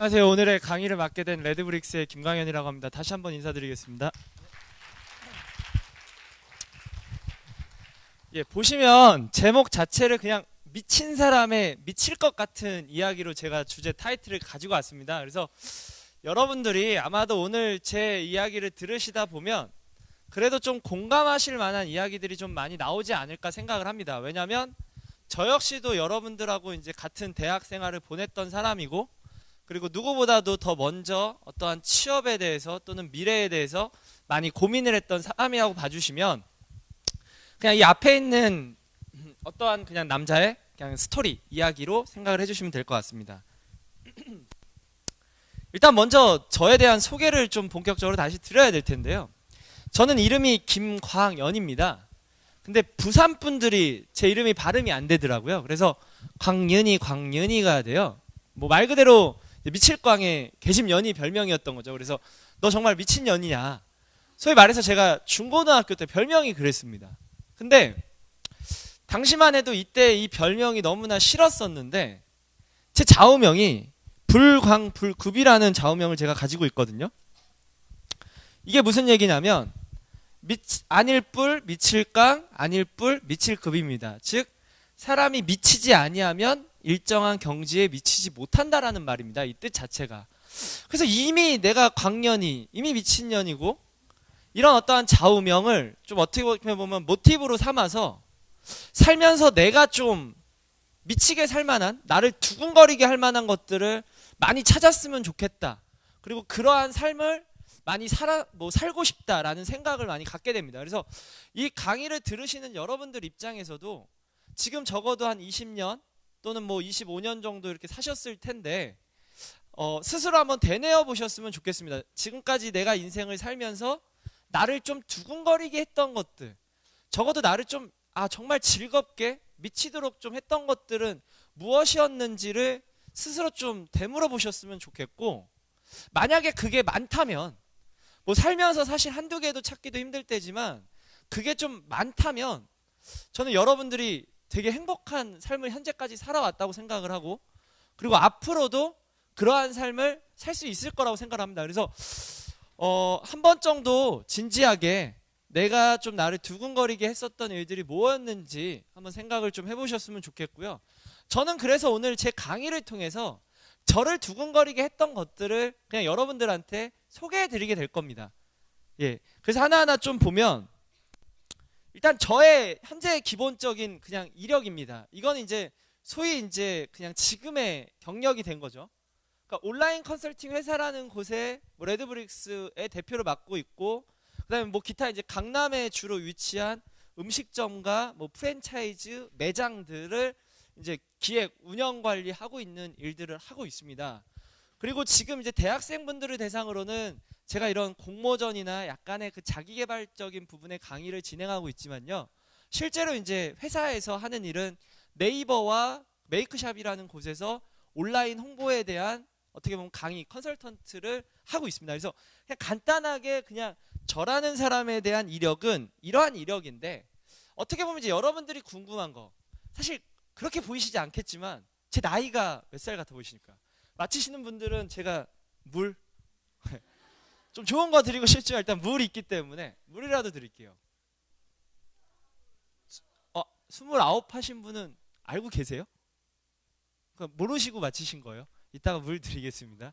안녕하세요. 오늘의 강의를 맡게 된 레드브릭스의 김광현이라고 합니다. 다시 한번 인사드리겠습니다. 예, 보시면 제목 자체를 그냥 미친 사람의 미칠 것 같은 이야기로 제가 주제 타이틀을 가지고 왔습니다. 그래서 여러분들이 아마도 오늘 제 이야기를 들으시다 보면 그래도 좀 공감하실 만한 이야기들이 좀 많이 나오지 않을까 생각을 합니다. 왜냐하면 저 역시도 여러분들하고 이제 같은 대학 생활을 보냈던 사람이고, 그리고 누구보다도 더 먼저 어떠한 취업에 대해서 또는 미래에 대해서 많이 고민을 했던 사람이라고 봐주시면 그냥 이 앞에 있는 어떠한 그냥 남자의 그냥 스토리 이야기로 생각을 해주시면 될 것 같습니다. 일단 먼저 저에 대한 소개를 좀 본격적으로 다시 드려야 될 텐데요. 저는 이름이 김광연입니다. 근데 부산 분들이 제 이름이 발음이 안 되더라고요. 그래서 광연이가 돼요. 뭐 말 그대로 미칠광의 개심연이 별명이었던 거죠. 그래서 너 정말 미친년이냐. 소위 말해서 제가 중고등학교 때 별명이 그랬습니다. 근데 당시만 해도 이때 이 별명이 너무나 싫었었는데 제 좌우명이 불광불급이라는 좌우명을 제가 가지고 있거든요. 이게 무슨 얘기냐면 안일뿔 미칠광 안일뿔 미칠급입니다. 즉 사람이 미치지 아니하면 일정한 경지에 미치지 못한다라는 말입니다. 이 뜻 자체가. 그래서 이미 내가 광년이 이미 미친년이고 이런 어떠한 좌우명을 좀 어떻게 보면 모티브로 삼아서 살면서 내가 좀 미치게 살만한, 나를 두근거리게 할 만한 것들을 많이 찾았으면 좋겠다. 그리고 그러한 삶을 많이 살고 싶다라는 생각을 많이 갖게 됩니다. 그래서 이 강의를 들으시는 여러분들 입장에서도 지금 적어도 한 20년 또는 뭐 25년 정도 이렇게 사셨을 텐데 스스로 한번 되뇌어 보셨으면 좋겠습니다. 지금까지 내가 인생을 살면서 나를 좀 두근거리게 했던 것들, 적어도 나를 좀 정말 즐겁게 미치도록 좀 했던 것들은 무엇이었는지를 스스로 좀 되물어 보셨으면 좋겠고, 만약에 그게 많다면 뭐 살면서 사실 한두 개도 찾기도 힘들 때지만 그게 좀 많다면 저는 여러분들이 되게 행복한 삶을 현재까지 살아왔다고 생각을 하고, 그리고 앞으로도 그러한 삶을 살 수 있을 거라고 생각을 합니다. 그래서 한 번 정도 진지하게 내가 좀 나를 두근거리게 했었던 일들이 뭐였는지 한번 생각을 좀 해보셨으면 좋겠고요. 저는 그래서 오늘 제 강의를 통해서 저를 두근거리게 했던 것들을 그냥 여러분들한테 소개해드리게 될 겁니다. 예, 그래서 하나하나 좀 보면 일단 저의 현재 기본적인 그냥 이력입니다. 이건 이제 소위 이제 그냥 지금의 경력이 된 거죠. 그러니까 온라인 컨설팅 회사라는 곳에 뭐 레드브릭스의 대표를 맡고 있고, 그다음에 뭐 기타 이제 강남에 주로 위치한 음식점과 뭐 프랜차이즈 매장들을 이제 기획, 운영 관리하고 있는 일들을 하고 있습니다. 그리고 지금 이제 대학생분들을 대상으로는 제가 이런 공모전이나 약간의 그 자기개발적인 부분의 강의를 진행하고 있지만요. 실제로 이제 회사에서 하는 일은 네이버와 메이크샵이라는 곳에서 온라인 홍보에 대한 어떻게 보면 강의, 컨설턴트를 하고 있습니다. 그래서 그냥 간단하게 그냥 저라는 사람에 대한 이력은 이러한 이력인데, 어떻게 보면 이제 여러분들이 궁금한 거, 사실 그렇게 보이시지 않겠지만 제 나이가 몇 살 같아 보이십니까? 맞히시는 분들은 제가 물 좀 좋은 거 드리고 싶지만 일단 물이 있기 때문에 물이라도 드릴게요. 29 하신 분은 알고 계세요? 모르시고 맞히신 거예요? 이따가 물 드리겠습니다.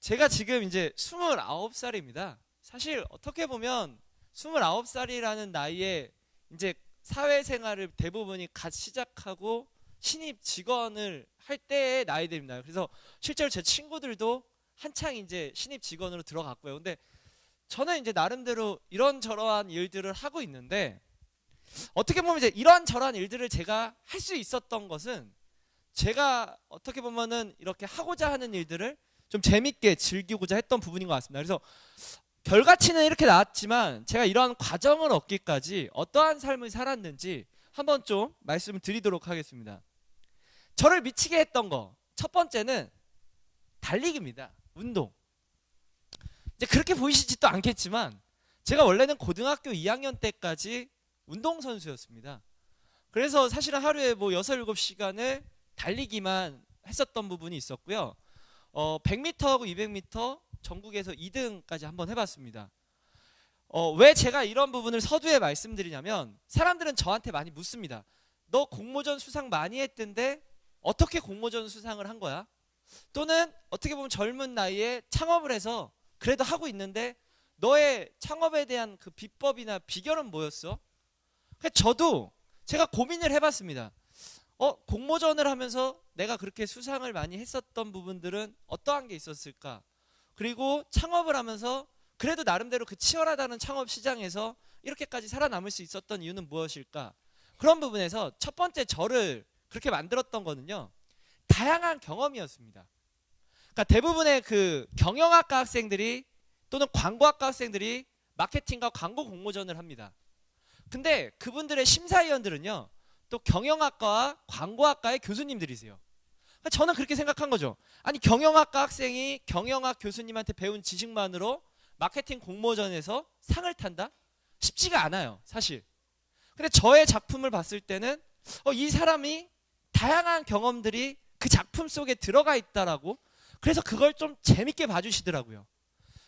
제가 지금 이제 29살입니다. 사실 어떻게 보면 29살이라는 나이에 이제 사회생활을 대부분이 갓 시작하고 신입 직원을 할 때의 나이들입니다. 그래서 실제로 제 친구들도 한창 이제 신입 직원으로 들어갔고요. 근데 저는 이제 나름대로 이런저러한 일들을 하고 있는데, 어떻게 보면 이제 이런저러한 일들을 제가 할 수 있었던 것은 제가 어떻게 보면은 이렇게 하고자 하는 일들을 좀 재밌게 즐기고자 했던 부분인 것 같습니다. 그래서 결과치는 이렇게 나왔지만 제가 이러한 과정을 얻기까지 어떠한 삶을 살았는지 한번 좀 말씀을 드리도록 하겠습니다. 저를 미치게 했던 거, 첫 번째는 달리기입니다. 운동. 이제 그렇게 보이시지도 않겠지만 제가 원래는 고등학교 2학년 때까지 운동선수였습니다. 그래서 사실은 하루에 뭐 6, 7시간을 달리기만 했었던 부분이 있었고요. 100m하고 200m 전국에서 2등까지 한번 해봤습니다. 왜 제가 이런 부분을 서두에 말씀드리냐면 사람들은 저한테 많이 묻습니다. 너 공모전 수상 많이 했던데 어떻게 공모전 수상을 한 거야? 또는 어떻게 보면 젊은 나이에 창업을 해서 그래도 하고 있는데 너의 창업에 대한 그 비법이나 비결은 뭐였어? 저도 제가 고민을 해봤습니다. 공모전을 하면서 내가 그렇게 수상을 많이 했었던 부분들은 어떠한 게 있었을까? 그리고 창업을 하면서 그래도 나름대로 그 치열하다는 창업 시장에서 이렇게까지 살아남을 수 있었던 이유는 무엇일까? 그런 부분에서 첫 번째 저를 그렇게 만들었던 거는요, 다양한 경험이었습니다. 그러니까 대부분의 그 경영학과 학생들이 또는 광고학과 학생들이 마케팅과 광고 공모전을 합니다. 근데 그분들의 심사위원들은요, 또 경영학과와 광고학과의 교수님들이세요. 그러니까 저는 그렇게 생각한 거죠. 아니, 경영학과 학생이 경영학 교수님한테 배운 지식만으로 마케팅 공모전에서 상을 탄다? 쉽지가 않아요, 사실. 근데 저의 작품을 봤을 때는 이 사람이 다양한 경험들이 그 작품 속에 들어가 있다라고, 그래서 그걸 좀 재밌게 봐주시더라고요.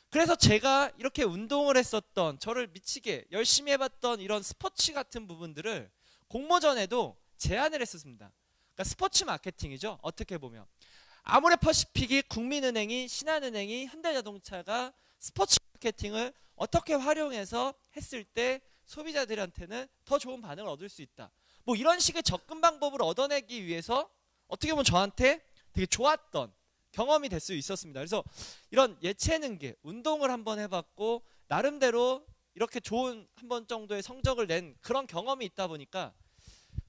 그래서 제가 이렇게 운동을 했었던, 저를 미치게 열심히 해봤던 이런 스포츠 같은 부분들을 공모전에도 제안을 했었습니다. 그러니까 스포츠 마케팅이죠, 어떻게 보면. 아모레퍼시픽이, 국민은행이, 신한은행이, 현대자동차가 스포츠 마케팅을 어떻게 활용해서 했을 때 소비자들한테는 더 좋은 반응을 얻을 수 있다. 뭐 이런 식의 접근 방법을 얻어내기 위해서 어떻게 보면 저한테 되게 좋았던 경험이 될 수 있었습니다. 그래서 이런 예체능계, 운동을 한번 해봤고 나름대로 이렇게 좋은 한 번 정도의 성적을 낸 그런 경험이 있다 보니까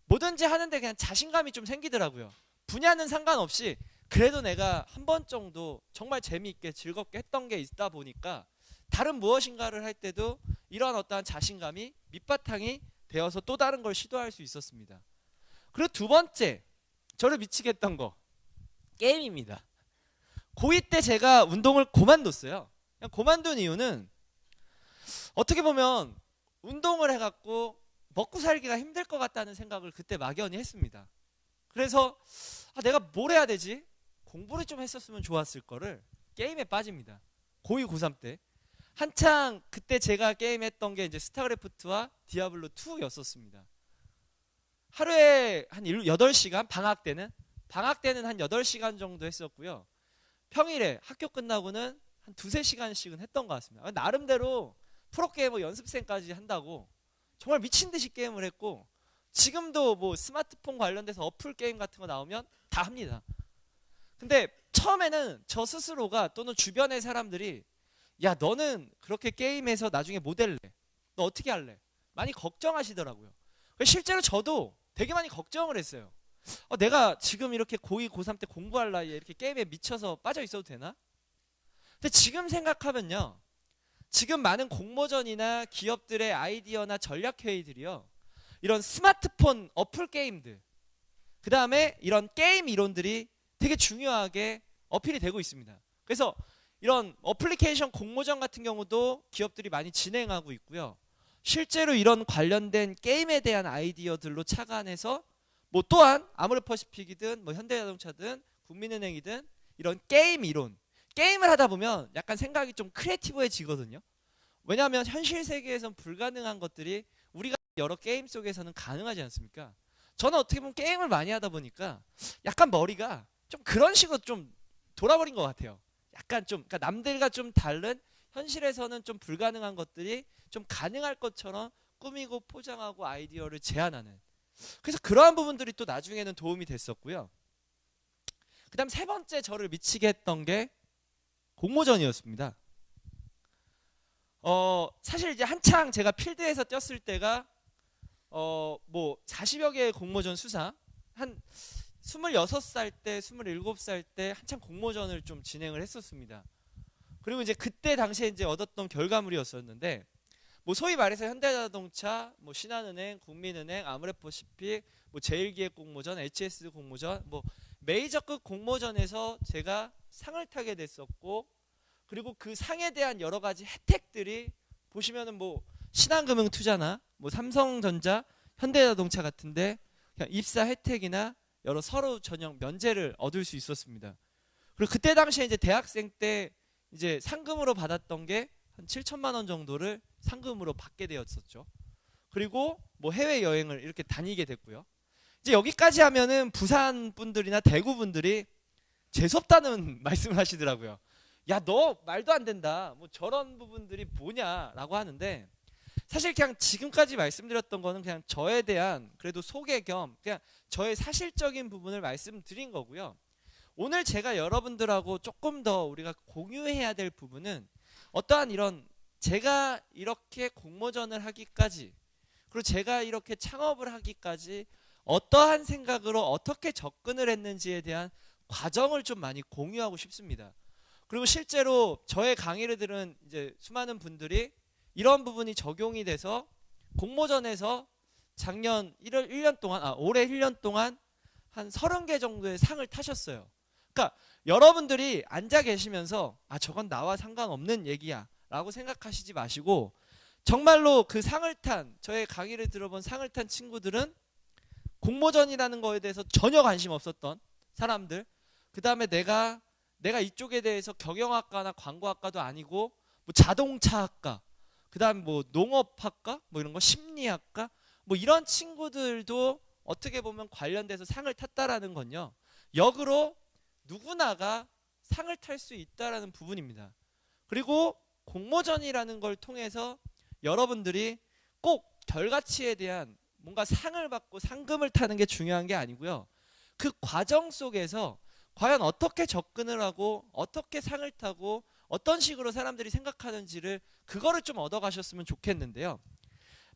뭐든지 하는데 그냥 자신감이 좀 생기더라고요. 분야는 상관없이 그래도 내가 한 번 정도 정말 재미있게 즐겁게 했던 게 있다 보니까 다른 무엇인가를 할 때도 이런 어떠한 자신감이 밑바탕이 되어서 또 다른 걸 시도할 수 있었습니다. 그리고 두 번째, 저를 미치게 했던 거, 게임입니다. 고2 때 제가 운동을 그만뒀어요. 그냥 그만둔 이유는 어떻게 보면 운동을 해갖고 먹고 살기가 힘들 것 같다는 생각을 그때 막연히 했습니다. 그래서 내가 뭘 해야 되지? 공부를 좀 했었으면 좋았을 거를 게임에 빠집니다. 고2, 고3 때. 한창 그때 제가 게임했던 게 이제 스타크래프트와 디아블로 2였었습니다. 하루에 한 8시간, 방학 때는 한 8시간 정도 했었고요. 평일에 학교 끝나고는 한 2~3시간씩은 했던 것 같습니다. 나름대로 프로게이머 연습생까지 한다고 정말 미친 듯이 게임을 했고, 지금도 뭐 스마트폰 관련돼서 어플 게임 같은 거 나오면 다 합니다. 근데 처음에는 저 스스로가 또는 주변의 사람들이 야, 너는 그렇게 게임해서 나중에 뭐 될래? 너 어떻게 할래? 많이 걱정하시더라고요. 실제로 저도 되게 많이 걱정을 했어요. 내가 지금 이렇게 고2, 고3 때 공부할 나이에 이렇게 게임에 미쳐서 빠져 있어도 되나? 근데 지금 생각하면요, 지금 많은 공모전이나 기업들의 아이디어나 전략 회의들이요, 이런 스마트폰 어플 게임들, 그 다음에 이런 게임 이론들이 되게 중요하게 어필이 되고 있습니다. 그래서 이런 어플리케이션 공모전 같은 경우도 기업들이 많이 진행하고 있고요. 실제로 이런 관련된 게임에 대한 아이디어들로 착안해서 뭐 또한 아모레퍼시픽이든 뭐 현대자동차든 국민은행이든 이런 게임 이론, 게임을 하다 보면 약간 생각이 좀 크리에이티브해지거든요. 왜냐하면 현실 세계에선 불가능한 것들이 우리가 여러 게임 속에서는 가능하지 않습니까? 저는 어떻게 보면 게임을 많이 하다 보니까 약간 머리가 좀 그런 식으로 좀 돌아버린 것 같아요. 약간 좀, 그러니까 남들과 좀 다른, 현실에서는 좀 불가능한 것들이 좀 가능할 것처럼 꾸미고 포장하고 아이디어를 제안하는, 그래서 그러한 부분들이 또 나중에는 도움이 됐었고요. 그 다음 세 번째 저를 미치게 했던 게 공모전이었습니다. 사실 이제 한창 제가 필드에서 뛰었을 때가 뭐 40여 개의 공모전 수상, 한 26살 때, 27살 때 한창 공모전을 좀 진행을 했었습니다. 그리고 이제 그때 당시에 이제 얻었던 결과물이었었는데, 뭐 소위 말해서 현대자동차, 뭐 신한은행, 국민은행, 아모레퍼시픽, 뭐 제일기획 공모전, HS 공모전, 뭐 메이저급 공모전에서 제가 상을 타게 됐었고, 그리고 그 상에 대한 여러 가지 혜택들이 보시면은 뭐 신한금융투자나 뭐 삼성전자, 현대자동차 같은데 그냥 입사 혜택이나 여러 서류 전형 면제를 얻을 수 있었습니다. 그리고 그때 당시에 이제 대학생 때 이제 상금으로 받았던 게 한 7천만 원 정도를 상금으로 받게 되었었죠. 그리고 뭐 해외 여행을 이렇게 다니게 됐고요. 이제 여기까지 하면은 부산 분들이나 대구 분들이 재수없다는 말씀을 하시더라고요. 야, 너 말도 안 된다. 뭐 저런 부분들이 뭐냐라고 하는데, 사실 그냥 지금까지 말씀드렸던 거는 그냥 저에 대한 그래도 소개 겸 그냥 저의 사실적인 부분을 말씀드린 거고요. 오늘 제가 여러분들하고 조금 더 우리가 공유해야 될 부분은 어떠한 이런 제가 이렇게 공모전을 하기까지, 그리고 제가 이렇게 창업을 하기까지 어떠한 생각으로 어떻게 접근을 했는지에 대한 과정을 좀 많이 공유하고 싶습니다. 그리고 실제로 저의 강의를 들은 이제 수많은 분들이 이런 부분이 적용이 돼서 공모전에서 작년 1년 동안, 올해 1년 동안 한 30개 정도의 상을 타셨어요. 그러니까 여러분들이 앉아 계시면서 저건 나와 상관없는 얘기야 라고 생각하시지 마시고, 정말로 그 상을 탄, 저의 강의를 들어본 상을 탄 친구들은 공모전이라는 거에 대해서 전혀 관심 없었던 사람들, 그 다음에 내가 이쪽에 대해서 경영학과나 광고학과도 아니고 뭐 자동차학과, 그 다음에 뭐 농업학과, 뭐 이런 거 심리학과, 뭐 이런 친구들도 어떻게 보면 관련돼서 상을 탔다라는 건요, 역으로 누구나가 상을 탈 수 있다라는 부분입니다. 그리고 공모전이라는 걸 통해서 여러분들이 꼭 결과치에 대한 뭔가 상을 받고 상금을 타는 게 중요한 게 아니고요, 그 과정 속에서 과연 어떻게 접근을 하고 어떻게 상을 타고 어떤 식으로 사람들이 생각하는지를, 그거를 좀 얻어가셨으면 좋겠는데요.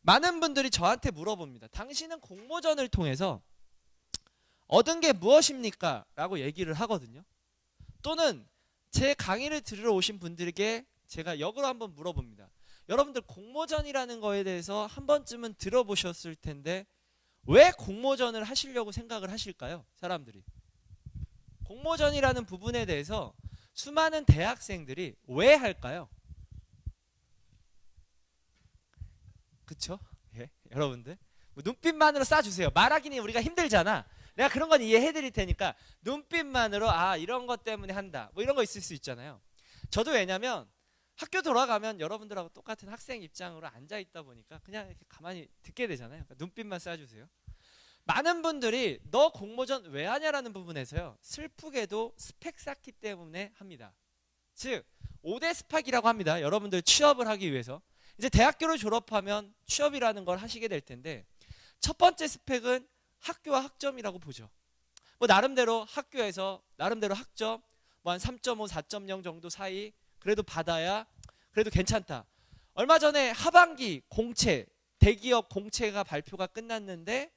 많은 분들이 저한테 물어봅니다. 당신은 공모전을 통해서 얻은 게 무엇입니까? 라고 얘기를 하거든요. 또는 제 강의를 들으러 오신 분들에게 제가 역으로 한번 물어봅니다. 여러분들 공모전이라는 거에 대해서 한 번쯤은 들어보셨을 텐데 왜 공모전을 하시려고 생각을 하실까요? 사람들이. 공모전이라는 부분에 대해서 수많은 대학생들이 왜 할까요? 그쵸? 예, 여러분들 눈빛만으로 쏴주세요. 말하기는 우리가 힘들잖아. 내가 그런 건 이해해 드릴 테니까 눈빛만으로 이런 것 때문에 한다, 뭐 이런 거 있을 수 있잖아요. 저도 왜냐면 학교 돌아가면 여러분들하고 똑같은 학생 입장으로 앉아 있다 보니까 그냥 이렇게 가만히 듣게 되잖아요. 그러니까 눈빛만 쏴주세요. 많은 분들이 너 공모전 왜 하냐라는 부분에서요, 슬프게도 스펙 쌓기 때문에 합니다. 즉 5대 스펙이라고 합니다. 여러분들 취업을 하기 위해서 이제 대학교를 졸업하면 취업이라는 걸 하시게 될 텐데, 첫 번째 스펙은 학교와 학점이라고 보죠. 뭐 나름대로 학교에서 나름대로 학점 뭐 한 3.5, 4.0 정도 사이 그래도 받아야 그래도 괜찮다. 얼마 전에 하반기 공채, 대기업 공채가 발표가 끝났는데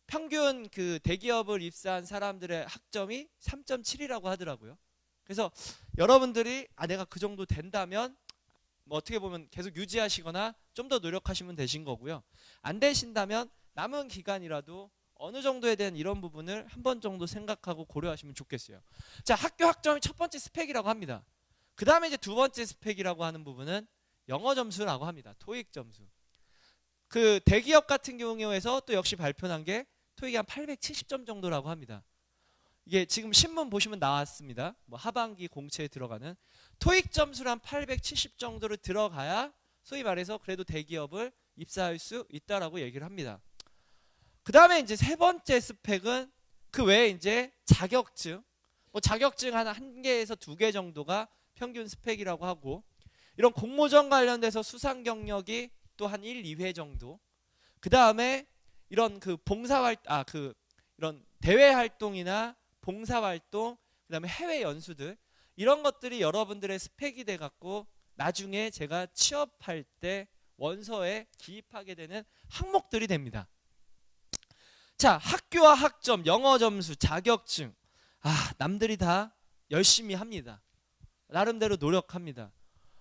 평균 그 대기업을 입사한 사람들의 학점이 3.7이라고 하더라고요. 그래서 여러분들이 내가 그 정도 된다면 뭐 어떻게 보면 계속 유지하시거나 좀 더 노력하시면 되신 거고요. 안 되신다면 남은 기간이라도 어느 정도에 대한 이런 부분을 한 번 정도 생각하고 고려하시면 좋겠어요. 자, 학교 학점이 첫 번째 스펙이라고 합니다. 그 다음에 이제 두 번째 스펙이라고 하는 부분은 영어 점수라고 합니다. 토익 점수. 그 대기업 같은 경우에서 또 역시 발표한 게 토익이 한 870점 정도라고 합니다. 이게 지금 신문 보시면 나왔습니다. 뭐 하반기 공채에 들어가는 토익 점수를 한 870 정도를 들어가야 소위 말해서 그래도 대기업을 입사할 수 있다라고 얘기를 합니다. 그 다음에 이제 세 번째 스펙은 그 외에 이제 자격증, 뭐 자격증 한 개에서 2개 정도가 평균 스펙이라고 하고, 이런 공모전 관련돼서 수상 경력이 또 한 1, 2회 정도. 그 다음에 이런 그 이런 대외 활동이나 봉사 활동, 그 다음에 해외 연수들, 이런 것들이 여러분들의 스펙이 돼 갖고 나중에 제가 취업할 때 원서에 기입하게 되는 항목들이 됩니다. 자, 학교와 학점, 영어 점수, 자격증. 남들이 다 열심히 합니다. 나름대로 노력합니다.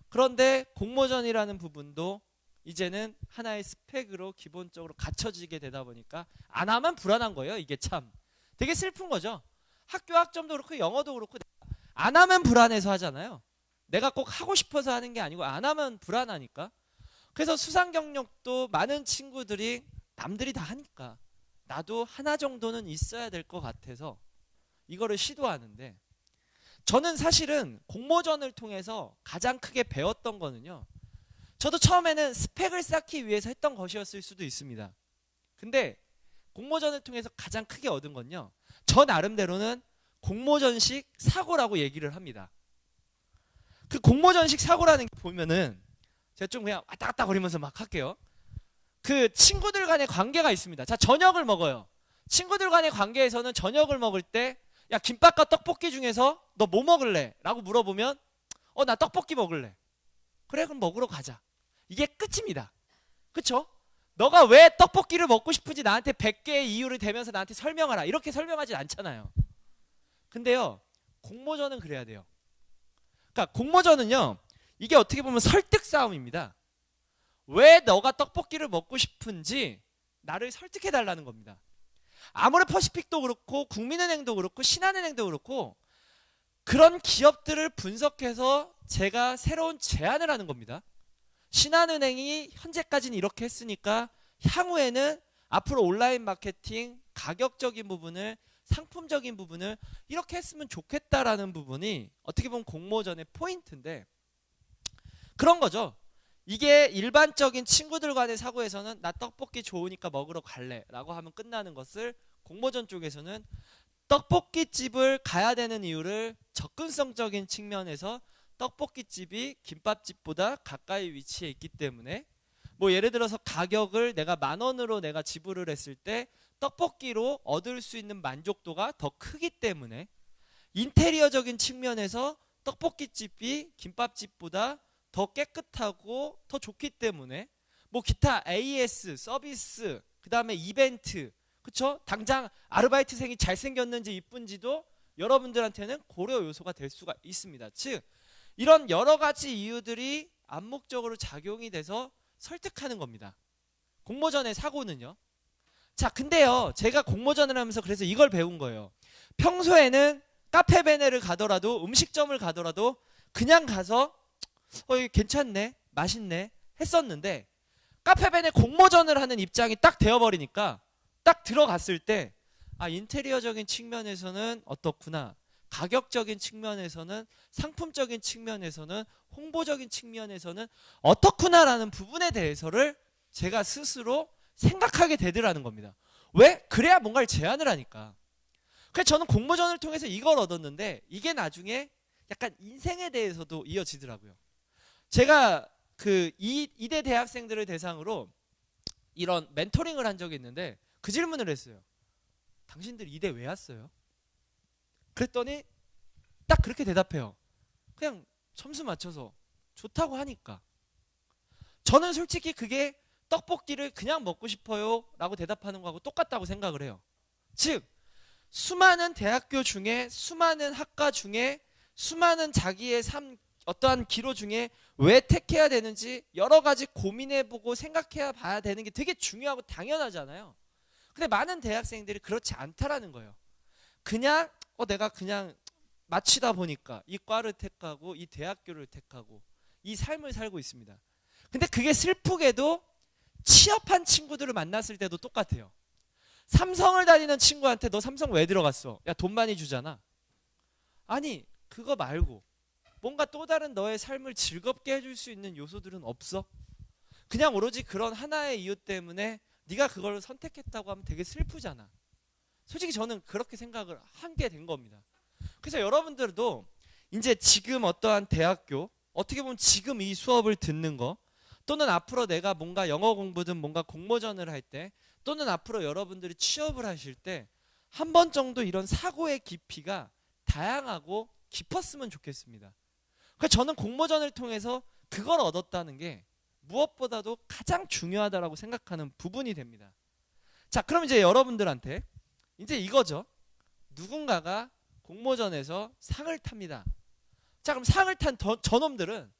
그런데 공모전이라는 부분도 이제는 하나의 스펙으로 기본적으로 갖춰지게 되다 보니까 안 하면 불안한 거예요. 이게 참 되게 슬픈 거죠. 학교 학점도 그렇고 영어도 그렇고 안 하면 불안해서 하잖아요. 내가 꼭 하고 싶어서 하는 게 아니고 안 하면 불안하니까. 그래서 수상 경력도 많은 친구들이 남들이 다 하니까 나도 하나 정도는 있어야 될 것 같아서 이거를 시도하는데, 저는 사실은 공모전을 통해서 가장 크게 배웠던 거는요, 저도 처음에는 스펙을 쌓기 위해서 했던 것이었을 수도 있습니다. 근데 공모전을 통해서 가장 크게 얻은 건요, 저 나름대로는 공모전식 사고라고 얘기를 합니다. 그 공모전식 사고라는 게 보면은, 제가 좀 그냥 왔다 갔다 거리면서 막 할게요. 그 친구들 간의 관계가 있습니다. 자, 저녁을 먹어요. 친구들 간의 관계에서는 저녁을 먹을 때, 야, 김밥과 떡볶이 중에서 너 뭐 먹을래? 라고 물어보면, 나 떡볶이 먹을래. 그래, 그럼 먹으러 가자. 이게 끝입니다. 그쵸? 너가 왜 떡볶이를 먹고 싶은지 나한테 100개의 이유를 대면서 나한테 설명하라. 이렇게 설명하진 않잖아요. 근데요, 공모전은 그래야 돼요. 그러니까 공모전은요, 이게 어떻게 보면 설득 싸움입니다. 왜 너가 떡볶이를 먹고 싶은지 나를 설득해 달라는 겁니다. 아모레퍼시픽도 그렇고 국민은행도 그렇고 신한은행도 그렇고 그런 기업들을 분석해서 제가 새로운 제안을 하는 겁니다. 신한은행이 현재까지는 이렇게 했으니까 향후에는 앞으로 온라인 마케팅, 가격적인 부분을, 상품적인 부분을 이렇게 했으면 좋겠다라는 부분이 어떻게 보면 공모전의 포인트인데, 그런 거죠. 이게 일반적인 친구들 간의 사고에서는 나 떡볶이 좋으니까 먹으러 갈래 라고 하면 끝나는 것을, 공모전 쪽에서는 떡볶이집을 가야 되는 이유를 접근성적인 측면에서 떡볶이집이 김밥집보다 가까이 위치해 있기 때문에, 뭐 예를 들어서 가격을 내가 10,000원으로 내가 지불을 했을 때 떡볶이로 얻을 수 있는 만족도가 더 크기 때문에, 인테리어적인 측면에서 떡볶이집이 김밥집보다 더 깨끗하고 더 좋기 때문에, 뭐 기타 AS, 서비스, 그 다음에 이벤트, 그쵸? 당장 아르바이트생이 잘생겼는지 이쁜지도 여러분들한테는 고려 요소가 될 수가 있습니다. 즉, 이런 여러 가지 이유들이 암묵적으로 작용이 돼서 설득하는 겁니다. 공모전의 사고는요. 자, 근데요, 제가 공모전을 하면서 그래서 이걸 배운 거예요. 평소에는 카페베네를 가더라도, 음식점을 가더라도 그냥 가서 이거 괜찮네, 맛있네 했었는데, 카페베네 공모전을 하는 입장이 딱 되어버리니까 딱 들어갔을 때, 아, 인테리어적인 측면에서는 어떻구나, 가격적인 측면에서는, 상품적인 측면에서는, 홍보적인 측면에서는 어떻구나라는 부분에 대해서를 제가 스스로 생각하게 되더라는 겁니다. 왜? 그래야 뭔가를 제안을 하니까. 그래서 저는 공모전을 통해서 이걸 얻었는데, 이게 나중에 약간 인생에 대해서도 이어지더라고요. 제가 그 이대 대학생들을 대상으로 이런 멘토링을 한 적이 있는데, 그 질문을 했어요. 당신들 이대 왜 왔어요? 그랬더니 딱 그렇게 대답해요. 그냥 점수 맞춰서 좋다고 하니까. 저는 솔직히 그게 떡볶이를 그냥 먹고 싶어요 라고 대답하는 거하고 똑같다고 생각을 해요. 즉, 수많은 대학교 중에, 수많은 학과 중에, 수많은 자기의 삶, 어떠한 기로 중에 왜 택해야 되는지 여러 가지 고민해보고 생각해야 봐야 되는 게 되게 중요하고 당연하잖아요. 근데 많은 대학생들이 그렇지 않다라는 거예요. 그냥 내가 그냥 마치다 보니까 이 과를 택하고 이 대학교를 택하고 이 삶을 살고 있습니다. 근데 그게 슬프게도 취업한 친구들을 만났을 때도 똑같아요. 삼성을 다니는 친구한테 너 삼성 왜 들어갔어? 야, 돈 많이 주잖아. 아니, 그거 말고 뭔가 또 다른 너의 삶을 즐겁게 해줄 수 있는 요소들은 없어? 그냥 오로지 그런 하나의 이유 때문에 네가 그걸 선택했다고 하면 되게 슬프잖아. 솔직히 저는 그렇게 생각을 하게 된 겁니다. 그래서 여러분들도 이제 지금 어떠한 대학교, 어떻게 보면 지금 이 수업을 듣는 거, 또는 앞으로 내가 뭔가 영어 공부든 뭔가 공모전을 할 때, 또는 앞으로 여러분들이 취업을 하실 때 한 번 정도 이런 사고의 깊이가 다양하고 깊었으면 좋겠습니다. 그래서 저는 공모전을 통해서 그걸 얻었다는 게 무엇보다도 가장 중요하다고 생각하는 부분이 됩니다. 자, 그럼 이제 여러분들한테 이제 이거죠. 누군가가 공모전에서 상을 탑니다. 자, 그럼 상을 탄 저놈들은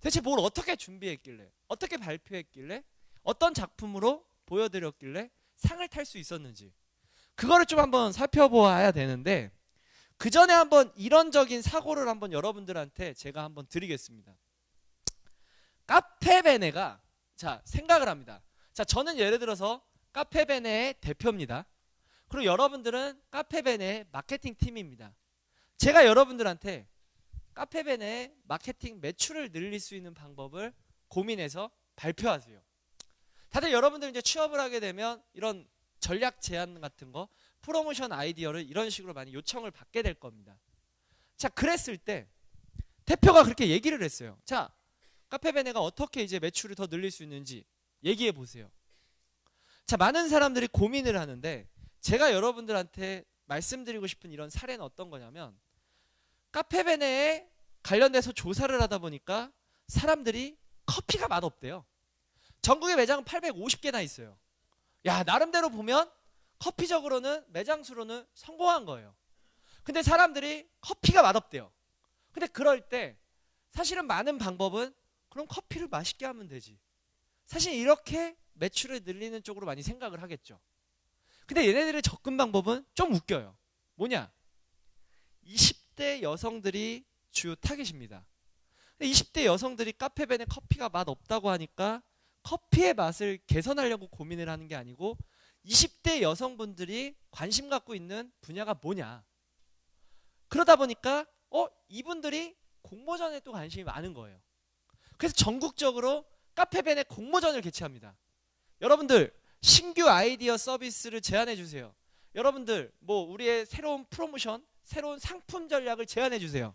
대체 뭘 어떻게 준비했길래, 어떻게 발표했길래, 어떤 작품으로 보여드렸길래 상을 탈 수 있었는지, 그거를 좀 한번 살펴보아야 되는데, 그 전에 한번 이론적인 사고를 한번 여러분들한테 제가 한번 드리겠습니다. 카페베네가, 자, 생각을 합니다. 자, 저는 예를 들어서 카페베네의 대표입니다. 그리고 여러분들은 카페베네의 마케팅 팀입니다. 제가 여러분들한테 카페베네의 마케팅 매출을 늘릴 수 있는 방법을 고민해서 발표하세요. 다들 여러분들 이제 취업을 하게 되면 이런 전략 제안 같은 거, 프로모션 아이디어를 이런 식으로 많이 요청을 받게 될 겁니다. 자, 그랬을 때 대표가 그렇게 얘기를 했어요. 자, 카페베네가 어떻게 이제 매출을 더 늘릴 수 있는지 얘기해 보세요. 자, 많은 사람들이 고민을 하는데 제가 여러분들한테 말씀드리고 싶은 이런 사례는 어떤 거냐면, 카페베네에 관련돼서 조사를 하다 보니까 사람들이 커피가 맛없대요. 전국에 매장 850개나 있어요. 야, 나름대로 보면 커피적으로는 매장 수로는 성공한 거예요. 근데 사람들이 커피가 맛없대요. 근데 그럴 때 사실은 많은 방법은 그럼 커피를 맛있게 하면 되지. 사실 이렇게 매출을 늘리는 쪽으로 많이 생각을 하겠죠. 근데 얘네들의 접근 방법은 좀 웃겨요. 뭐냐? 20대 여성들이 주요 타겟입니다. 20대 여성들이 카페벤에 커피가 맛없다고 하니까 커피의 맛을 개선하려고 고민을 하는 게 아니고 20대 여성분들이 관심 갖고 있는 분야가 뭐냐. 그러다 보니까 이분들이 공모전에 또 관심이 많은 거예요. 그래서 전국적으로 카페벤에 공모전을 개최합니다. 여러분들 신규 아이디어 서비스를 제안해 주세요. 여러분들 뭐 우리의 새로운 프로모션, 새로운 상품 전략을 제안해 주세요.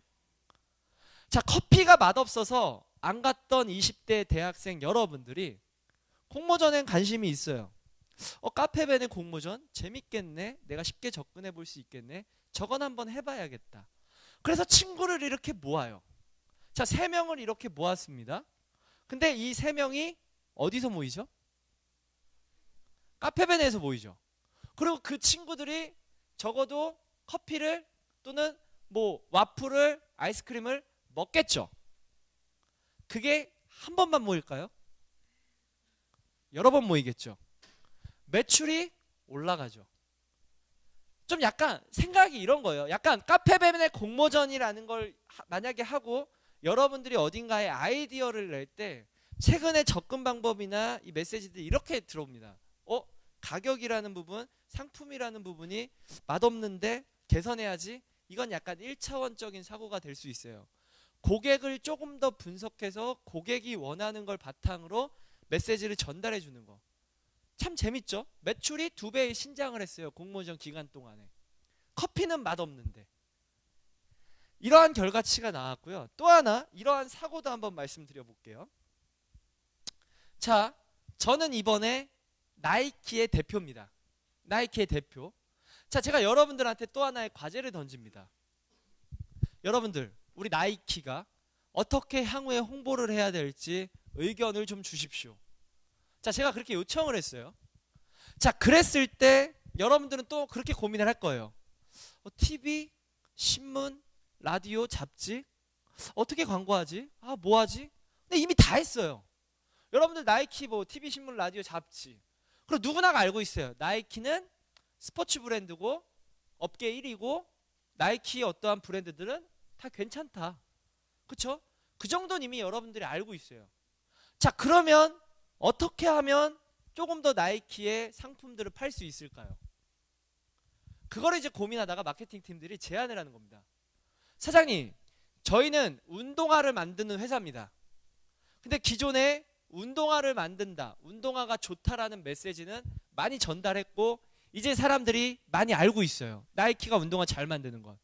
자, 커피가 맛없어서 안 갔던 20대 대학생 여러분들이 공모전엔 관심이 있어요. 카페벤의 공모전 재밌겠네. 내가 쉽게 접근해 볼 수 있겠네. 저건 한번 해봐야겠다. 그래서 친구를 이렇게 모아요. 자, 3명을 이렇게 모았습니다. 근데 이 3명이 어디서 모이죠? 카페벤에서 모이죠. 그리고 그 친구들이 적어도 커피를 또는 뭐 와플을, 아이스크림을 먹겠죠. 그게 한 번만 모일까요? 여러 번 모이겠죠. 매출이 올라가죠. 좀 약간 생각이 이런 거예요. 약간 카페벤의 공모전이라는 걸 만약에 하고 여러분들이 어딘가에 아이디어를 낼 때 최근의 접근 방법이나 이 메시지들이 이렇게 들어옵니다. 가격이라는 부분, 상품이라는 부분이 맛없는데 개선해야지. 이건 약간 1차원적인 사고가 될 수 있어요. 고객을 조금 더 분석해서 고객이 원하는 걸 바탕으로 메시지를 전달해 주는 거. 참 재밌죠? 매출이 2배의 신장을 했어요. 공모전 기간 동안에. 커피는 맛없는데. 이러한 결과치가 나왔고요. 또 하나 이러한 사고도 한번 말씀드려 볼게요. 자, 저는 이번에 나이키의 대표입니다. 나이키의 대표. 자, 제가 여러분들한테 또 하나의 과제를 던집니다. 여러분들, 우리 나이키가 어떻게 향후에 홍보를 해야 될지 의견을 좀 주십시오. 자, 제가 그렇게 요청을 했어요. 자, 그랬을 때 여러분들은 또 그렇게 고민을 할 거예요. TV, 신문, 라디오, 잡지 어떻게 광고하지? 뭐 하지? 근데 이미 다 했어요. 여러분들 나이키 뭐 TV, 신문, 라디오, 잡지. 그리고 누구나가 알고 있어요. 나이키는 스포츠 브랜드고 업계 1위고 나이키의 어떠한 브랜드들은 다 괜찮다. 그쵸? 그 정도는 이미 여러분들이 알고 있어요. 자, 그러면 어떻게 하면 조금 더 나이키의 상품들을 팔 수 있을까요? 그거를 이제 고민하다가 마케팅 팀들이 제안을 하는 겁니다. 사장님, 저희는 운동화를 만드는 회사입니다. 근데 기존에 운동화를 만든다, 운동화가 좋다라는 메시지는 많이 전달했고 이제 사람들이 많이 알고 있어요. 나이키가 운동화 잘 만드는 것.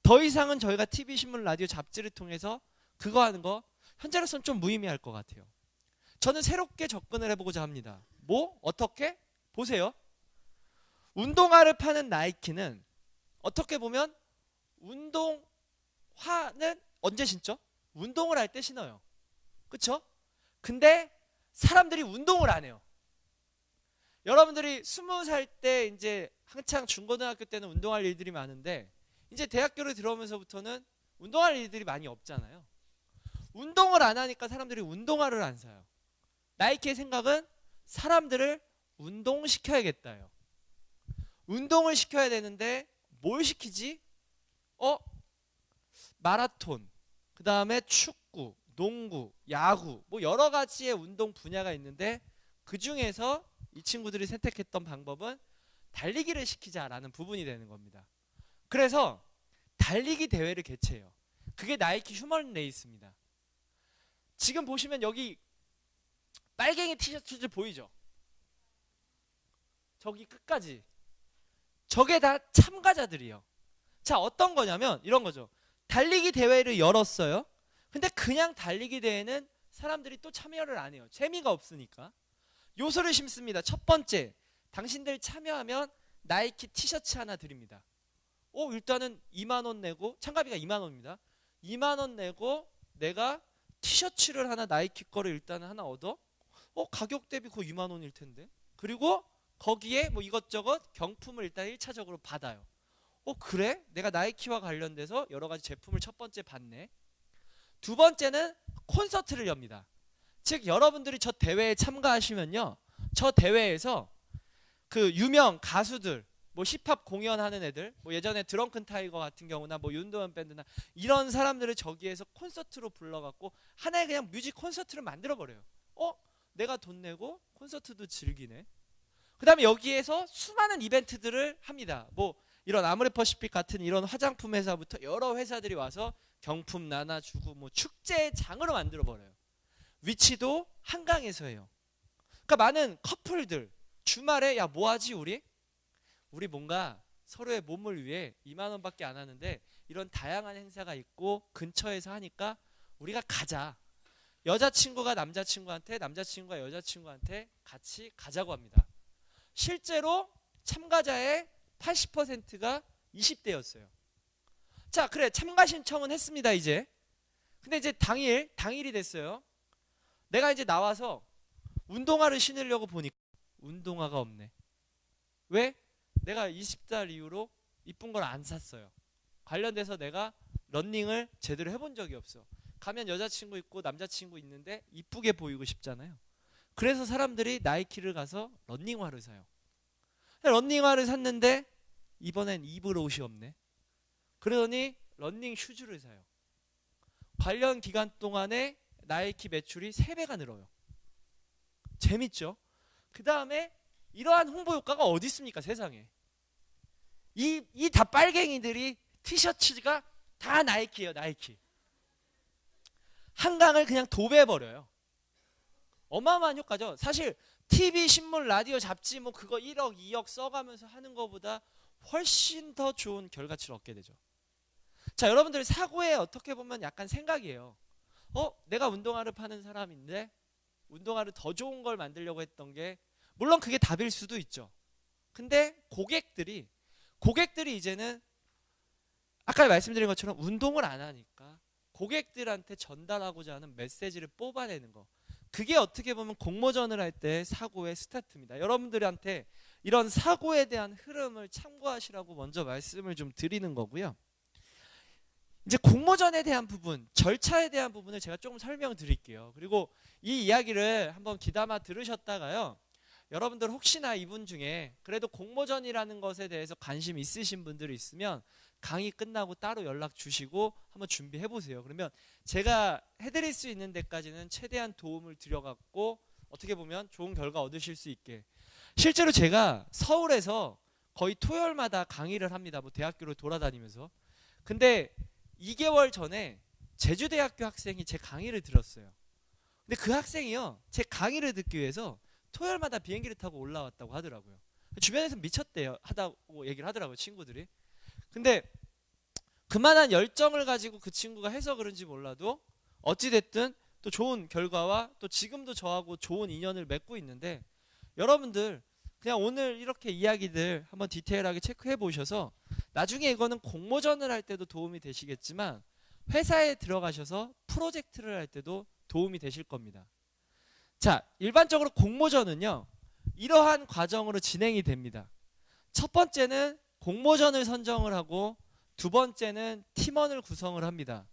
더 이상은 저희가 TV, 신문, 라디오, 잡지를 통해서 그거 하는 거 현재로서는 좀 무의미할 것 같아요. 저는 새롭게 접근을 해보고자 합니다. 뭐? 어떻게? 보세요. 운동화를 파는 나이키는 어떻게 보면 운동화는 언제 신죠? 운동을 할 때 신어요. 그쵸? 근데 사람들이 운동을 안 해요. 여러분들이 20살 때 이제 한창 중고등학교 때는 운동할 일들이 많은데 이제 대학교를 들어오면서부터는 운동할 일들이 많이 없잖아요. 운동을 안 하니까 사람들이 운동화를 안 사요. 나이키의 생각은 사람들을 운동시켜야겠다요. 운동을 시켜야 되는데 뭘 시키지? 마라톤, 그 다음에 축구, 농구, 야구 뭐 여러 가지의 운동 분야가 있는데 그 중에서 이 친구들이 선택했던 방법은 달리기를 시키자라는 부분이 되는 겁니다. 그래서 달리기 대회를 개최해요. 그게 나이키 휴먼 레이스입니다. 지금 보시면 여기 빨갱이 티셔츠들 보이죠? 저기 끝까지. 저게 다 참가자들이에요. 자, 어떤 거냐면 이런 거죠. 달리기 대회를 열었어요. 근데 그냥 달리기 대회는 사람들이 또 참여를 안 해요. 재미가 없으니까. 요소를 심습니다. 첫 번째, 당신들 참여하면 나이키 티셔츠 하나 드립니다. 일단은 2만 원 내고, 참가비가 2만 원입니다. 2만 원 내고 내가 티셔츠를 하나, 나이키 거를 일단 하나 얻어. 가격 대비 거의 2만 원일 텐데. 그리고 거기에 뭐 이것저것 경품을 일단 1차적으로 받아요. 그래? 내가 나이키와 관련돼서 여러 가지 제품을 첫 번째 받네. 두 번째는 콘서트를 엽니다. 즉 여러분들이 저 대회에 참가하시면요, 저 대회에서 그 유명 가수들, 뭐 힙합 공연하는 애들, 뭐 예전에 드렁큰 타이거 같은 경우나 뭐 윤도현 밴드나 이런 사람들을 저기에서 콘서트로 불러갖고 하나의 그냥 뮤직 콘서트를 만들어버려요. 내가 돈 내고 콘서트도 즐기네. 그 다음에 여기에서 수많은 이벤트들을 합니다. 뭐 이런 아모레퍼시픽 같은 이런 화장품 회사부터 여러 회사들이 와서 경품 나눠주고 뭐 축제의 장으로 만들어버려요. 위치도 한강에서 해요. 그러니까 많은 커플들 주말에 야 뭐하지 우리 뭔가 서로의 몸을 위해 2만 원밖에 안 하는데 이런 다양한 행사가 있고 근처에서 하니까 우리가 가자. 여자친구가 남자친구한테, 남자친구가 여자친구한테 같이 가자고 합니다. 실제로 참가자의 80%가 20대였어요. 자, 그래 참가 신청은 했습니다 이제. 근데 이제 당일이 됐어요. 내가 이제 나와서 운동화를 신으려고 보니까 운동화가 없네. 왜? 내가 20살 이후로 이쁜 걸 안 샀어요. 관련돼서 내가 러닝을 제대로 해본 적이 없어. 가면 여자친구 있고 남자친구 있는데 이쁘게 보이고 싶잖아요. 그래서 사람들이 나이키를 가서 러닝화를 사요. 러닝화를 샀는데 이번엔 입을 옷이 없네. 그러더니 러닝 슈즈를 사요. 관련 기간 동안에 나이키 매출이 3배가 늘어요. 재밌죠? 그 다음에 이러한 홍보 효과가 어디 있습니까 세상에. 이 다 빨갱이들이 티셔츠가 다 나이키예요. 나이키. 한강을 그냥 도배해버려요. 어마어마한 효과죠. 사실 TV, 신문, 라디오, 잡지 뭐 그거 1억, 2억 써가면서 하는 것보다 훨씬 더 좋은 결과치를 얻게 되죠. 자, 여러분들 사고에 어떻게 보면 약간 생각이에요. 내가 운동화를 파는 사람인데 운동화를 더 좋은 걸 만들려고 했던 게 물론 그게 답일 수도 있죠. 근데 고객들이 이제는 아까 말씀드린 것처럼 운동을 안 하니까 고객들한테 전달하고자 하는 메시지를 뽑아내는 거, 그게 어떻게 보면 공모전을 할 때 사고의 스타트입니다. 여러분들한테 이런 사고에 대한 흐름을 참고하시라고 먼저 말씀을 좀 드리는 거고요. 이제 공모전에 대한 부분, 절차에 대한 부분을 제가 조금 설명드릴게요. 그리고 이 이야기를 한번 귀담아 들으셨다가요, 여러분들 혹시나 이분 중에 그래도 공모전이라는 것에 대해서 관심 있으신 분들이 있으면 강의 끝나고 따로 연락 주시고 한번 준비해 보세요. 그러면 제가 해드릴 수 있는 데까지는 최대한 도움을 드려갖고 어떻게 보면 좋은 결과 얻으실 수 있게. 실제로 제가 서울에서 거의 토요일마다 강의를 합니다. 뭐 대학교를 돌아다니면서. 근데 2개월 전에 제주대학교 학생이 제 강의를 들었어요. 근데 그 학생이요, 제 강의를 듣기 위해서 토요일마다 비행기를 타고 올라왔다고 하더라고요. 주변에서 미쳤대요 하다고 얘기를 하더라고요, 친구들이. 근데 그만한 열정을 가지고 그 친구가 해서 그런지 몰라도 어찌됐든 또 좋은 결과와 또 지금도 저하고 좋은 인연을 맺고 있는데, 여러분들 그냥 오늘 이렇게 이야기들 한번 디테일하게 체크해 보셔서 나중에 이거는 공모전을 할 때도 도움이 되시겠지만 회사에 들어가셔서 프로젝트를 할 때도 도움이 되실 겁니다. 자, 일반적으로 공모전은요, 이러한 과정으로 진행이 됩니다. 첫 번째는 공모전을 선정을 하고, 두 번째는 팀원을 구성을 합니다.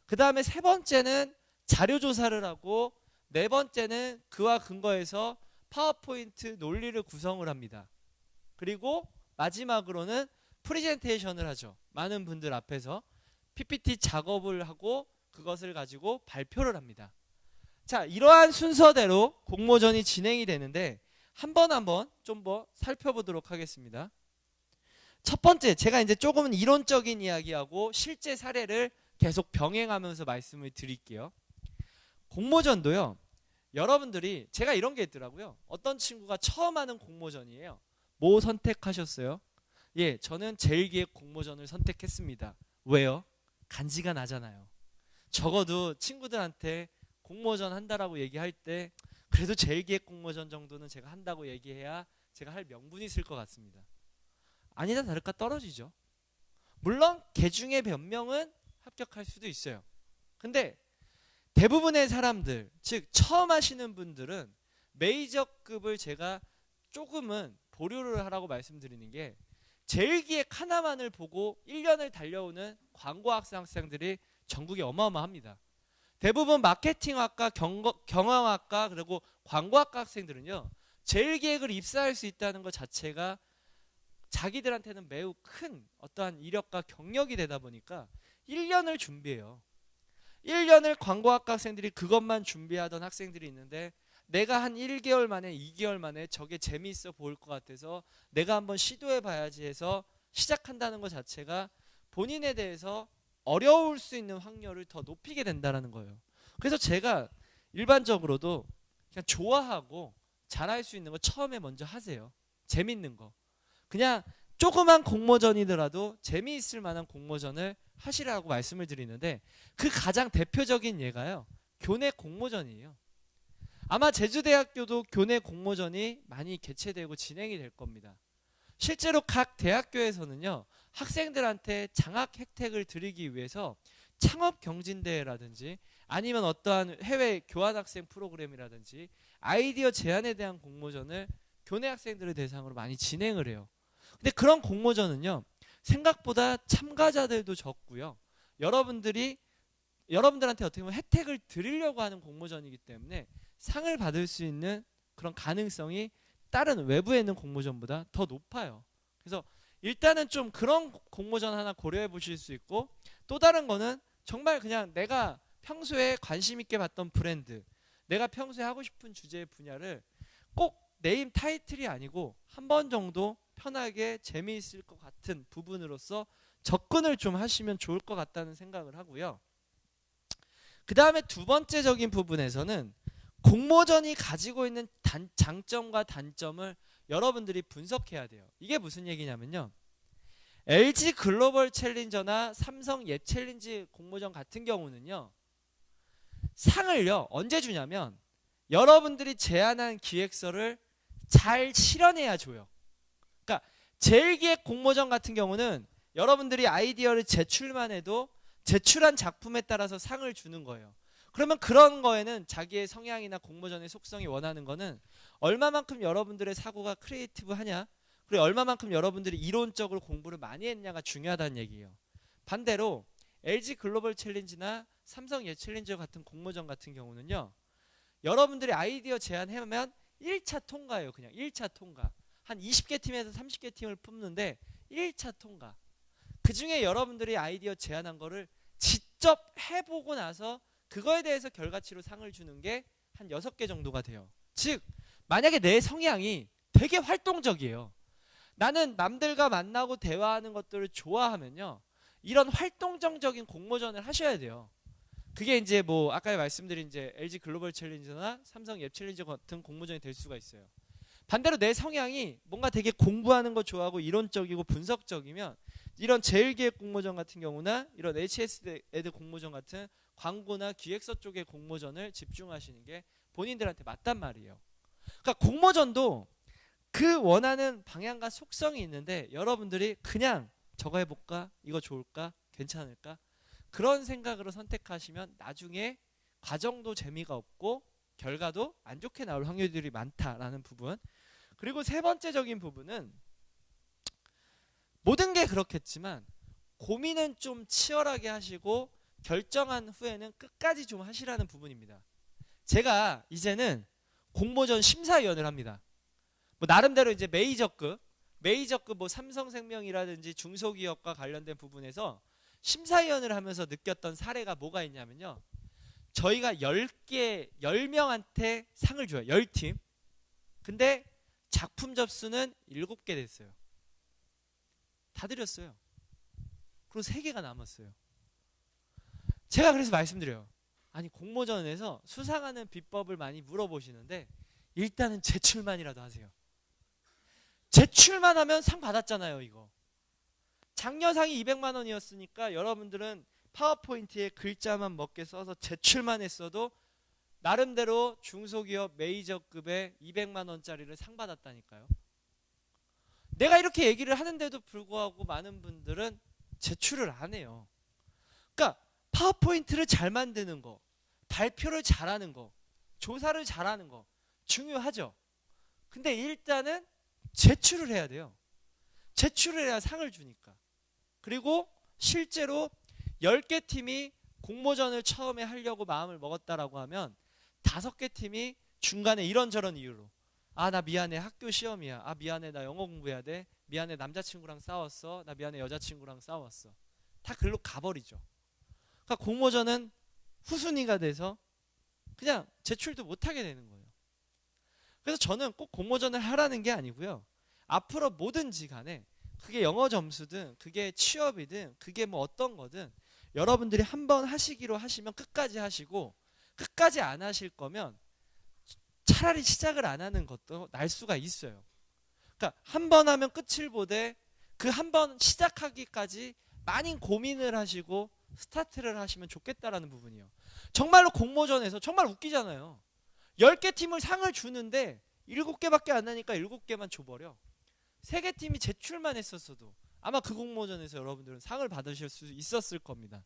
그 다음에 세 번째는 자료조사를 하고, 네 번째는 그와 근거해서 파워포인트 논리를 구성을 합니다. 그리고 마지막으로는 프레젠테이션을 하죠. 많은 분들 앞에서 PPT 작업을 하고 그것을 가지고 발표를 합니다. 자, 이러한 순서대로 공모전이 진행이 되는데 한번 좀 뭐 살펴보도록 하겠습니다. 첫 번째, 제가 이제 조금은 이론적인 이야기하고 실제 사례를 계속 병행하면서 말씀을 드릴게요. 공모전도요. 여러분들이 제가 이런 게 있더라고요. 어떤 친구가 처음 하는 공모전이에요. 뭐 선택하셨어요? 예, 저는 제일기획 공모전을 선택했습니다. 왜요? 간지가 나잖아요. 적어도 친구들한테 공모전 한다라고 얘기할 때 그래도 제일기획 공모전 정도는 제가 한다고 얘기해야 제가 할 명분이 있을 것 같습니다. 아니다 다를까 떨어지죠. 물론 개 중에 몇 명은 합격할 수도 있어요. 근데 대부분의 사람들, 즉 처음 하시는 분들은 메이저급을 제가 조금은 보류를 하라고 말씀드리는 게 제일기획 하나만을 보고 1년을 달려오는 광고학생들이 전국에 어마어마합니다. 대부분 마케팅학과, 경영학과, 그리고 광고학과 학생들은요. 제일기획을 입사할 수 있다는 것 자체가 자기들한테는 매우 큰 어떠한 이력과 경력이 되다 보니까 1년을 준비해요. 1년을 광고학과 학생들이 그것만 준비하던 학생들이 있는데 내가 한 1개월 만에 2개월 만에 저게 재미있어 보일 것 같아서 내가 한번 시도해 봐야지 해서 시작한다는 것 자체가 본인에 대해서 어려울 수 있는 확률을 더 높이게 된다는 거예요. 그래서 제가 일반적으로도 그냥 좋아하고 잘할 수 있는 거 처음에 먼저 하세요. 재밌는 거. 그냥 조그만 공모전이더라도 재미있을 만한 공모전을 하시라고 말씀을 드리는데 그 가장 대표적인 예가요. 교내 공모전이에요. 아마 제주대학교도 교내 공모전이 많이 개최되고 진행이 될 겁니다. 실제로 각 대학교에서는요. 학생들한테 장학 혜택을 드리기 위해서 창업경진대회라든지 아니면 어떠한 해외 교환학생 프로그램이라든지 아이디어 제안에 대한 공모전을 교내 학생들을 대상으로 많이 진행을 해요. 근데 그런 공모전은요. 생각보다 참가자들도 적고요. 여러분들한테 어떻게 보면 혜택을 드리려고 하는 공모전이기 때문에 상을 받을 수 있는 그런 가능성이 다른 외부에 있는 공모전보다 더 높아요. 그래서 일단은 좀 그런 공모전 하나 고려해 보실 수 있고 또 다른 거는 정말 그냥 내가 평소에 관심 있게 봤던 브랜드, 내가 평소에 하고 싶은 주제의 분야를 꼭 네임 타이틀이 아니고 한 번 정도 편하게 재미있을 것 같은 부분으로서 접근을 좀 하시면 좋을 것 같다는 생각을 하고요. 그 다음에 두 번째적인 부분에서는 공모전이 가지고 있는 장점과 단점을 여러분들이 분석해야 돼요. 이게 무슨 얘기냐면요. LG 글로벌 챌린저나 삼성 예 챌린지 공모전 같은 경우는요. 상을요. 언제 주냐면 여러분들이 제안한 기획서를 잘 실현해야 줘요. 그러니까 제일기획 공모전 같은 경우는 여러분들이 아이디어를 제출만 해도 제출한 작품에 따라서 상을 주는 거예요. 그러면 그런 거에는 자기의 성향이나 공모전의 속성이 원하는 거는 얼마만큼 여러분들의 사고가 크리에이티브하냐, 그리고 얼마만큼 여러분들이 이론적으로 공부를 많이 했냐가 중요하다는 얘기예요. 반대로 LG 글로벌 챌린지나 삼성 예 챌린저 같은 공모전 같은 경우는요. 여러분들이 아이디어 제안하면 1차 통과예요. 그냥 1차 통과. 한 20개 팀에서 30개 팀을 뽑는데 1차 통과. 그 중에 여러분들이 아이디어 제안한 거를 직접 해보고 나서 그거에 대해서 결과치로 상을 주는 게 한 6개 정도가 돼요. 즉 만약에 내 성향이 되게 활동적이에요. 나는 남들과 만나고 대화하는 것들을 좋아하면요. 이런 활동적인 공모전을 하셔야 돼요. 그게 이제 뭐 아까 말씀드린 이제 LG 글로벌 챌린저나 삼성 예 챌린저 같은 공모전이 될 수가 있어요. 반대로 내 성향이 뭔가 되게 공부하는 거 좋아하고 이론적이고 분석적이면 이런 제일기획 공모전 같은 경우나 이런 HSED 공모전 같은 광고나 기획서 쪽의 공모전을 집중하시는 게 본인들한테 맞단 말이에요. 그러니까 공모전도 그 원하는 방향과 속성이 있는데 여러분들이 그냥 저거 해볼까? 이거 좋을까? 괜찮을까? 그런 생각으로 선택하시면 나중에 과정도 재미가 없고 결과도 안 좋게 나올 확률들이 많다라는 부분. 그리고 세 번째적인 부분은 모든 게 그렇겠지만 고민은 좀 치열하게 하시고 결정한 후에는 끝까지 좀 하시라는 부분입니다. 제가 이제는 공모전 심사위원을 합니다. 뭐 나름대로 이제 메이저급 뭐 삼성생명이라든지 중소기업과 관련된 부분에서 심사위원을 하면서 느꼈던 사례가 뭐가 있냐면요. 저희가 10명한테 상을 줘요. 10팀. 근데 작품 접수는 7개 됐어요. 다 드렸어요. 그리고 3개가 남았어요. 제가 그래서 말씀드려요. 아니, 공모전에서 수상하는 비법을 많이 물어보시는데 일단은 제출만이라도 하세요. 제출만 하면 상 받았잖아요. 이거 장려상이 200만 원이었으니까 여러분들은 파워포인트에 글자만 먹게 써서 제출만 했어도 나름대로 중소기업 메이저급의 200만 원짜리를 상 받았다니까요. 내가 이렇게 얘기를 하는데도 불구하고 많은 분들은 제출을 안 해요. 그러니까 파워포인트를 잘 만드는 거, 발표를 잘하는 거, 조사를 잘하는 거 중요하죠. 근데 일단은 제출을 해야 돼요. 제출을 해야 상을 주니까. 그리고 실제로 10개 팀이 공모전을 처음에 하려고 마음을 먹었다라고 하면 5개 팀이 중간에 이런저런 이유로 아, 나 미안해, 학교 시험이야. 아, 미안해, 나 영어 공부해야 돼. 미안해, 남자친구랑 싸웠어. 나 미안해, 여자친구랑 싸웠어. 다 글로 가버리죠. 그러니까 공모전은 후순위가 돼서 그냥 제출도 못하게 되는 거예요. 그래서 저는 꼭 공모전을 하라는 게 아니고요. 앞으로 뭐든지 간에 그게 영어 점수든 그게 취업이든 그게 뭐 어떤 거든 여러분들이 한번 하시기로 하시면 끝까지 하시고, 끝까지 안 하실 거면 차라리 시작을 안 하는 것도 날 수가 있어요. 그러니까 한 번 하면 끝을 보되 그 한 번 시작하기까지 많이 고민을 하시고 스타트를 하시면 좋겠다라는 부분이요. 정말로 공모전에서 정말 웃기잖아요. 10개 팀을 상을 주는데 7개밖에 안 나니까 7개만 줘버려. 3개 팀이 제출만 했었어도 아마 그 공모전에서 여러분들은 상을 받으실 수 있었을 겁니다.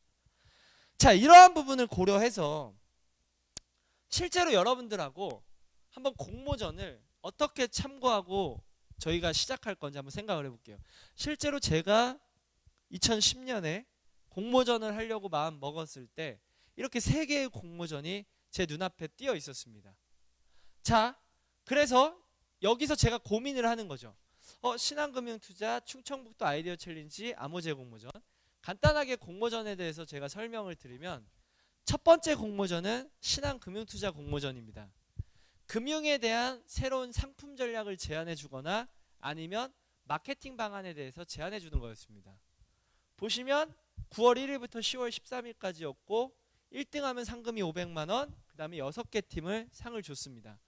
자, 이러한 부분을 고려해서 실제로 여러분들하고 한번 공모전을 어떻게 참고하고 저희가 시작할 건지 한번 생각을 해볼게요. 실제로 제가 2010년에 공모전을 하려고 마음 먹었을 때 이렇게 3개의 공모전이 제 눈앞에 띄어 있었습니다. 자, 그래서 여기서 제가 고민을 하는 거죠. 신한금융투자, 충청북도 아이디어 챌린지, 암호제 공모전. 간단하게 공모전에 대해서 제가 설명을 드리면 첫 번째 공모전은 신한금융투자 공모전입니다. 금융에 대한 새로운 상품 전략을 제안해 주거나 아니면 마케팅 방안에 대해서 제안해 주는 거였습니다. 보시면 9월 1일부터 10월 13일까지였고 1등하면 상금이 500만 원, 그 다음에 6개 팀을 상을 줬습니다.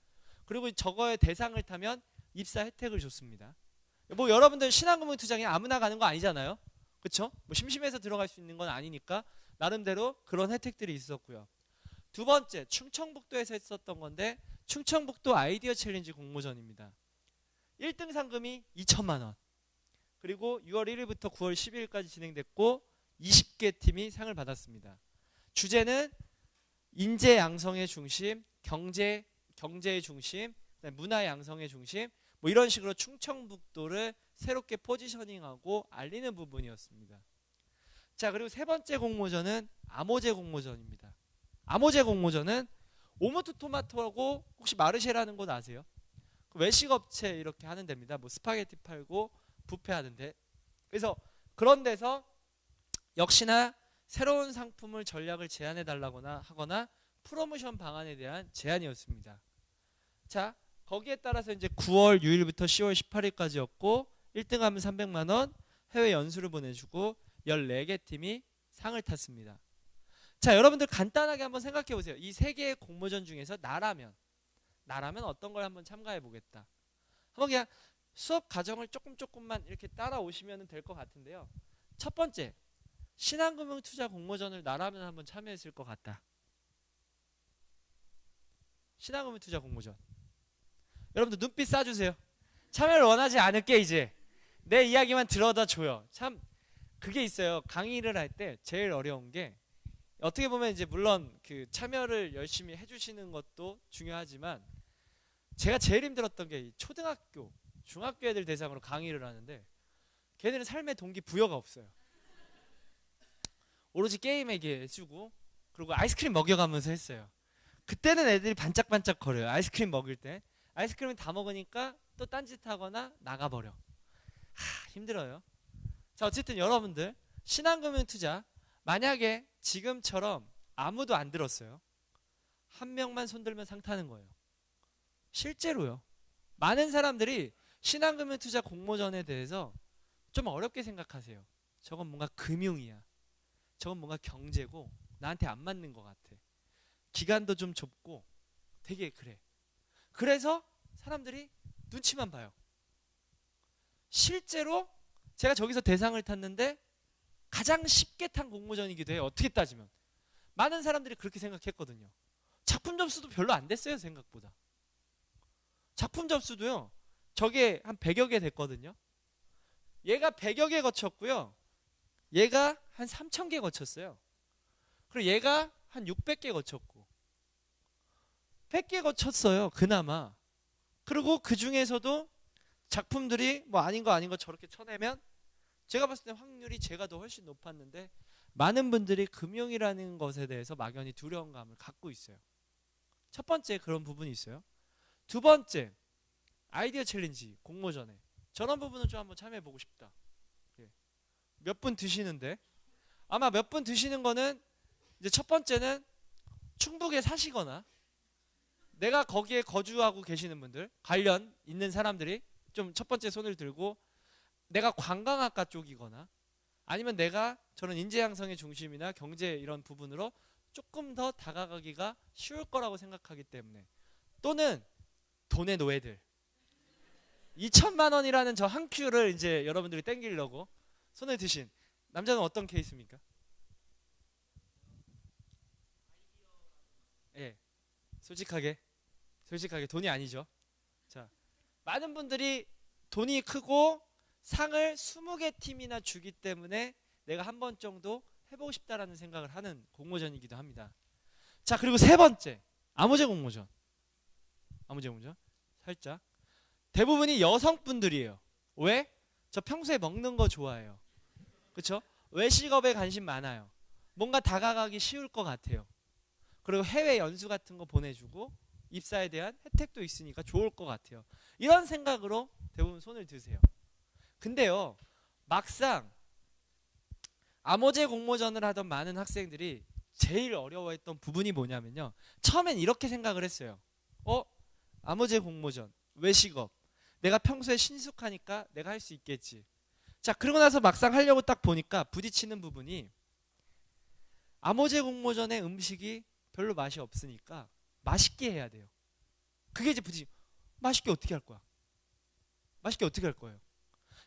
그리고 저거의 대상을 타면 입사 혜택을 줬습니다. 뭐 여러분들 신한금융투자에 아무나 가는 거 아니잖아요. 그렇죠? 뭐 심심해서 들어갈 수 있는 건 아니니까 나름대로 그런 혜택들이 있었고요. 두 번째, 충청북도에서 했었던 건데 충청북도 아이디어 챌린지 공모전입니다. 1등 상금이 2천만 원. 그리고 6월 1일부터 9월 12일까지 진행됐고 20개 팀이 상을 받았습니다. 주제는 인재 양성의 중심, 경제의 중심, 문화 양성의 중심, 뭐 이런 식으로 충청북도를 새롭게 포지셔닝하고 알리는 부분이었습니다. 자, 그리고 세 번째 공모전은 암호제 공모전입니다. 암호제 공모전은 오모토토마토하고 혹시 마르쉐라는 곳 아세요? 외식업체 이렇게 하는 데입니다. 뭐 스파게티 팔고 뷔페하는데. 그래서 그런 데서 역시나 새로운 상품을 전략을 제안해 달라거나 하거나 프로모션 방안에 대한 제안이었습니다. 자, 거기에 따라서 이제 9월 6일부터 10월 18일까지였고 1등하면 300만 원, 해외 연수를 보내주고 14개 팀이 상을 탔습니다. 자, 여러분들 간단하게 한번 생각해 보세요. 이 3개의 공모전 중에서 나라면 어떤 걸 한번 참가해 보겠다. 한번 그냥 수업 과정을 조금만 이렇게 따라오시면 될 것 같은데요. 첫 번째, 신한금융투자 공모전을 나라면 한번 참여했을 것 같다. 신한금융투자 공모전. 여러분들 눈빛 쏴주세요. 참여를 원하지 않을게. 이제 내 이야기만 들어다 줘요. 참 그게 있어요. 강의를 할 때 제일 어려운 게 어떻게 보면 이제 물론 그 참여를 열심히 해주시는 것도 중요하지만 제가 제일 힘들었던 게 초등학교, 중학교 애들 대상으로 강의를 하는데 걔네는 삶의 동기 부여가 없어요. 오로지 게임 얘기해주고 그리고 아이스크림 먹여가면서 했어요. 그때는 애들이 반짝반짝 거려요. 아이스크림 먹을 때. 아이스크림을 다 먹으니까 또 딴짓하거나 나가버려. 힘들어요. 자, 어쨌든 여러분들 신한금융투자 만약에 지금처럼 아무도 안 들었어요. 한 명만 손들면 상 타는 거예요. 실제로요. 많은 사람들이 신한금융투자 공모전에 대해서 좀 어렵게 생각하세요. 저건 뭔가 금융이야. 저건 뭔가 경제고 나한테 안 맞는 것 같아. 기간도 좀 좁고 되게 그래. 그래서 사람들이 눈치만 봐요. 실제로 제가 저기서 대상을 탔는데 가장 쉽게 탄 공모전이기도 해요. 어떻게 따지면. 많은 사람들이 그렇게 생각했거든요. 작품 접수도 별로 안 됐어요. 생각보다. 작품 접수도요. 저게 한 100여 개 됐거든요. 얘가 100여 개 거쳤고요. 얘가 한 3,000개 거쳤어요. 그리고 얘가 한 600개 거쳤고 100개 거쳤어요. 그나마. 그리고 그 중에서도 작품들이 뭐 아닌 거 저렇게 쳐내면 제가 봤을 때 확률이 제가 더 훨씬 높았는데 많은 분들이 금융이라는 것에 대해서 막연히 두려운 감을 갖고 있어요. 첫 번째 그런 부분이 있어요. 두 번째 아이디어 챌린지 공모전에 저런 부분을 좀 한번 참여해보고 싶다. 예. 몇 분 드시는데 아마 몇 분 드시는 거는 이제 첫 번째는 충북에 사시거나 내가 거기에 거주하고 계시는 분들 관련 있는 사람들이 좀 첫 번째 손을 들고 내가 관광학과 쪽이거나 아니면 내가 저는 인재양성의 중심이나 경제 이런 부분으로 조금 더 다가가기가 쉬울 거라고 생각하기 때문에 또는 돈의 노예들 2천만 원이라는 저 한 큐를 이제 여러분들이 땡기려고 손을 드신 남자는 어떤 케이스입니까? 예, 솔직하게 돈이 아니죠. 자, 많은 분들이 돈이 크고 상을 20개 팀이나 주기 때문에 내가 한 번 정도 해보고 싶다라는 생각을 하는 공모전이기도 합니다. 자, 그리고 세 번째 아모제 공모전. 살짝 대부분이 여성분들이에요. 왜? 저 평소에 먹는 거 좋아해요. 그쵸? 외식업에 관심 많아요. 뭔가 다가가기 쉬울 것 같아요. 그리고 해외 연수 같은 거 보내주고 입사에 대한 혜택도 있으니까 좋을 것 같아요. 이런 생각으로 대부분 손을 드세요. 근데요, 막상 아모제 공모전을 하던 많은 학생들이 제일 어려워했던 부분이 뭐냐면요. 처음엔 이렇게 생각을 했어요. 아모제 공모전, 외식업. 내가 평소에 신숙하니까 내가 할 수 있겠지. 자, 그러고 나서 막상 하려고 딱 보니까 부딪히는 부분이 아모제 공모전의 음식이 별로 맛이 없으니까 맛있게 해야 돼요. 그게 이제 맛있게 어떻게 할 거야? 맛있게 어떻게 할 거예요?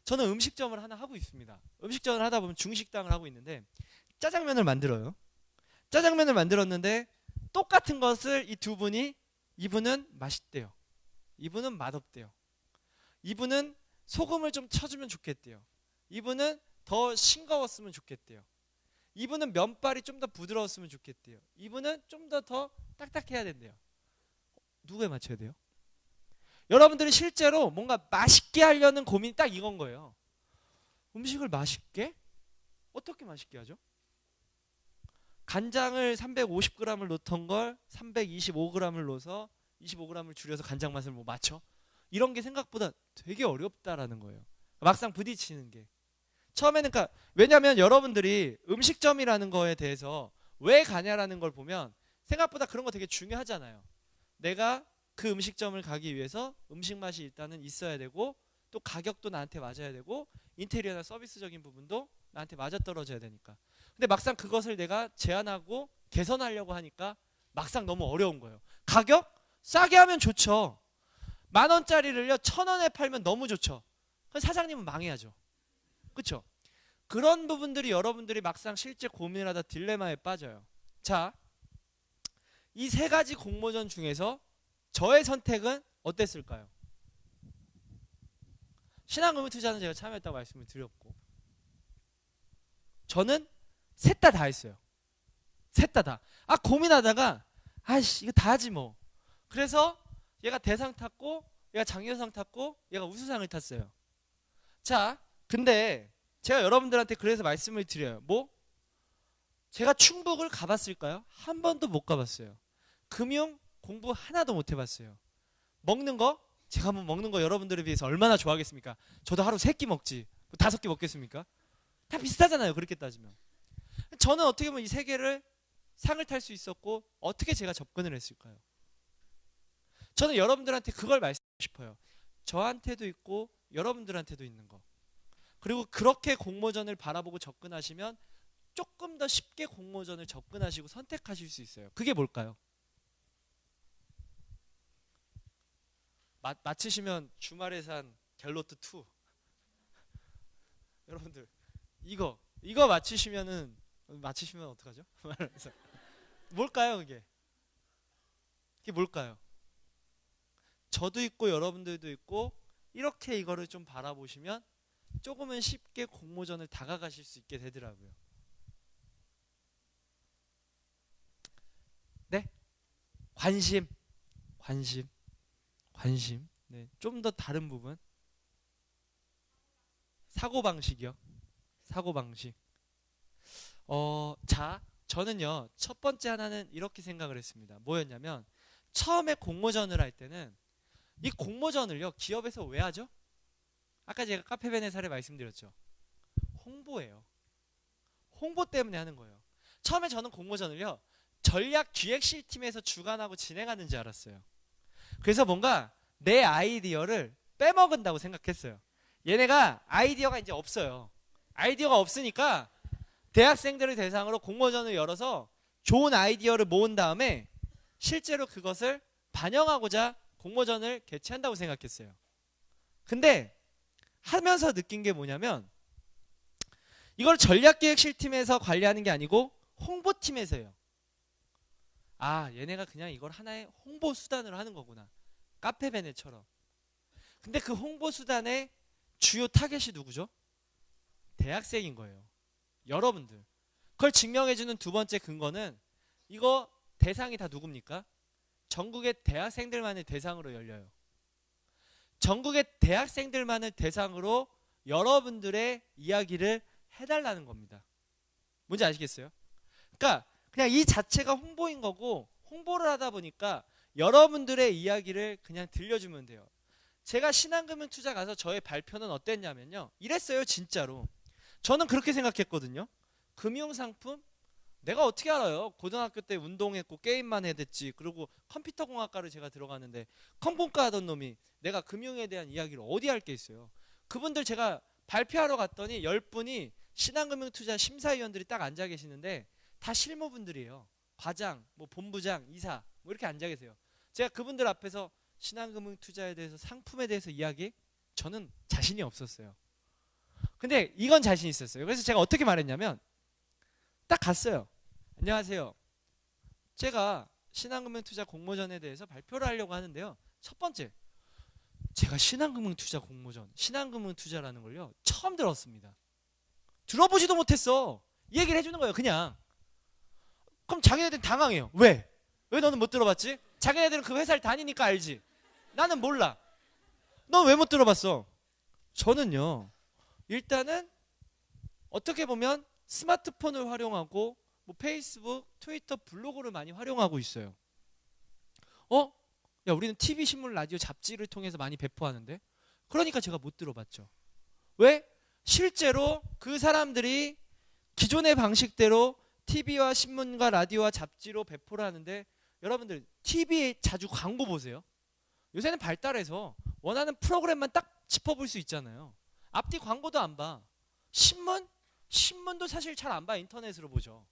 저는 음식점을 하나 하고 있습니다. 음식점을 하다 보면 중식당을 하고 있는데 짜장면을 만들어요. 짜장면을 만들었는데 똑같은 것을 이 두 분이 이분은 맛있대요. 이분은 맛없대요. 이분은 소금을 좀 쳐주면 좋겠대요. 이분은 더 싱거웠으면 좋겠대요. 이분은 면발이 좀 더 부드러웠으면 좋겠대요. 이분은 좀 더 딱딱해야 된대요. 누구에 맞춰야 돼요? 여러분들이 실제로 뭔가 맛있게 하려는 고민이 딱 이건 거예요. 음식을 맛있게? 어떻게 맛있게 하죠? 간장을 350g을 넣던 걸 325g을 넣어서 25g을 줄여서 간장 맛을 뭐 맞춰? 이런 게 생각보다 되게 어렵다라는 거예요. 막상 부딪히는 게. 처음에는 왜냐하면 여러분들이 음식점이라는 거에 대해서 왜 가냐라는 걸 보면 생각보다 그런 거 되게 중요하잖아요. 내가 그 음식점을 가기 위해서 음식 맛이 일단은 있어야 되고 또 가격도 나한테 맞아야 되고 인테리어나 서비스적인 부분도 나한테 맞아떨어져야 되니까. 근데 막상 그것을 내가 제한하고 개선하려고 하니까 막상 너무 어려운 거예요. 가격? 싸게 하면 좋죠. 10,000원짜리를요 1,000원에 팔면 너무 좋죠. 그럼 사장님은 망해야죠. 그렇죠? 그런 부분들이 여러분들이 막상 실제 고민을 하다 딜레마에 빠져요. 자, 이 세 가지 공모전 중에서 저의 선택은 어땠을까요? 신한금융투자는 제가 참여했다고 말씀을 드렸고 저는 셋 다 했어요. 셋 다. 고민하다가 아이씨 이거 다 하지 뭐. 그래서 얘가 대상 탔고 얘가 장려상 탔고 얘가 우수상을 탔어요. 자, 근데 제가 여러분들한테 그래서 말씀을 드려요. 제가 충북을 가봤을까요? 한 번도 못 가봤어요. 금융 공부 하나도 못 해봤어요. 먹는 거? 제가 한번 먹는 거 여러분들에 비해서 얼마나 좋아하겠습니까? 저도 하루 3끼 먹지 5끼 먹겠습니까? 다 비슷하잖아요. 그렇게 따지면. 저는 어떻게 보면 이 세 개를 상을 탈 수 있었고 어떻게 제가 접근을 했을까요? 저는 여러분들한테 그걸 말씀드리고 싶어요. 저한테도 있고 여러분들한테도 있는 거. 그리고 그렇게 공모전을 바라보고 접근하시면 조금 더 쉽게 공모전을 접근하시고 선택하실 수 있어요. 그게 뭘까요? 맞히시면 주말에 산 갤로트 2. 여러분들 이거 맞히시면 어떡하죠? 뭘까요, 그게? 그게 뭘까요? 저도 있고 여러분들도 있고 이렇게 이거를 좀 바라보시면 조금은 쉽게 공모전을 다가가실 수 있게 되더라고요. 네? 관심. 네. 좀 더 다른 부분. 사고방식이요. 사고방식. 자, 저는요, 첫 번째 하나는 이렇게 생각을 했습니다. 뭐였냐면, 처음에 공모전을 할 때는, 이 공모전을요, 기업에서 왜 하죠? 아까 제가 카페벤의 사례 말씀드렸죠. 홍보예요. 홍보 때문에 하는 거예요. 처음에 저는 공모전을요, 전략 기획실 팀에서 주관하고 진행하는 줄 알았어요. 그래서 뭔가 내 아이디어를 빼먹은다고 생각했어요. 얘네가 아이디어가 이제 없어요. 아이디어가 없으니까 대학생들을 대상으로 공모전을 열어서 좋은 아이디어를 모은 다음에 실제로 그것을 반영하고자 공모전을 개최한다고 생각했어요. 근데 하면서 느낀 게 뭐냐면 이걸 전략기획실팀에서 관리하는 게 아니고 홍보팀에서요. 아, 얘네가 그냥 이걸 하나의 홍보 수단으로 하는 거구나. 카페베네처럼. 근데 그 홍보 수단의 주요 타겟이 누구죠? 대학생인 거예요. 여러분들. 그걸 증명해주는 두 번째 근거는 이거 대상이 다 누굽니까? 전국의 대학생들만을 대상으로 열려요. 전국의 대학생들만을 대상으로 여러분들의 이야기를 해달라는 겁니다. 뭔지 아시겠어요? 그러니까 그냥 이 자체가 홍보인 거고 홍보를 하다 보니까 여러분들의 이야기를 그냥 들려주면 돼요. 제가 신한금융투자 가서 저의 발표는 어땠냐면요. 이랬어요, 진짜로. 저는 그렇게 생각했거든요. 금융상품? 내가 어떻게 알아요? 고등학교 때 운동했고 게임만 해댔지. 그리고 컴퓨터공학과를 제가 들어갔는데 컴공과 하던 놈이 내가 금융에 대한 이야기를 어디 할 게 있어요. 그분들 제가 발표하러 갔더니 10분이 신한금융투자 심사위원들이 딱 앉아 계시는데 다 실무분들이에요. 과장, 뭐 본부장, 이사 뭐 이렇게 앉아 계세요. 제가 그분들 앞에서 신한금융투자에 대해서 상품에 대해서 이야기? 저는 자신이 없었어요. 근데 이건 자신 있었어요. 그래서 제가 어떻게 말했냐면 딱 갔어요. 안녕하세요. 제가 신한금융투자 공모전에 대해서 발표를 하려고 하는데요. 첫 번째, 제가 신한금융투자 공모전, 신한금융투자라는 걸요. 처음 들었습니다. 들어보지도 못했어. 이 얘기를 해주는 거예요. 그냥. 그럼 자기네들은 당황해요. 왜? 왜 너는 못 들어봤지? 자기네들은 그 회사를 다니니까 알지. 나는 몰라. 넌 왜 못 들어봤어? 저는요. 일단은 어떻게 보면 스마트폰을 활용하고 뭐 페이스북, 트위터, 블로그를 많이 활용하고 있어요. 야, 우리는 TV, 신문, 라디오, 잡지를 통해서 많이 배포하는데 그러니까 제가 못 들어봤죠. 왜? 실제로 그 사람들이 기존의 방식대로 TV와 신문과 라디오와 잡지로 배포를 하는데 여러분들 TV에 자주 광고 보세요. 요새는 발달해서 원하는 프로그램만 딱 짚어볼 수 있잖아요. 앞뒤 광고도 안 봐. 신문도 사실 잘 안 봐. 인터넷으로 보죠.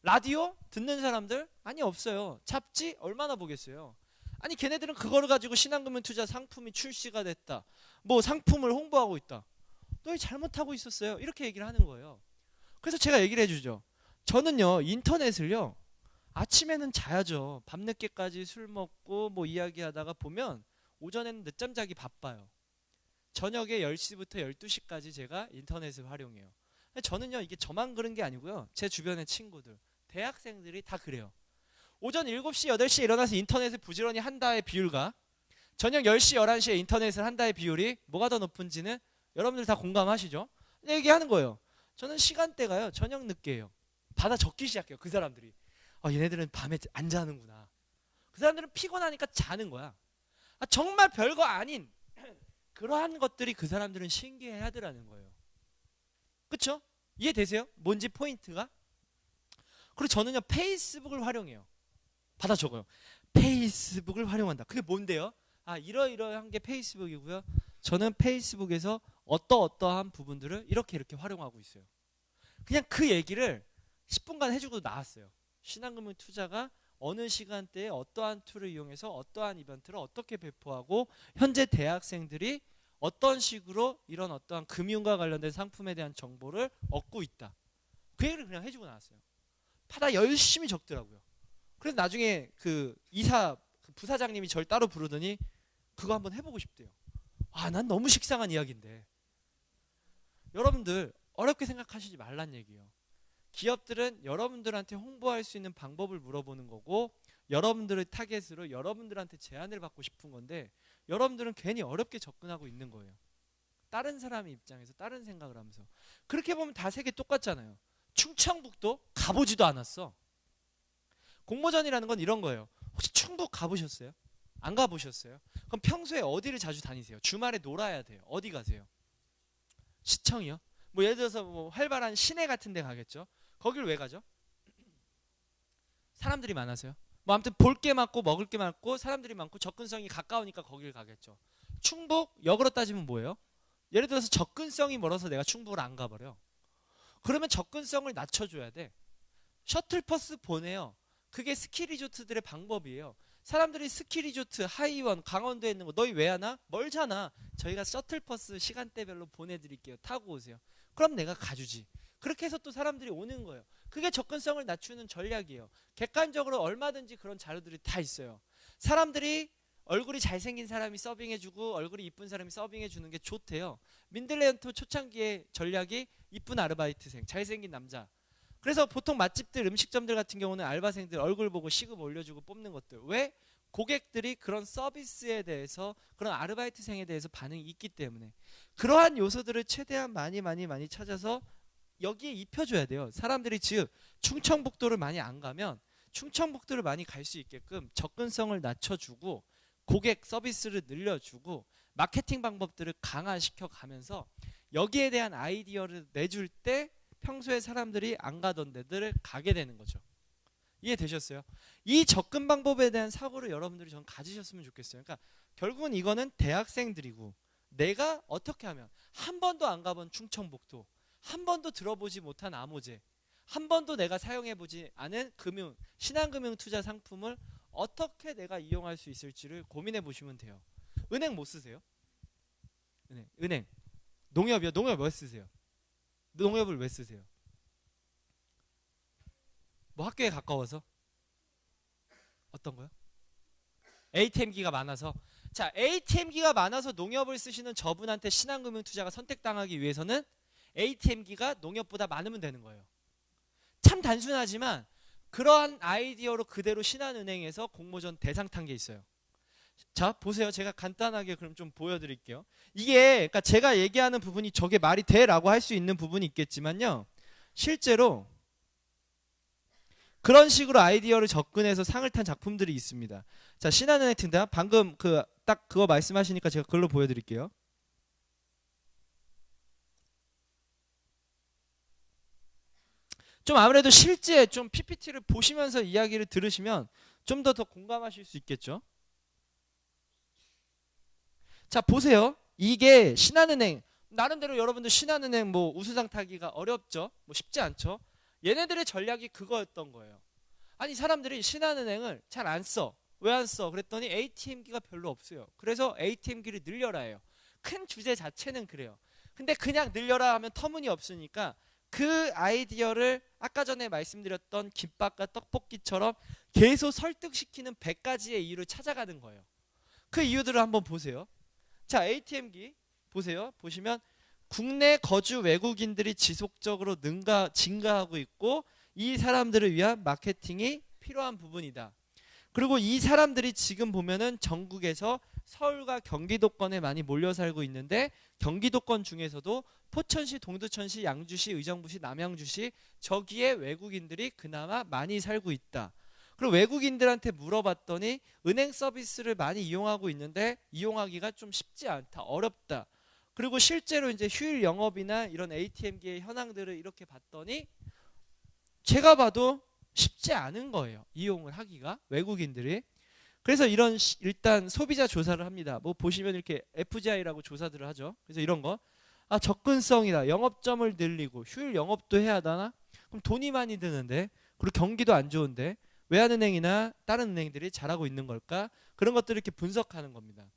라디오 듣는 사람들? 아니 없어요. 잡지 얼마나 보겠어요. 아니 걔네들은 그거를 가지고 신한금융투자 상품이 출시가 됐다. 뭐 상품을 홍보하고 있다. 너희 잘못하고 있었어요. 이렇게 얘기를 하는 거예요. 그래서 제가 얘기를 해주죠. 저는요 인터넷을요 아침에는 자야죠. 밤늦게까지 술 먹고 뭐 이야기하다가 보면 오전에는 늦잠 자기 바빠요. 저녁에 10시부터 12시까지 제가 인터넷을 활용해요. 저는요 이게 저만 그런 게 아니고요. 제 주변의 친구들, 대학생들이 다 그래요. 오전 7시, 8시에 일어나서 인터넷을 부지런히 한다의 비율과 저녁 10시, 11시에 인터넷을 한다의 비율이 뭐가 더 높은지는 여러분들 다 공감하시죠? 얘기하는 거예요. 저는 시간대가요 저녁 늦게예요. 받아 적기 시작해요. 그 사람들이. 얘네들은 밤에 안 자는구나. 그 사람들은 피곤하니까 자는 거야. 정말 별거 아닌 그러한 것들이 그 사람들은 신기해 하더라는 거예요. 그쵸? 이해되세요? 뭔지 포인트가? 그리고 저는요 페이스북을 활용해요. 받아 적어요. 페이스북을 활용한다. 그게 뭔데요? 이러이러한 게 페이스북이고요. 저는 페이스북에서 어떠한 부분들을 이렇게 활용하고 있어요. 그냥 그 얘기를 10분간 해주고 나왔어요. 신한금융 투자가 어느 시간대에 어떠한 툴을 이용해서 어떠한 이벤트를 어떻게 배포하고 현재 대학생들이 어떤 식으로 이런 어떠한 금융과 관련된 상품에 대한 정보를 얻고 있다. 그 얘기를 그냥 해주고 나왔어요. 파다 열심히 적더라고요. 그래서 나중에 그 부사장님이 절 따로 부르더니 그거 한번 해보고 싶대요. 난 너무 식상한 이야기인데. 여러분들 어렵게 생각하시지 말란 얘기예요. 기업들은 여러분들한테 홍보할 수 있는 방법을 물어보는 거고 여러분들의 타겟으로 여러분들한테 제안을 받고 싶은 건데 여러분들은 괜히 어렵게 접근하고 있는 거예요. 다른 사람의 입장에서 다른 생각을 하면서. 그렇게 보면 다 세계 똑같잖아요. 충청북도 가보지도 않았어. 공모전이라는 건 이런 거예요. 혹시 충북 가보셨어요? 안 가보셨어요? 그럼 평소에 어디를 자주 다니세요? 주말에 놀아야 돼요. 어디 가세요? 시청이요? 뭐 예를 들어서 뭐 활발한 시내 같은 데 가겠죠? 거길 왜 가죠? 사람들이 많아서요. 뭐 아무튼 볼 게 많고 먹을 게 많고 사람들이 많고 접근성이 가까우니까 거길 가겠죠. 충북 역으로 따지면 뭐예요? 예를 들어서 접근성이 멀어서 내가 충북을 안 가버려. 그러면 접근성을 낮춰줘야 돼. 셔틀버스 보내요. 그게 스키리조트들의 방법이에요. 사람들이 스키리조트, 하이원, 강원도에 있는 거 너희 왜 하나? 멀잖아. 저희가 셔틀버스 시간대별로 보내드릴게요. 타고 오세요. 그럼 내가 가주지. 그렇게 해서 또 사람들이 오는 거예요. 그게 접근성을 낮추는 전략이에요. 객관적으로 얼마든지 그런 자료들이 다 있어요. 사람들이 얼굴이 잘생긴 사람이 서빙해주고 얼굴이 이쁜 사람이 서빙해주는 게 좋대요. 민들레언트 초창기의 전략이 이쁜 아르바이트생, 잘생긴 남자. 그래서 보통 맛집들, 음식점들 같은 경우는 알바생들 얼굴 보고 시급 올려주고 뽑는 것들. 왜? 고객들이 그런 서비스에 대해서, 그런 아르바이트생에 대해서 반응이 있기 때문에. 그러한 요소들을 최대한 많이 찾아서 여기에 입혀줘야 돼요. 사람들이 즉 충청북도를 많이 안 가면 충청북도를 많이 갈 수 있게끔 접근성을 낮춰주고 고객 서비스를 늘려주고 마케팅 방법들을 강화시켜 가면서 여기에 대한 아이디어를 내줄 때 평소에 사람들이 안 가던 데들을 가게 되는 거죠. 이해되셨어요? 이 접근 방법에 대한 사고를 여러분들이 전 가지셨으면 좋겠어요. 그러니까 결국은 이거는 대학생들이고 내가 어떻게 하면 한 번도 안 가본 충청북도, 한 번도 들어보지 못한 암호제, 한 번도 내가 사용해보지 않은 신한금융 투자 상품을 어떻게 내가 이용할 수 있을지를 고민해 보시면 돼요. 은행 못 쓰세요? 은행. 농협이요? 농협 왜 쓰세요? 농협을 왜 쓰세요? 뭐 학교에 가까워서? 어떤 거요? ATM기가 많아서. 자, ATM기가 많아서 농협을 쓰시는 저분한테 신한금융투자가 선택당하기 위해서는 ATM기가 농협보다 많으면 되는 거예요. 참 단순하지만 그러한 아이디어로 그대로 신한은행에서 공모전 대상 탄 게 있어요. 자, 보세요. 제가 간단하게 그럼 좀 보여드릴게요. 이게 그러니까 제가 얘기하는 부분이 저게 말이 돼라고 할 수 있는 부분이 있겠지만요. 실제로 그런 식으로 아이디어를 접근해서 상을 탄 작품들이 있습니다. 자, 신한은행 팀장 방금 딱 그거 말씀하시니까 제가 그걸로 보여드릴게요. 좀 아무래도 실제 좀 PPT를 보시면서 이야기를 들으시면 좀 더 공감하실 수 있겠죠. 자, 보세요. 이게 신한은행, 나름대로 여러분들 신한은행 뭐 우수상 타기가 어렵죠. 뭐 쉽지 않죠. 얘네들의 전략이 그거였던 거예요. 아니 사람들이 신한은행을 잘 안 써. 왜 안 써? 그랬더니 ATM기가 별로 없어요. 그래서 ATM기를 늘려라 해요. 큰 주제 자체는 그래요. 근데 그냥 늘려라 하면 터무니없으니까 그 아이디어를 아까 전에 말씀드렸던 김밥과 떡볶이처럼 계속 설득시키는 100가지의 이유를 찾아가는 거예요. 그 이유들을 한번 보세요. 자, ATM기 보세요. 보시면 국내 거주 외국인들이 지속적으로 증가하고 있고 이 사람들을 위한 마케팅이 필요한 부분이다. 그리고 이 사람들이 지금 보면은 전국에서 서울과 경기도권에 많이 몰려 살고 있는데 경기도권 중에서도 포천시, 동두천시, 양주시, 의정부시, 남양주시 저기에 외국인들이 그나마 많이 살고 있다. 그리고 외국인들한테 물어봤더니 은행 서비스를 많이 이용하고 있는데 이용하기가 좀 쉽지 않다. 어렵다. 그리고 실제로 이제 휴일 영업이나 이런 ATM기의 현황들을 이렇게 봤더니 제가 봐도 쉽지 않은 거예요. 이용을 하기가 외국인들이. 그래서 이런 일단 소비자 조사를 합니다. 뭐 보시면 이렇게 FGI라고 조사들을 하죠. 그래서 이런 거. 아, 접근성이다. 영업점을 늘리고 휴일 영업도 해야 하나? 그럼 돈이 많이 드는데, 그리고 경기도 안 좋은데 외환은행이나 다른 은행들이 잘하고 있는 걸까? 그런 것들을 이렇게 분석하는 겁니다.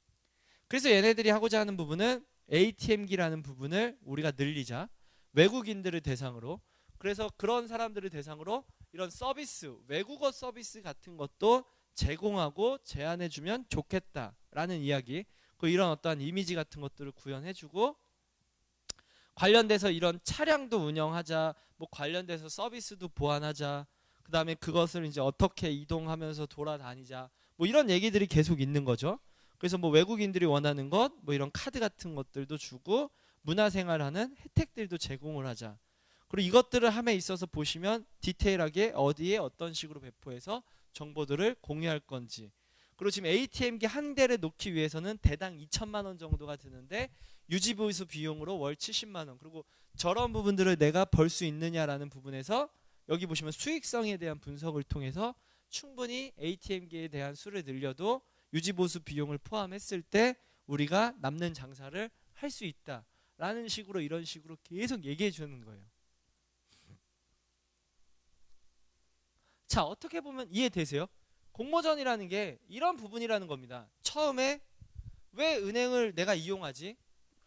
그래서 얘네들이 하고자 하는 부분은 ATM기라는 부분을 우리가 늘리자. 외국인들을 대상으로. 그래서 그런 사람들을 대상으로 이런 서비스, 외국어 서비스 같은 것도 제공하고 제안해주면 좋겠다라는 이야기. 이런 어떠한 이미지 같은 것들을 구현해주고, 관련돼서 이런 차량도 운영하자, 뭐 관련돼서 서비스도 보완하자, 그 다음에 그것을 이제 어떻게 이동하면서 돌아다니자, 뭐 이런 얘기들이 계속 있는 거죠. 그래서 뭐 외국인들이 원하는 것, 뭐 이런 카드 같은 것들도 주고, 문화생활하는 혜택들도 제공을 하자. 그리고 이것들을 함에 있어서 보시면 디테일하게 어디에 어떤 식으로 배포해서 정보들을 공유할 건지. 그리고 지금 ATM기 한 대를 놓기 위해서는 대당 2천만 원 정도가 드는데 유지보수 비용으로 월 70만 원. 그리고 저런 부분들을 내가 벌 수 있느냐라는 부분에서 여기 보시면 수익성에 대한 분석을 통해서 충분히 ATM기에 대한 수를 늘려도 유지보수 비용을 포함했을 때 우리가 남는 장사를 할 수 있다라는 식으로, 이런 식으로 계속 얘기해 주는 거예요. 자, 어떻게 보면 이해되세요? 공모전이라는 게 이런 부분이라는 겁니다. 처음에 왜 은행을 내가 이용하지?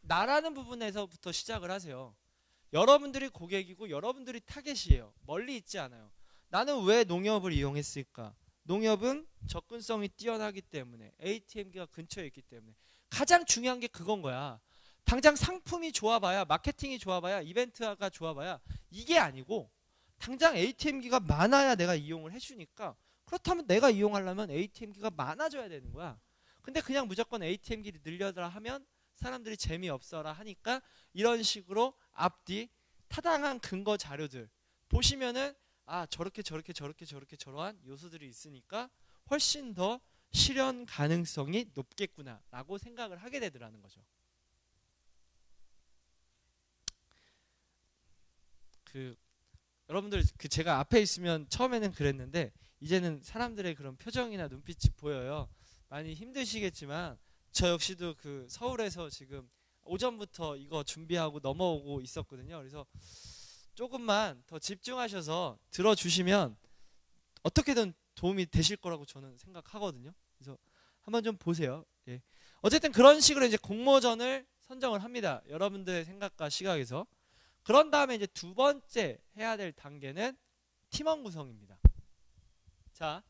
나라는 부분에서부터 시작을 하세요. 여러분들이 고객이고 여러분들이 타겟이에요. 멀리 있지 않아요. 나는 왜 농협을 이용했을까? 농협은 접근성이 뛰어나기 때문에, ATM기가 근처에 있기 때문에. 가장 중요한 게 그건 거야. 당장 상품이 좋아봐야, 마케팅이 좋아봐야, 이벤트가 좋아봐야 이게 아니고, 당장 ATM기가 많아야 내가 이용을 해주니까, 그렇다면 내가 이용하려면 ATM기가 많아져야 되는 거야. 근데 그냥 무조건 ATM기를 늘려라 하면 사람들이 재미없어라 하니까 이런 식으로 앞뒤 타당한 근거 자료들 보시면은, 아, 저렇게 저러한 요소들이 있으니까 훨씬 더 실현 가능성이 높겠구나 라고 생각을 하게 되더라는 거죠. 여러분들 제가 앞에 있으면 처음에는 그랬는데 이제는 사람들의 그런 표정이나 눈빛이 보여요. 많이 힘드시겠지만 저 역시도 서울에서 지금 오전부터 이거 준비하고 넘어오고 있었거든요. 그래서 조금만 더 집중하셔서 들어주시면 어떻게든 도움이 되실 거라고 저는 생각하거든요. 그래서 한번 좀 보세요. 예. 어쨌든 그런 식으로 이제 공모전을 선정을 합니다. 여러분들의 생각과 시각에서. 그런 다음에 이제 두 번째 해야 될 단계는 팀원 구성입니다. 자,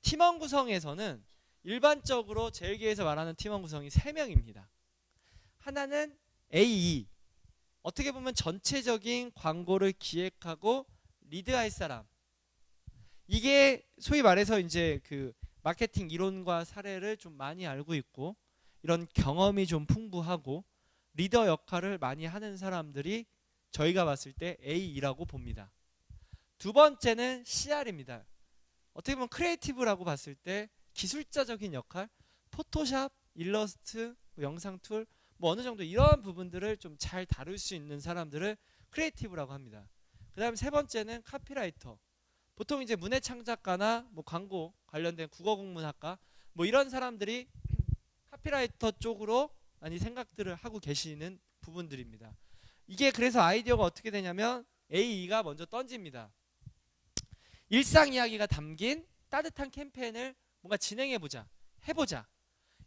팀원 구성에서는 일반적으로 제일기에서 말하는 팀원 구성이 3명입니다. 하나는 AE, 어떻게 보면 전체적인 광고를 기획하고 리드할 사람. 이게 소위 말해서 이제 마케팅 이론과 사례를 좀 많이 알고 있고 이런 경험이 좀 풍부하고 리더 역할을 많이 하는 사람들이 저희가 봤을 때 A라고 봅니다. 두 번째는 CR입니다. 어떻게 보면 크리에이티브라고 봤을 때 기술자적인 역할, 포토샵, 일러스트, 영상 툴, 뭐 어느 정도 이런 부분들을 좀 잘 다룰 수 있는 사람들을 크리에이티브라고 합니다. 그 다음에 세 번째는 카피라이터. 보통 이제 문해창작가나 뭐 광고 관련된 국어국문학과 뭐 이런 사람들이 카피라이터 쪽으로 많이 생각들을 하고 계시는 부분들입니다. 이게 그래서 아이디어가 어떻게 되냐면 AE가 먼저 던집니다. 일상 이야기가 담긴 따뜻한 캠페인을 뭔가 진행해보자, 해보자.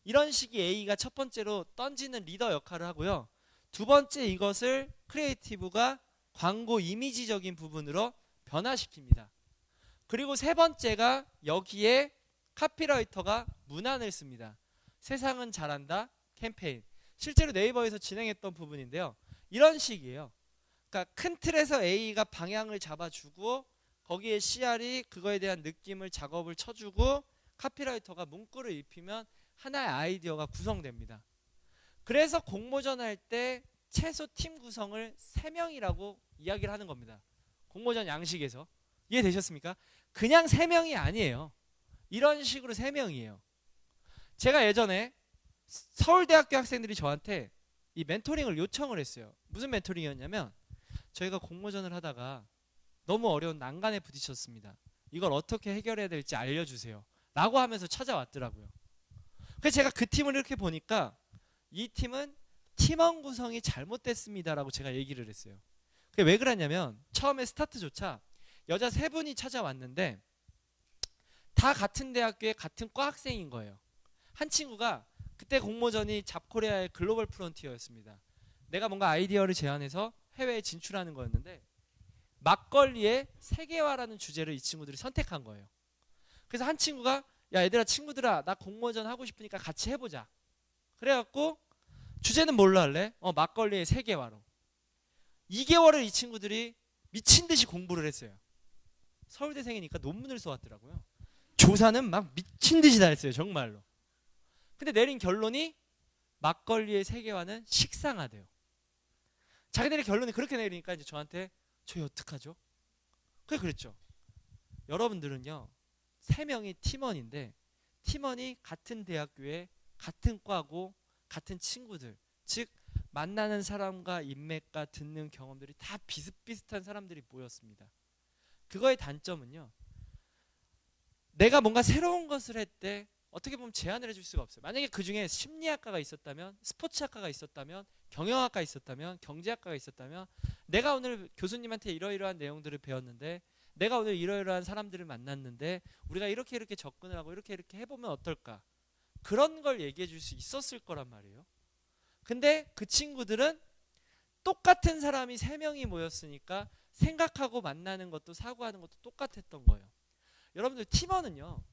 이런 식의 A가 첫 번째로 던지는 리더 역할을 하고요. 두 번째, 이것을 크리에이티브가 광고 이미지적인 부분으로 변화시킵니다. 그리고 세 번째가 여기에 카피라이터가 문안을 씁니다. 세상은 잘한다 캠페인. 실제로 네이버에서 진행했던 부분인데요. 이런 식이에요. 그러니까 큰 틀에서 A가 방향을 잡아주고 거기에 CR이 그거에 대한 느낌을 작업을 쳐주고 카피라이터가 문구를 입히면 하나의 아이디어가 구성됩니다. 그래서 공모전 할 때 최소 팀 구성을 3명이라고 이야기를 하는 겁니다. 공모전 양식에서. 이해되셨습니까? 그냥 3명이 아니에요. 이런 식으로 3명이에요. 제가 예전에 서울대학교 학생들이 저한테 이 멘토링을 요청을 했어요. 무슨 멘토링이었냐면 저희가 공모전을 하다가 너무 어려운 난간에 부딪혔습니다. 이걸 어떻게 해결해야 될지 알려주세요 라고 하면서 찾아왔더라고요. 그래서 제가 그 팀을 이렇게 보니까 이 팀은 팀원 구성이 잘못됐습니다라고 제가 얘기를 했어요. 그게 왜 그러냐면 처음에 스타트조차 여자 3분이 찾아왔는데 다 같은 대학교의 같은 과 학생인 거예요. 한 친구가 그때 공모전이 잡코리아의 글로벌 프론티어였습니다. 내가 뭔가 아이디어를 제안해서 해외에 진출하는 거였는데 막걸리의 세계화라는 주제를 이 친구들이 선택한 거예요. 그래서 한 친구가 야 얘들아 친구들아 나 공모전 하고 싶으니까 같이 해보자. 그래갖고 주제는 뭘로 할래? 막걸리의 세계화로. 2개월을 이 친구들이 미친 듯이 공부를 했어요. 서울대생이니까 논문을 써왔더라고요. 조사는 막 미친 듯이 다 했어요. 정말로. 근데 내린 결론이 막걸리의 세계화는 식상하대요. 자기들의 결론이 그렇게 내리니까 이제 저한테 저희 어떡하죠? 그래 그랬죠. 여러분들은요 3명이 팀원인데 팀원이 같은 대학교에 같은 과고 같은 친구들, 즉 만나는 사람과 인맥과 듣는 경험들이 다 비슷비슷한 사람들이 모였습니다. 그거의 단점은요 내가 뭔가 새로운 것을 할 때 어떻게 보면 제안을 해줄 수가 없어요. 만약에 그 중에 심리학과가 있었다면, 스포츠학과가 있었다면, 경영학과 있었다면, 경제학과가 있었다면 내가 오늘 교수님한테 이러이러한 내용들을 배웠는데 내가 오늘 이러이러한 사람들을 만났는데 우리가 이렇게 이렇게 접근을 하고 이렇게 이렇게 해보면 어떨까? 그런 걸 얘기해 줄 수 있었을 거란 말이에요. 근데 그 친구들은 똑같은 사람이 3명이 모였으니까 생각하고 만나는 것도 사고하는 것도 똑같았던 거예요. 여러분들 팀원은요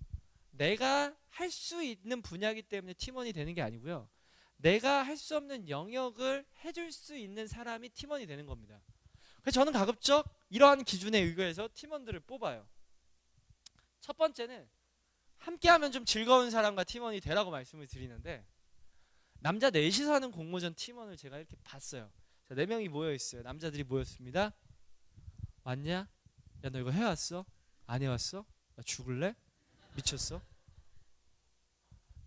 내가 할 수 있는 분야이기 때문에 팀원이 되는 게 아니고요 내가 할 수 없는 영역을 해줄 수 있는 사람이 팀원이 되는 겁니다. 그래서 저는 가급적 이러한 기준에 의거해서 팀원들을 뽑아요. 첫 번째는 함께하면 좀 즐거운 사람과 팀원이 되라고 말씀을 드리는데 남자 넷이서 하는 공모전 팀원을 제가 이렇게 봤어요. 자, 4명이 모여있어요. 남자들이 모였습니다. 왔냐? 야 너 이거 해왔어? 안 해왔어? 야 죽을래? 미쳤어?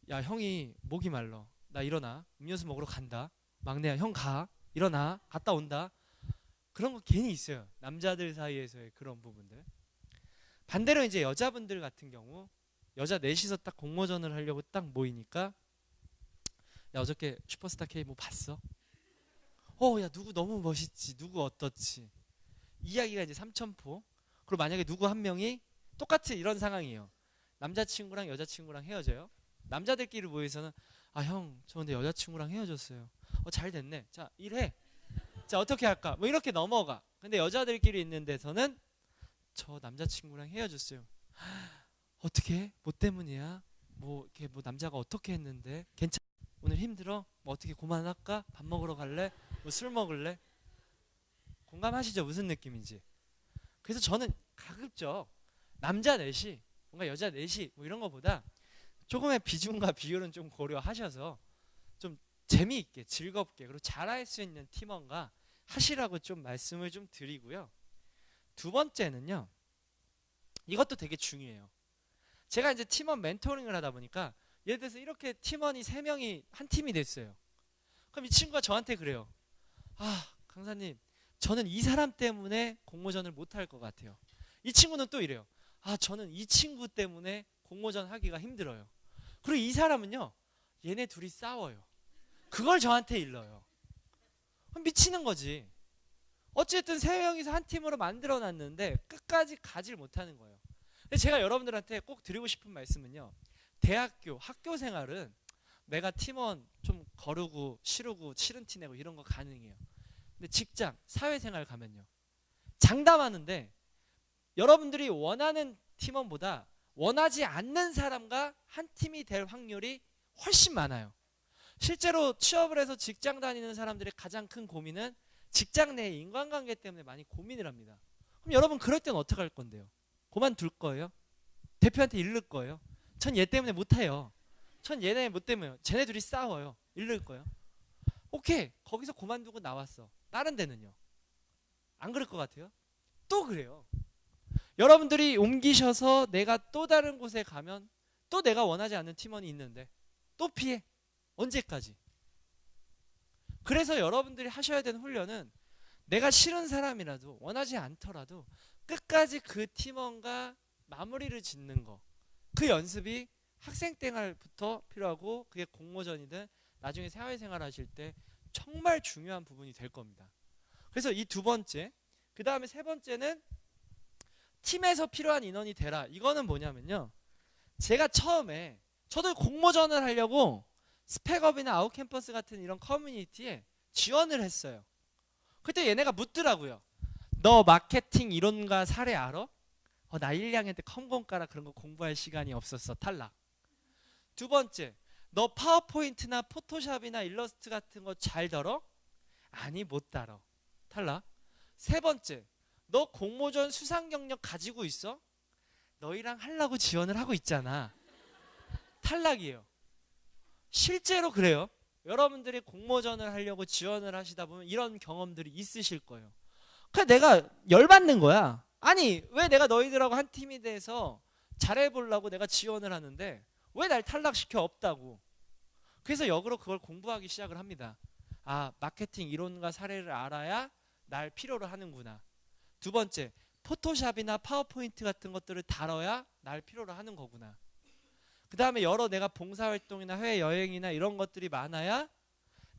야 형이 목이 말라. 나 일어나. 음료수 먹으러 간다. 막내야 형 가. 일어나. 갔다 온다. 그런 거 괜히 있어요. 남자들 사이에서의 그런 부분들. 반대로 이제 여자분들 같은 경우 여자 넷이서 딱 공모전을 하려고 딱 모이니까 야 어저께 슈퍼스타 K 뭐 봤어? 야 누구 너무 멋있지. 누구 어떻지. 이야기가 이제 삼천포. 그리고 만약에 누구 한 명이 똑같이 이런 상황이에요. 남자친구랑 여자친구랑 헤어져요. 남자들끼리 모여서는 아 형 저 근데 여자친구랑 헤어졌어요. 잘 됐네. 자 일해. 자 어떻게 할까? 뭐 이렇게 넘어가. 근데 여자들끼리 있는 데서는 저 남자친구랑 헤어졌어요. 어떻게? 뭐 때문이야? 뭐 이렇게 뭐 남자가 어떻게 했는데? 괜찮? 오늘 힘들어? 뭐 어떻게 그만할까? 밥 먹으러 갈래? 뭐 술 먹을래? 공감하시죠? 무슨 느낌인지. 그래서 저는 가급적 남자 넷이 뭔가 여자 넷이 뭐 이런 거보다 조금의 비중과 비율은 좀 고려하셔서 좀 재미있게 즐겁게 그리고 잘할 수 있는 팀원과 하시라고 좀 말씀을 좀 드리고요. 두 번째는요. 이것도 되게 중요해요. 제가 이제 팀원 멘토링을 하다 보니까 예를 들어서 이렇게 팀원이 3명이 한 팀이 됐어요. 그럼 이 친구가 저한테 그래요. 아 강사님 저는 이 사람 때문에 공모전을 못할 것 같아요. 이 친구는 또 이래요. 아 저는 이 친구 때문에 공모전 하기가 힘들어요. 그리고 이 사람은요 얘네 둘이 싸워요. 그걸 저한테 일러요. 미치는 거지. 어쨌든 3명이서 한 팀으로 만들어 놨는데 끝까지 가질 못하는 거예요. 근데 제가 여러분들한테 꼭 드리고 싶은 말씀은요. 대학교, 학교 생활은 내가 팀원 좀 거르고 싫고 싫은 티 내고 이런 거 가능해요. 근데 직장, 사회생활 가면요. 장담하는데 여러분들이 원하는 팀원보다 원하지 않는 사람과 한 팀이 될 확률이 훨씬 많아요. 실제로 취업을 해서 직장 다니는 사람들의 가장 큰 고민은 직장 내의 인간관계 때문에 많이 고민을 합니다. 그럼 여러분 그럴 때는 어떻게 할 건데요? 그만둘 거예요? 대표한테 잃을 거예요? 전 얘 때문에 못해요. 전 얘네 뭐 때문에요? 쟤네 둘이 싸워요. 잃을 거예요? 오케이 거기서 그만두고 나왔어. 다른 데는요? 안 그럴 것 같아요? 또 그래요. 여러분들이 옮기셔서 내가 또 다른 곳에 가면 또 내가 원하지 않는 팀원이 있는데 또 피해. 언제까지? 그래서 여러분들이 하셔야 되는 훈련은 내가 싫은 사람이라도 원하지 않더라도 끝까지 그 팀원과 마무리를 짓는 거. 그 연습이 학생 때부터 필요하고 그게 공모전이든 나중에 사회생활 하실 때 정말 중요한 부분이 될 겁니다. 그래서 이 두 번째, 그 다음에 세 번째는 팀에서 필요한 인원이 되라. 이거는 뭐냐면요, 제가 처음에 저도 공모전을 하려고 스펙업이나 아웃캠퍼스 같은 이런 커뮤니티에 지원을 했어요. 그때 얘네가 묻더라고요. 너 마케팅 이론과 사례 알아? 나 1, 2학년 때 컴공과라 그런 거 공부할 시간이 없었어. 탈락. 두 번째, 너 파워포인트나 포토샵이나 일러스트 같은 거 잘 다뤄? 아니, 못 다뤄. 탈락. 세 번째, 너 공모전 수상 경력 가지고 있어? 너희랑 하려고 지원을 하고 있잖아. 탈락이에요. 실제로 그래요. 여러분들이 공모전을 하려고 지원을 하시다 보면 이런 경험들이 있으실 거예요. 그래서 내가 열받는 거야. 아니, 왜 내가 너희들하고 한 팀이 돼서 잘해보려고 내가 지원을 하는데 왜 날 탈락시켜? 없다고. 그래서 역으로 그걸 공부하기 시작을 합니다. 아, 마케팅 이론과 사례를 알아야 날 필요로 하는구나. 두 번째, 포토샵이나 파워포인트 같은 것들을 다뤄야 날 필요로 하는 거구나. 그 다음에 여러 내가 봉사활동이나 해외여행이나 이런 것들이 많아야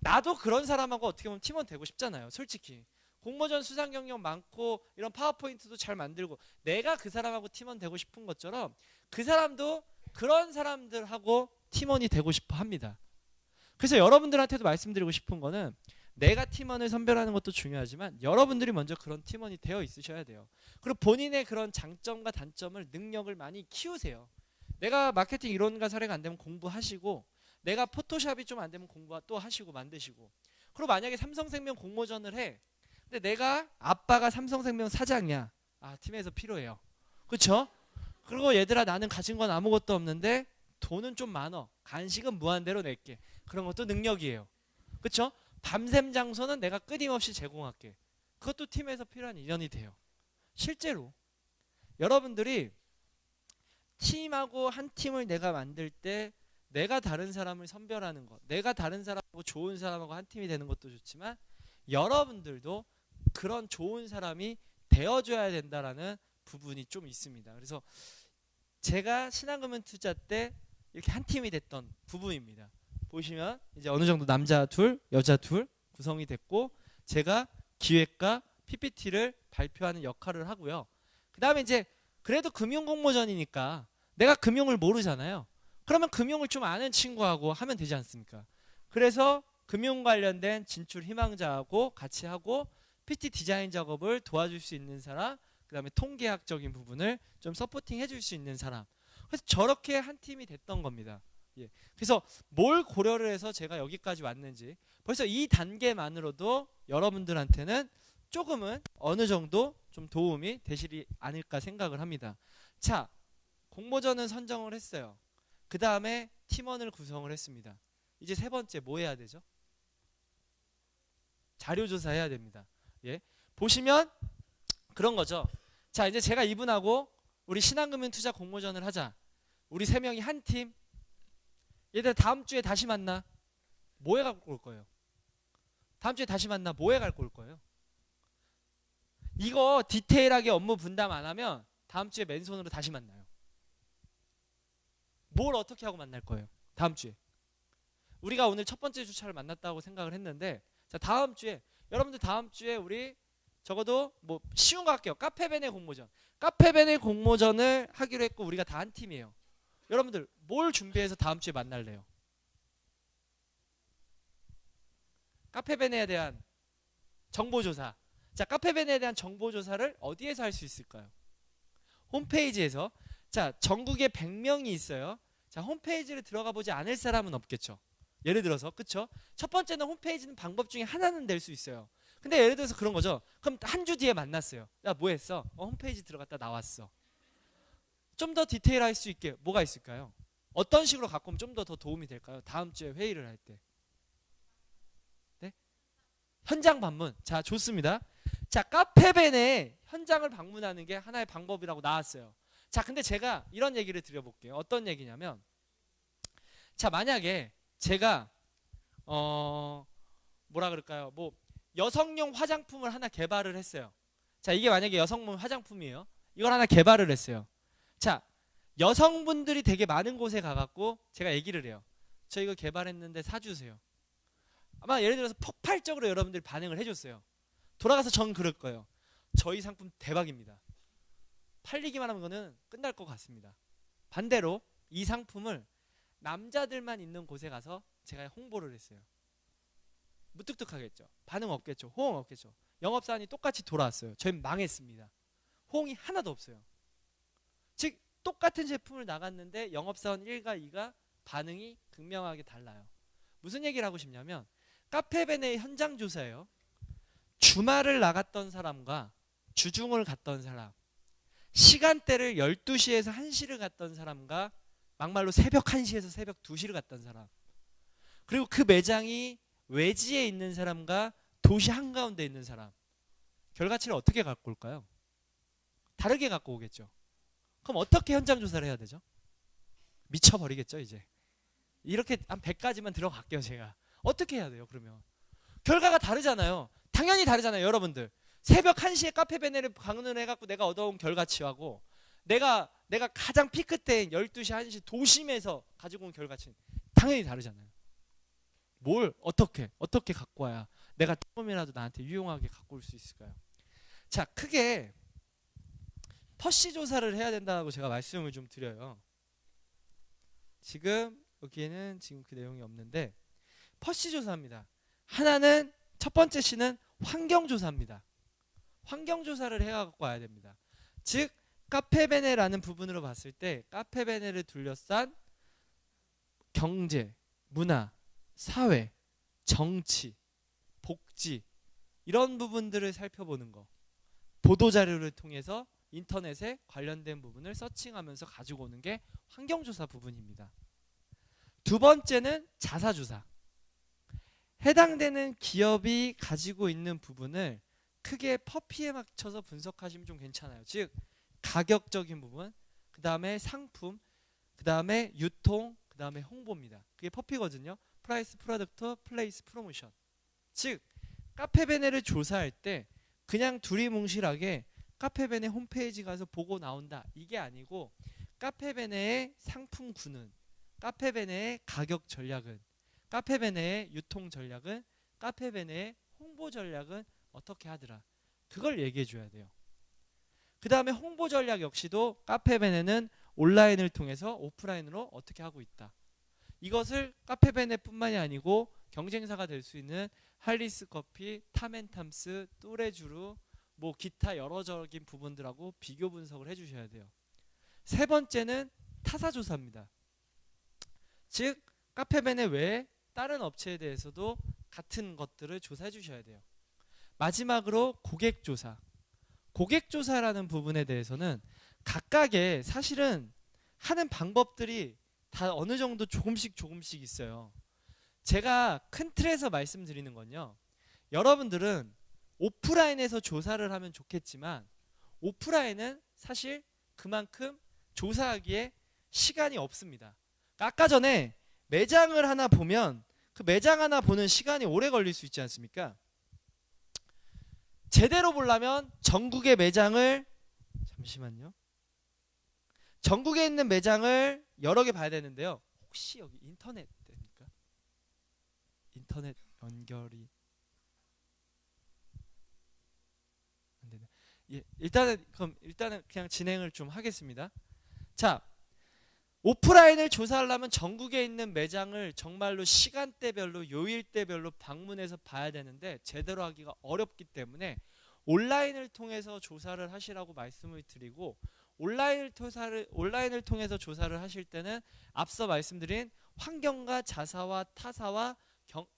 나도 그런 사람하고 어떻게 보면 팀원 되고 싶잖아요. 솔직히 공모전 수상 경력 많고 이런 파워포인트도 잘 만들고 내가 그 사람하고 팀원 되고 싶은 것처럼 그 사람도 그런 사람들하고 팀원이 되고 싶어 합니다. 그래서 여러분들한테도 말씀드리고 싶은 거는 내가 팀원을 선별하는 것도 중요하지만 여러분들이 먼저 그런 팀원이 되어 있으셔야 돼요. 그리고 본인의 그런 장점과 단점을, 능력을 많이 키우세요. 내가 마케팅 이론과 사례가 안 되면 공부하시고, 내가 포토샵이 좀 안 되면 공부 또 하시고 만드시고. 그리고 만약에 삼성생명 공모전을 해. 근데 내가 아빠가 삼성생명 사장이야. 아, 팀에서 필요해요. 그렇죠? 그리고 얘들아, 나는 가진 건 아무것도 없는데 돈은 좀 많어. 간식은 무한대로 낼게. 그런 것도 능력이에요. 그렇죠? 밤샘 장소는 내가 끊임없이 제공할게. 그것도 팀에서 필요한 인연이 돼요. 실제로 여러분들이 팀하고 한 팀을 내가 만들 때 내가 다른 사람을 선별하는 것, 내가 다른 사람하고 좋은 사람하고 한 팀이 되는 것도 좋지만 여러분들도 그런 좋은 사람이 되어줘야 된다라는 부분이 좀 있습니다. 그래서 제가 신한금융투자 때 이렇게 한 팀이 됐던 부분입니다. 보시면 이제 어느 정도 남자 둘, 여자 둘 구성이 됐고, 제가 기획과 PPT를 발표하는 역할을 하고요. 그 다음에 이제 그래도 금융공모전이니까 내가 금융을 모르잖아요. 그러면 금융을 좀 아는 친구하고 하면 되지 않습니까? 그래서 금융 관련된 진출 희망자하고 같이 하고 PT 디자인 작업을 도와줄 수 있는 사람, 그 다음에 통계학적인 부분을 좀 서포팅 해줄 수 있는 사람. 그래서 저렇게 한 팀이 됐던 겁니다. 예. 그래서 뭘 고려를 해서 제가 여기까지 왔는지 벌써 이 단계만으로도 여러분들한테는 조금은 어느 정도 좀 도움이 되시지 않을까 생각을 합니다. 자, 공모전은 선정을 했어요. 그 다음에 팀원을 구성을 했습니다. 이제 세 번째 뭐 해야 되죠? 자료조사 해야 됩니다. 예. 보시면 그런 거죠. 자, 이제 제가 이분하고 우리 신한금융투자 공모전을 하자. 우리 세 명이 한 팀. 얘들 다음 주에 다시 만나. 뭐해 갖고 올 거예요? 다음 주에 다시 만나. 뭐해 갖고 올 거예요? 이거 디테일하게 업무 분담 안 하면 다음 주에 맨손으로 다시 만나요. 뭘 어떻게 하고 만날 거예요? 다음 주에. 우리가 오늘 첫 번째 주차를 만났다고 생각을 했는데, 자, 다음 주에 여러분들 다음 주에 우리 적어도 뭐 쉬운 거 할게요. 카페베네 공모전. 카페베네 공모전을 하기로 했고 우리가 다 한 팀이에요. 여러분들 뭘 준비해서 다음 주에 만날래요? 카페베네에 대한 정보조사. 자, 카페베네에 대한 정보조사를 어디에서 할 수 있을까요? 홈페이지에서. 자, 전국에 100명이 있어요. 자, 홈페이지를 들어가 보지 않을 사람은 없겠죠. 예를 들어서, 그쵸? 첫 번째는 홈페이지는 방법 중에 하나는 될 수 있어요. 근데 예를 들어서 그런 거죠. 그럼 한 주 뒤에 만났어요. 야, 뭐 했어? 홈페이지 들어갔다 나왔어. 좀 더 디테일할 수 있게 뭐가 있을까요? 어떤 식으로 갖고 오면 좀 더 도움이 될까요? 다음 주에 회의를 할 때. 네? 현장 방문. 자, 좋습니다. 자, 카페벤에 현장을 방문하는 게 하나의 방법이라고 나왔어요. 자, 근데 제가 이런 얘기를 드려볼게요. 어떤 얘기냐면, 자, 만약에 제가 뭐라 그럴까요? 뭐 여성용 화장품을 하나 개발을 했어요. 자, 이게 만약에 여성용 화장품이에요. 이걸 하나 개발을 했어요. 자, 여성분들이 되게 많은 곳에 가갖고 제가 얘기를 해요. 저 이거 개발했는데 사주세요. 아마 예를 들어서 폭발적으로 여러분들이 반응을 해줬어요. 돌아가서 전 그럴 거예요. 저희 상품 대박입니다. 팔리기만 하면 거는 끝날 것 같습니다. 반대로 이 상품을 남자들만 있는 곳에 가서 제가 홍보를 했어요. 무뚝뚝하겠죠. 반응 없겠죠. 호응 없겠죠. 영업사원이 똑같이 돌아왔어요. 저희 망했습니다. 호응이 하나도 없어요. 즉 똑같은 제품을 나갔는데 영업사원 1과 2가 반응이 극명하게 달라요. 무슨 얘기를 하고 싶냐면 카페베네의 현장 조사예요. 주말을 나갔던 사람과 주중을 갔던 사람, 시간대를 12시에서 1시를 갔던 사람과 막말로 새벽 1시에서 새벽 2시를 갔던 사람, 그리고 그 매장이 외지에 있는 사람과 도시 한가운데 있는 사람, 결과치를 어떻게 갖고 올까요? 다르게 갖고 오겠죠. 그럼 어떻게 현장 조사를 해야 되죠? 미쳐버리겠죠. 이제 이렇게 한 100가지만 들어갈게요. 제가 어떻게 해야 돼요? 그러면 결과가 다르잖아요. 당연히 다르잖아요. 여러분들 새벽 1시에 카페베네를 방문해갖고 내가 얻어온 결과치하고 내가 가장 피크 때인 12시 1시 도심에서 가지고 온 결과치는 당연히 다르잖아요. 뭘 어떻게 갖고 와야 내가 조금이라도 나한테 유용하게 갖고 올 수 있을까요? 자, 크게 퍼시 조사를 해야 된다고 제가 말씀을 좀 드려요. 지금 여기에는 지금 그 내용이 없는데 퍼시 조사입니다. 하나는 첫 번째 C는 환경 조사입니다. 환경 조사를 해갖고 와야 됩니다. 즉 카페베네라는 부분으로 봤을 때 카페베네를 둘러싼 경제, 문화, 사회, 정치, 복지 이런 부분들을 살펴보는 거. 보도자료를 통해서 인터넷에 관련된 부분을 서칭하면서 가지고 오는 게 환경조사 부분입니다. 두 번째는 자사조사. 해당되는 기업이 가지고 있는 부분을 크게 퍼피에 맞춰서 분석하시면 좀 괜찮아요. 즉 가격적인 부분, 그 다음에 상품, 그 다음에 유통, 그 다음에 홍보입니다. 그게 퍼피거든요. 프라이스, 프로덕트, 플레이스, 프로모션. 즉 카페베네를 조사할 때 그냥 두리뭉실하게 카페베네 홈페이지 가서 보고 나온다 이게 아니고 카페베네의 상품군은, 카페베네의 가격 전략은, 카페베네의 유통 전략은, 카페베네의 홍보 전략은 어떻게 하더라, 그걸 얘기해 줘야 돼요. 그 다음에 홍보 전략 역시도 카페베네는 온라인을 통해서 오프라인으로 어떻게 하고 있다, 이것을 카페베네 뿐만이 아니고 경쟁사가 될 수 있는 할리스 커피, 탐앤탐스, 또레주루 뭐 기타 여러적인 부분들하고 비교 분석을 해주셔야 돼요. 세 번째는 타사조사입니다. 즉 카페베네 외에 다른 업체에 대해서도 같은 것들을 조사해 주셔야 돼요. 마지막으로 고객조사. 고객조사라는 부분에 대해서는 각각의 사실은 하는 방법들이 다 어느 정도 조금씩 있어요. 제가 큰 틀에서 말씀드리는 건요, 여러분들은 오프라인에서 조사를 하면 좋겠지만 오프라인은 사실 그만큼 조사하기에 시간이 없습니다. 아까 전에 매장을 하나 보면 그 매장 하나 보는 시간이 오래 걸릴 수 있지 않습니까? 제대로 보려면 전국의 매장을, 잠시만요, 전국에 있는 매장을 여러 개 봐야 되는데요. 혹시 여기 인터넷 됩니까? 인터넷 연결이 안 되네. 예, 일단은 그냥 진행을 좀 하겠습니다. 자, 오프라인을 조사하려면 전국에 있는 매장을 정말로 시간대별로, 요일대별로 방문해서 봐야 되는데 제대로 하기가 어렵기 때문에 온라인을 통해서 조사를 하시라고 말씀을 드리고, 온라인을 통해서 조사를 하실 때는 앞서 말씀드린 환경과 자사와 타사와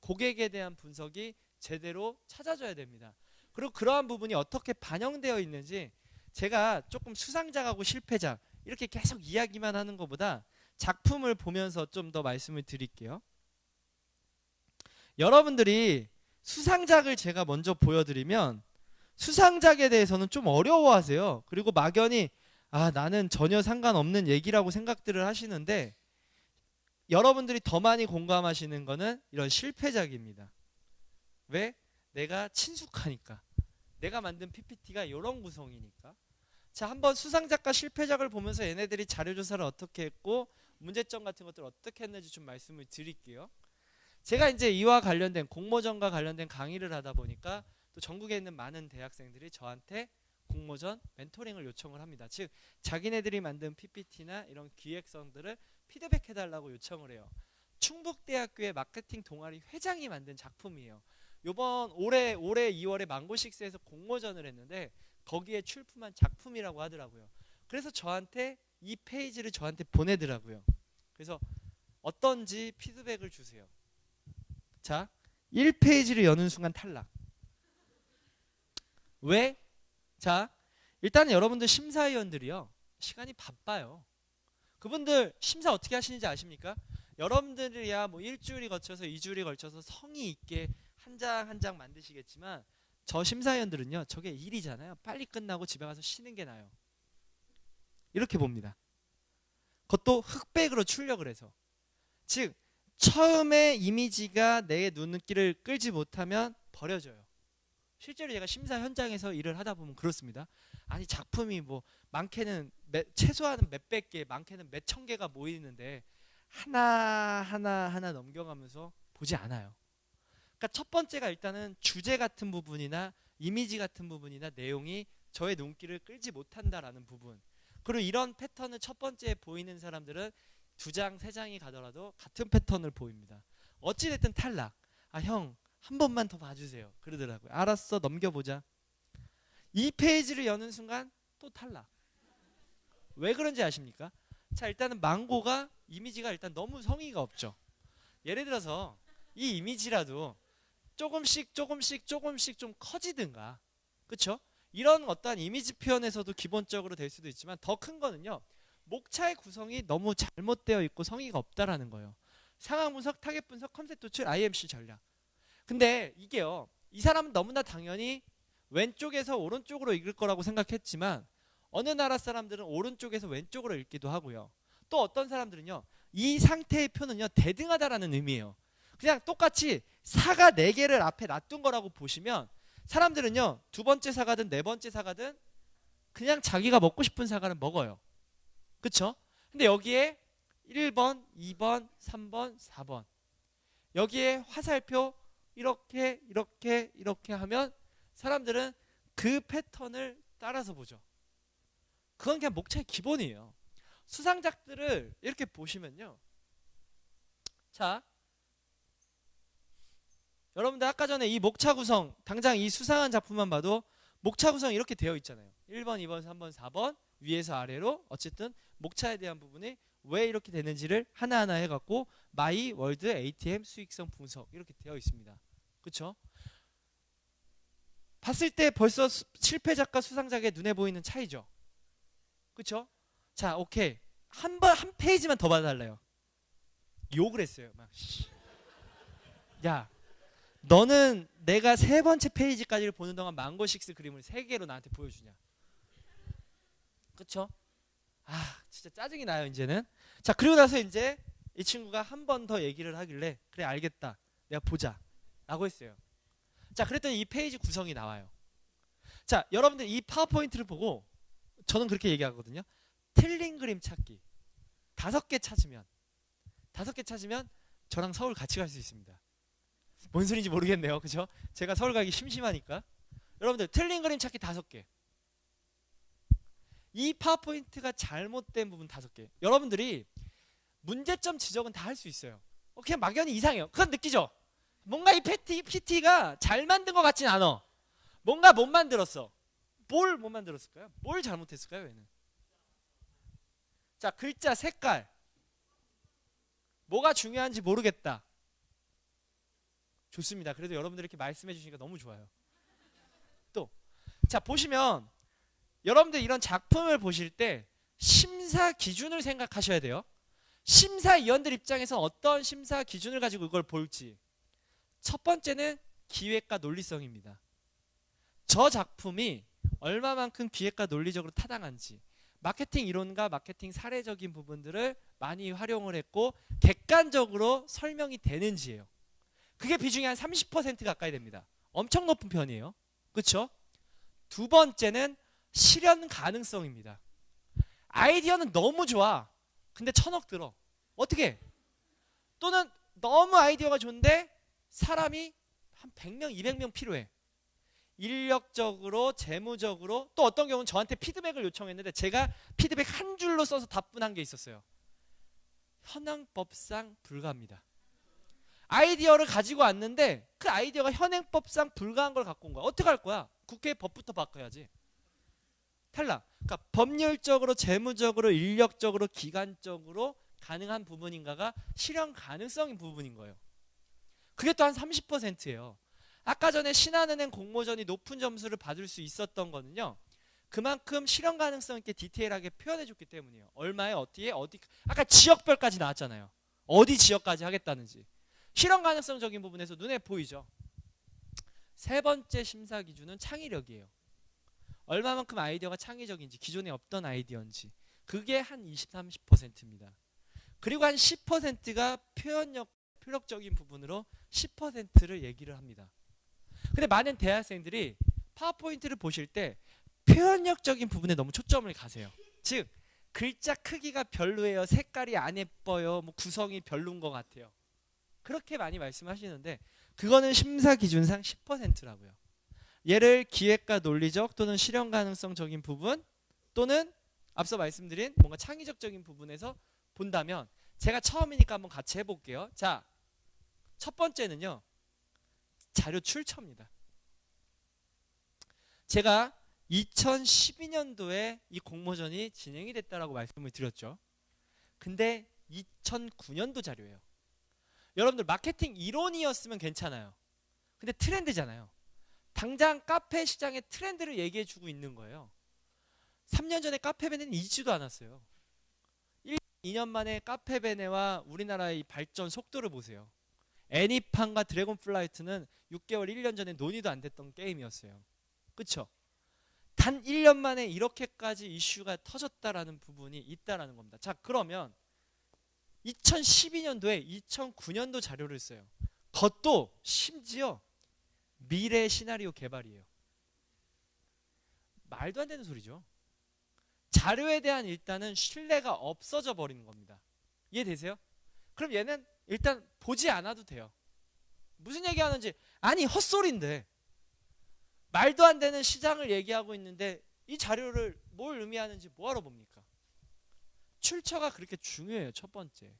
고객에 대한 분석이 제대로 찾아져야 됩니다. 그리고 그러한 부분이 어떻게 반영되어 있는지 제가 조금 수상작하고 실패작 이렇게 계속 이야기만 하는 것보다 작품을 보면서 좀 더 말씀을 드릴게요. 여러분들이 수상작을 제가 먼저 보여드리면 수상작에 대해서는 좀 어려워하세요. 그리고 막연히 나는 전혀 상관없는 얘기라고 생각들을 하시는데, 여러분들이 더 많이 공감하시는 거는 이런 실패작입니다. 왜? 내가 친숙하니까, 내가 만든 PPT가 이런 구성이니까. 자, 한번 수상작과 실패작을 보면서 얘네들이 자료조사를 어떻게 했고 문제점 같은 것들을 어떻게 했는지 좀 말씀을 드릴게요. 제가 이제 이와 관련된 공모전과 관련된 강의를 하다 보니까 또 전국에 있는 많은 대학생들이 저한테 공모전 멘토링을 요청을 합니다. 즉 자기네들이 만든 PPT나 이런 기획성들을 피드백해달라고 요청을 해요. 충북대학교의 마케팅 동아리 회장이 만든 작품이에요. 요번 올해 2월에 망고식스에서 공모전을 했는데 거기에 출품한 작품이라고 하더라고요. 그래서 저한테 이 페이지를 저한테 보내더라고요. 그래서 어떤지 피드백을 주세요. 자, 1페이지를 여는 순간 탈락. 왜? 자, 일단 여러분들 심사위원들이요, 시간이 바빠요. 그분들 심사 어떻게 하시는지 아십니까? 여러분들이야 뭐 일주일이 거쳐서 2주일이 걸쳐서 성의 있게 한 장 한 장 만드시겠지만 저 심사위원들은요, 저게 일이잖아요. 빨리 끝나고 집에 가서 쉬는 게 나아요. 이렇게 봅니다. 그것도 흑백으로 출력을 해서. 즉 처음에 이미지가 내 눈길을 끌지 못하면 버려져요. 실제로 제가 심사 현장에서 일을 하다 보면 그렇습니다. 아니 작품이 뭐 많게는 최소한 몇백 개, 많게는 몇천 개가 모이는데 하나 넘겨가면서 보지 않아요. 그러니까 첫 번째가 일단은 주제 같은 부분이나 이미지 같은 부분이나 내용이 저의 눈길을 끌지 못한다라는 부분. 그리고 이런 패턴을 첫 번째에 보이는 사람들은 2장, 3장이 가더라도 같은 패턴을 보입니다. 어찌됐든 탈락. 아, 형, 한 번만 더 봐주세요. 그러더라고요. 알았어, 넘겨보자. 이 페이지를 여는 순간 또 탈락. 왜 그런지 아십니까? 자, 일단은 망고가 이미지가 일단 너무 성의가 없죠. 예를 들어서 이 이미지라도 조금씩 좀 커지든가, 그쵸? 이런 어떠한 이미지 표현에서도 기본적으로 될 수도 있지만 더 큰 거는요, 목차의 구성이 너무 잘못되어 있고 성의가 없다라는 거예요. 상황 분석, 타겟 분석, 컨셉 도출, IMC 전략. 근데 이게요, 이 사람은 너무나 당연히 왼쪽에서 오른쪽으로 읽을 거라고 생각했지만 어느 나라 사람들은 오른쪽에서 왼쪽으로 읽기도 하고요. 또 어떤 사람들은요, 이 상태의 표는요 대등하다라는 의미예요. 그냥 똑같이 사과 4개를 앞에 놔둔 거라고 보시면 사람들은요, 2번째 사과든 4번째 사과든 그냥 자기가 먹고 싶은 사과를 먹어요. 그쵸? 근데 여기에 1번, 2번, 3번, 4번 여기에 화살표 이렇게 하면 사람들은 그 패턴을 따라서 보죠. 그건 그냥 목차의 기본이에요. 수상작들을 이렇게 보시면요, 자, 여러분들 아까 전에 이 목차 구성, 당장 이 수상한 작품만 봐도 목차 구성이 이렇게 되어 있잖아요. 1번, 2번, 3번, 4번 위에서 아래로 어쨌든 목차에 대한 부분이 왜 이렇게 되는지를 하나하나 해갖고 마이, 월드, ATM, 수익성 분석 이렇게 되어 있습니다. 그쵸? 봤을 때 벌써 실패작과 수상작의 눈에 보이는 차이죠. 그쵸? 자, 오케이. 한 페이지만 더 봐달래요. 욕을 했어요. 막, 야, 너는 내가 3번째 페이지까지를 보는 동안 망고식스 그림을 3개로 나한테 보여주냐. 그쵸? 아, 진짜 짜증이 나요, 이제는. 자, 그리고 나서 이제 이 친구가 한 번 더 얘기를 하길래 그래, 알겠다, 내가 보자 라고 했어요. 자, 그랬더니 이 페이지 구성이 나와요. 자, 여러분들 이 파워포인트를 보고 저는 그렇게 얘기하거든요. 틀린 그림 찾기 5개 찾으면 저랑 서울 같이 갈 수 있습니다. 뭔 소리인지 모르겠네요. 그죠? 제가 서울 가기 심심하니까. 여러분들 틀린 그림 찾기 5개. 이 파워포인트가 잘못된 부분 5개. 여러분들이 문제점 지적은 다 할 수 있어요. 그냥 막연히 이상해요. 그건 느끼죠? 뭔가 이 PT가 잘 만든 것 같진 않아. 뭔가 못 만들었어. 뭘 못 만들었을까요? 뭘 잘못했을까요, 얘는? 자, 글자, 색깔. 뭐가 중요한지 모르겠다. 좋습니다. 그래도 여러분들이 이렇게 말씀해 주시니까 너무 좋아요. 또, 자, 보시면 여러분들 이런 작품을 보실 때 심사 기준을 생각하셔야 돼요. 심사위원들 입장에서 어떤 심사 기준을 가지고 이걸 볼지. 첫 번째는 기획과 논리성입니다. 저 작품이 얼마만큼 기획과 논리적으로 타당한지, 마케팅 이론과 마케팅 사례적인 부분들을 많이 활용을 했고 객관적으로 설명이 되는지예요. 그게 비중이 한 30% 가까이 됩니다. 엄청 높은 편이에요. 그렇죠? 두 번째는 실현 가능성입니다. 아이디어는 너무 좋아. 근데 1,000억 들어. 어떻게 해? 또는 너무 아이디어가 좋은데 사람이 한 100명, 200명 필요해. 인력적으로, 재무적으로, 또 어떤 경우는 저한테 피드백을 요청했는데 제가 피드백 한 줄로 써서 답변한 게 있었어요. 현행법상 불가합니다. 아이디어를 가지고 왔는데 그 아이디어가 현행법상 불가한 걸 갖고 온 거야. 어떻게 할 거야? 국회 법부터 바꿔야지. 탈락. 그러니까 법률적으로, 재무적으로, 인력적으로, 기간적으로 가능한 부분인가가 실현 가능성인 부분인 거예요. 그게 또 한 30%예요. 아까 전에 신한은행 공모전이 높은 점수를 받을 수 있었던 거는요. 그만큼 실현 가능성 있게 디테일하게 표현해 줬기 때문이에요. 얼마에 어디에 어디, 아까 지역별까지 나왔잖아요. 어디 지역까지 하겠다는지. 실현 가능성적인 부분에서 눈에 보이죠. 세 번째 심사 기준은 창의력이에요. 얼마만큼 아이디어가 창의적인지, 기존에 없던 아이디어인지. 그게 한 20, 30%입니다. 그리고 한 10%가 표현적인 부분으로 10%를 얘기를 합니다. 근데 많은 대학생들이 파워포인트를 보실 때 표현력적인 부분에 너무 초점을 가세요. 즉 글자 크기가 별로예요, 색깔이 안 예뻐요, 뭐 구성이 별로인 것 같아요. 그렇게 많이 말씀하시는데 그거는 심사 기준상 10%라고요. 얘를 기획과 논리적 또는 실현 가능성적인 부분 또는 앞서 말씀드린 뭔가 창의적인 부분에서 본다면 제가 처음이니까 한번 같이 해볼게요. 자, 첫 번째는요. 자료 출처입니다. 제가 2012년도에 이 공모전이 진행이 됐다라고 말씀을 드렸죠. 근데 2009년도 자료예요. 여러분들 마케팅 이론이었으면 괜찮아요. 근데 트렌드잖아요. 당장 카페 시장의 트렌드를 얘기해주고 있는 거예요. 3년 전에 카페베네는 있지도 않았어요. 1, 2년 만에 카페베네와 우리나라의 발전 속도를 보세요. 애니팡과 드래곤플라이트는 6개월, 1년 전에 논의도 안 됐던 게임이었어요. 그쵸? 단 1년 만에 이렇게까지 이슈가 터졌다라는 부분이 있다라는 겁니다. 자, 그러면 2012년도에 2009년도 자료를 써요. 그것도 심지어 미래 시나리오 개발이에요. 말도 안 되는 소리죠. 자료에 대한 일단은 신뢰가 없어져 버리는 겁니다. 이해되세요? 그럼 얘는 일단 보지 않아도 돼요. 무슨 얘기하는지, 아니 헛소리인데 말도 안 되는 시장을 얘기하고 있는데 이 자료를 뭘 의미하는지 뭐하러 봅니까? 출처가 그렇게 중요해요. 첫 번째.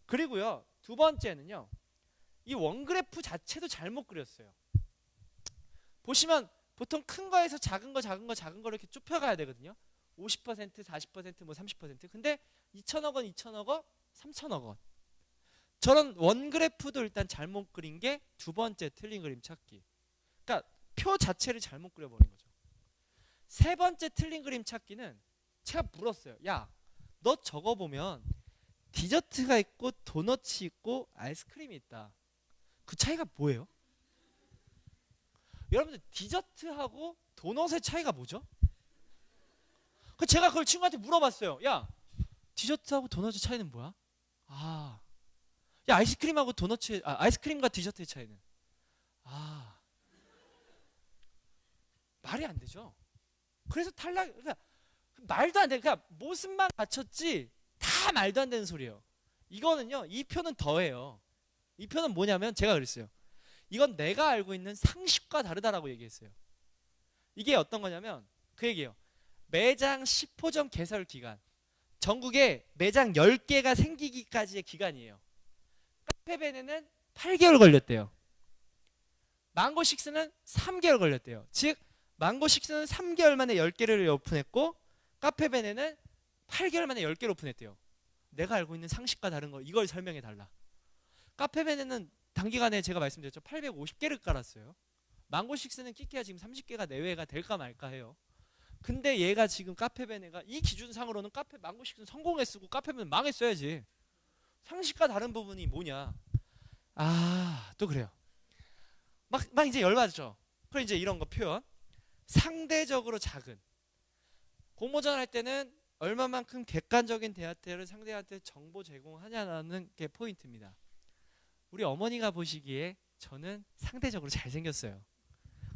그리고요, 두 번째는요, 이 원그래프 자체도 잘못 그렸어요. 보시면 보통 큰 거에서 작은 거 작은 거 작은 거를 이렇게 좁혀가야 되거든요. 50%, 40%, 뭐 30%. 근데 2천억 원, 2천억 원, 3천억 원. 저런 원그래프도 일단 잘못 그린 게 두 번째 틀린 그림 찾기. 그러니까 표 자체를 잘못 그려버린 거죠. 세 번째 틀린 그림 찾기는 제가 물었어요. 야, 너 저거 보면 디저트가 있고 도너츠 있고 아이스크림이 있다. 그 차이가 뭐예요? 여러분들 디저트하고 도넛의 차이가 뭐죠? 제가 그걸 친구한테 물어봤어요. 야, 디저트하고 도넛의 차이는 뭐야? 아, 야, 아이스크림하고 도넛의 아이스크림과 디저트의 차이는 말이 안 되죠. 그래서 탈락. 그러니까 말도 안 돼. 그러니까 모습만 갖췄지 다 말도 안 되는 소리예요. 이거는요, 이 표는 더해요. 이 표는 뭐냐면 제가 그랬어요. 이건 내가 알고 있는 상식과 다르다라고 얘기했어요. 이게 어떤 거냐면 그 얘기예요. 매장 10호점 개설 기간. 전국에 매장 10개가 생기기까지의 기간이에요. 카페베네는 8개월 걸렸대요. 망고식스는 3개월 걸렸대요. 즉 망고식스는 3개월 만에 10개를 오픈했고 카페베네는 8개월 만에 10개를 오픈했대요. 내가 알고 있는 상식과 다른 거, 이걸 설명해 달라. 카페베네는 단기간에 제가 말씀드렸죠. 850개를 깔았어요. 망고식스는 키키야 지금 30개가 내외가 될까 말까 해요. 근데 얘가 지금 카페베네가 이 기준상으로는 망고식스는 성공했고 카페베네는 망했어야지. 상식과 다른 부분이 뭐냐. 또 그래요. 막 이제 열받죠. 그럼 이제 이런 거 표현. 상대적으로 작은. 공모전 할 때는 얼마만큼 객관적인 데이터를 상대한테 정보 제공하냐는 게 포인트입니다. 우리 어머니가 보시기에 저는 상대적으로 잘생겼어요.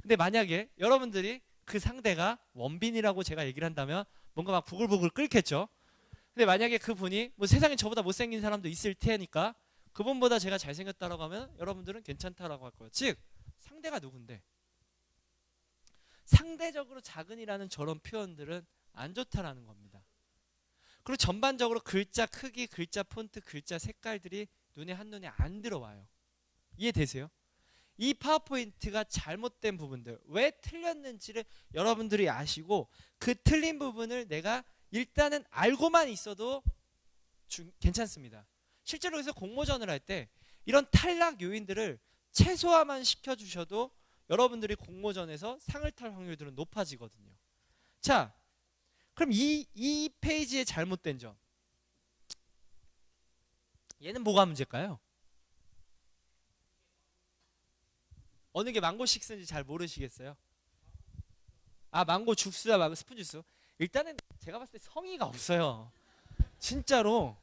근데 만약에 여러분들이 그 상대가 원빈이라고 제가 얘기를 한다면 뭔가 막 부글부글 끓겠죠. 근데 만약에 그분이 뭐 세상에 저보다 못생긴 사람도 있을 테니까 그분보다 제가 잘생겼다라고 하면 여러분들은 괜찮다라고 할 거예요. 즉 상대가 누군데, 상대적으로 작은이라는 저런 표현들은 안 좋다라는 겁니다. 그리고 전반적으로 글자 크기, 글자 폰트, 글자 색깔들이 눈에 한눈에 안 들어와요. 이해되세요? 이 파워포인트가 잘못된 부분들, 왜 틀렸는지를 여러분들이 아시고 그 틀린 부분을 내가 일단은 알고만 있어도 괜찮습니다. 실제로 그래서 공모전을 할 때 이런 탈락 요인들을 최소화만 시켜주셔도 여러분들이 공모전에서 상을 탈 확률들은 높아지거든요. 자, 그럼 이 페이지의 잘못된 점, 얘는 뭐가 문제일까요? 어느 게 망고 식스인지 잘 모르시겠어요? 아, 망고 죽수다, 망고 스푼 주스. 일단은 제가 봤을 때 성의가 없어요. 진짜로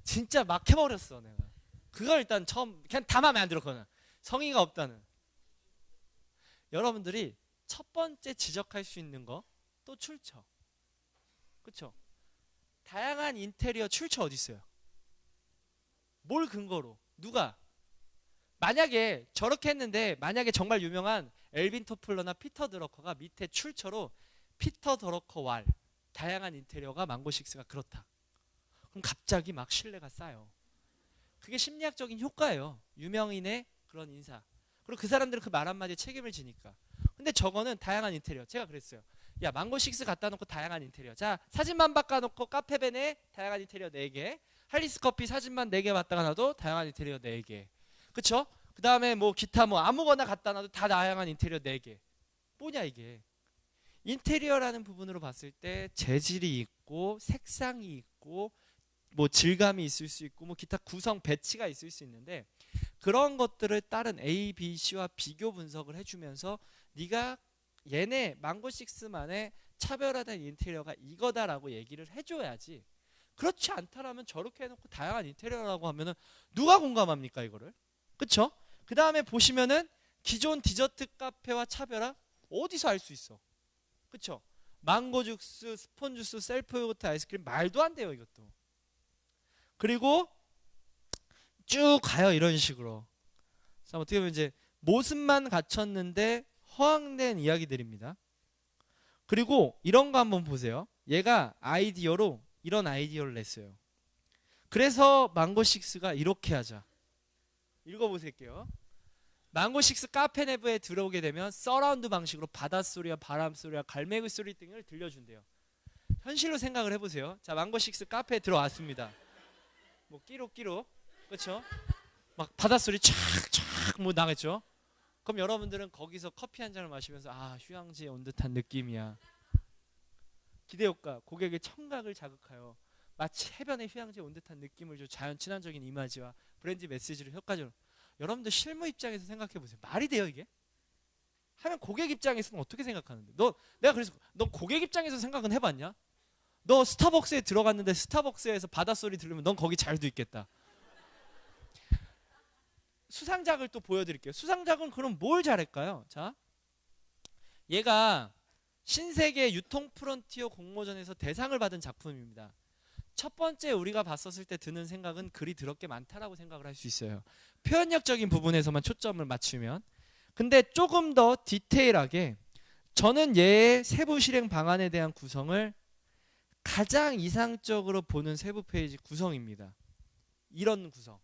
진짜 막 해버렸어 내가. 그걸 일단 처음 그냥 다 마음에 안 들어. 그거는 성의가 없다는. 여러분들이 첫 번째 지적할 수 있는 거 또 출처. 그쵸? 다양한 인테리어 출처 어디 있어요? 뭘 근거로? 누가? 만약에 저렇게 했는데 만약에 정말 유명한 엘빈 토플러나 피터 드러커가 밑에 출처로 피터 드러커 왈 다양한 인테리어가 망고식스가 그렇다. 그럼 갑자기 막 신뢰가 쌓여. 그게 심리학적인 효과예요. 유명인의 그런 인사. 그리고 그 사람들은 그 말 한마디에 책임을 지니까. 근데 저거는 다양한 인테리어. 제가 그랬어요. 야, 망고식스 갖다 놓고 다양한 인테리어. 자, 사진만 바꿔놓고 카페벤에 다양한 인테리어 4개. 할리스 커피 사진만 4개 갖다가 놔도 다양한 인테리어 4개. 그쵸? 그 다음에 뭐 기타 뭐 아무거나 갖다 놔도 다 다양한 인테리어 4개. 뭐냐 이게. 인테리어라는 부분으로 봤을 때 재질이 있고 색상이 있고 뭐 질감이 있을 수 있고 뭐 기타 구성 배치가 있을 수 있는데 그런 것들을 다른 A, B, C와 비교 분석을 해주면서 네가 얘네 망고6만의 차별화된 인테리어가 이거다라고 얘기를 해줘야지. 그렇지 않다라면 저렇게 해놓고 다양한 인테리어라고 하면은 누가 공감합니까 이거를? 그쵸? 그 다음에 보시면은 기존 디저트 카페와 차별화 어디서 알 수 있어? 그쵸? 망고 주스, 스폰 주스, 셀프 요거트 아이스크림 말도 안 돼요 이것도. 그리고 쭉 가요 이런 식으로. 자, 어떻게 보면 이제 모습만 갖췄는데 허황된 이야기들입니다. 그리고 이런 거 한번 보세요. 얘가 아이디어로 이런 아이디어를 냈어요. 그래서 망고6가 이렇게 하자. 읽어보실게요. 망고6 카페 내부에 들어오게 되면 서라운드 방식으로 바닷소리와 바람소리와 갈매기 소리 등을 들려준대요. 현실로 생각을 해보세요. 자, 망고6 카페에 들어왔습니다. 뭐 끼로 그렇죠? 막 바닷소리 촥촥 뭐 나겠죠? 그럼 여러분들은 거기서 커피 한 잔을 마시면서 아, 휴양지에 온 듯한 느낌이야. 기대효과, 고객의 청각을 자극하여 마치 해변의 휴양지에 온 듯한 느낌을 줘. 자연 친화적인 이미지와 브랜드 메시지를 효과적으로. 여러분들 실무 입장에서 생각해 보세요. 말이 돼요 이게? 하면 고객 입장에서는 어떻게 생각하는데? 내가 그래서 너 고객 입장에서 생각은 해봤냐? 너 스타벅스에 들어갔는데 스타벅스에서 바닷소리 들으면 넌 거기 잘도 있겠다. 수상작을 또 보여드릴게요. 수상작은 그럼 뭘 잘할까요? 자, 얘가 신세계 유통 프론티어 공모전에서 대상을 받은 작품입니다. 첫 번째 우리가 봤었을 때 드는 생각은 글이 더럽게 많다라고 생각을 할 수 있어요. 표현력적인 부분에서만 초점을 맞추면. 근데 조금 더 디테일하게 저는 얘의 세부 실행 방안에 대한 구성을 가장 이상적으로 보는 세부 페이지 구성입니다. 이런 구성.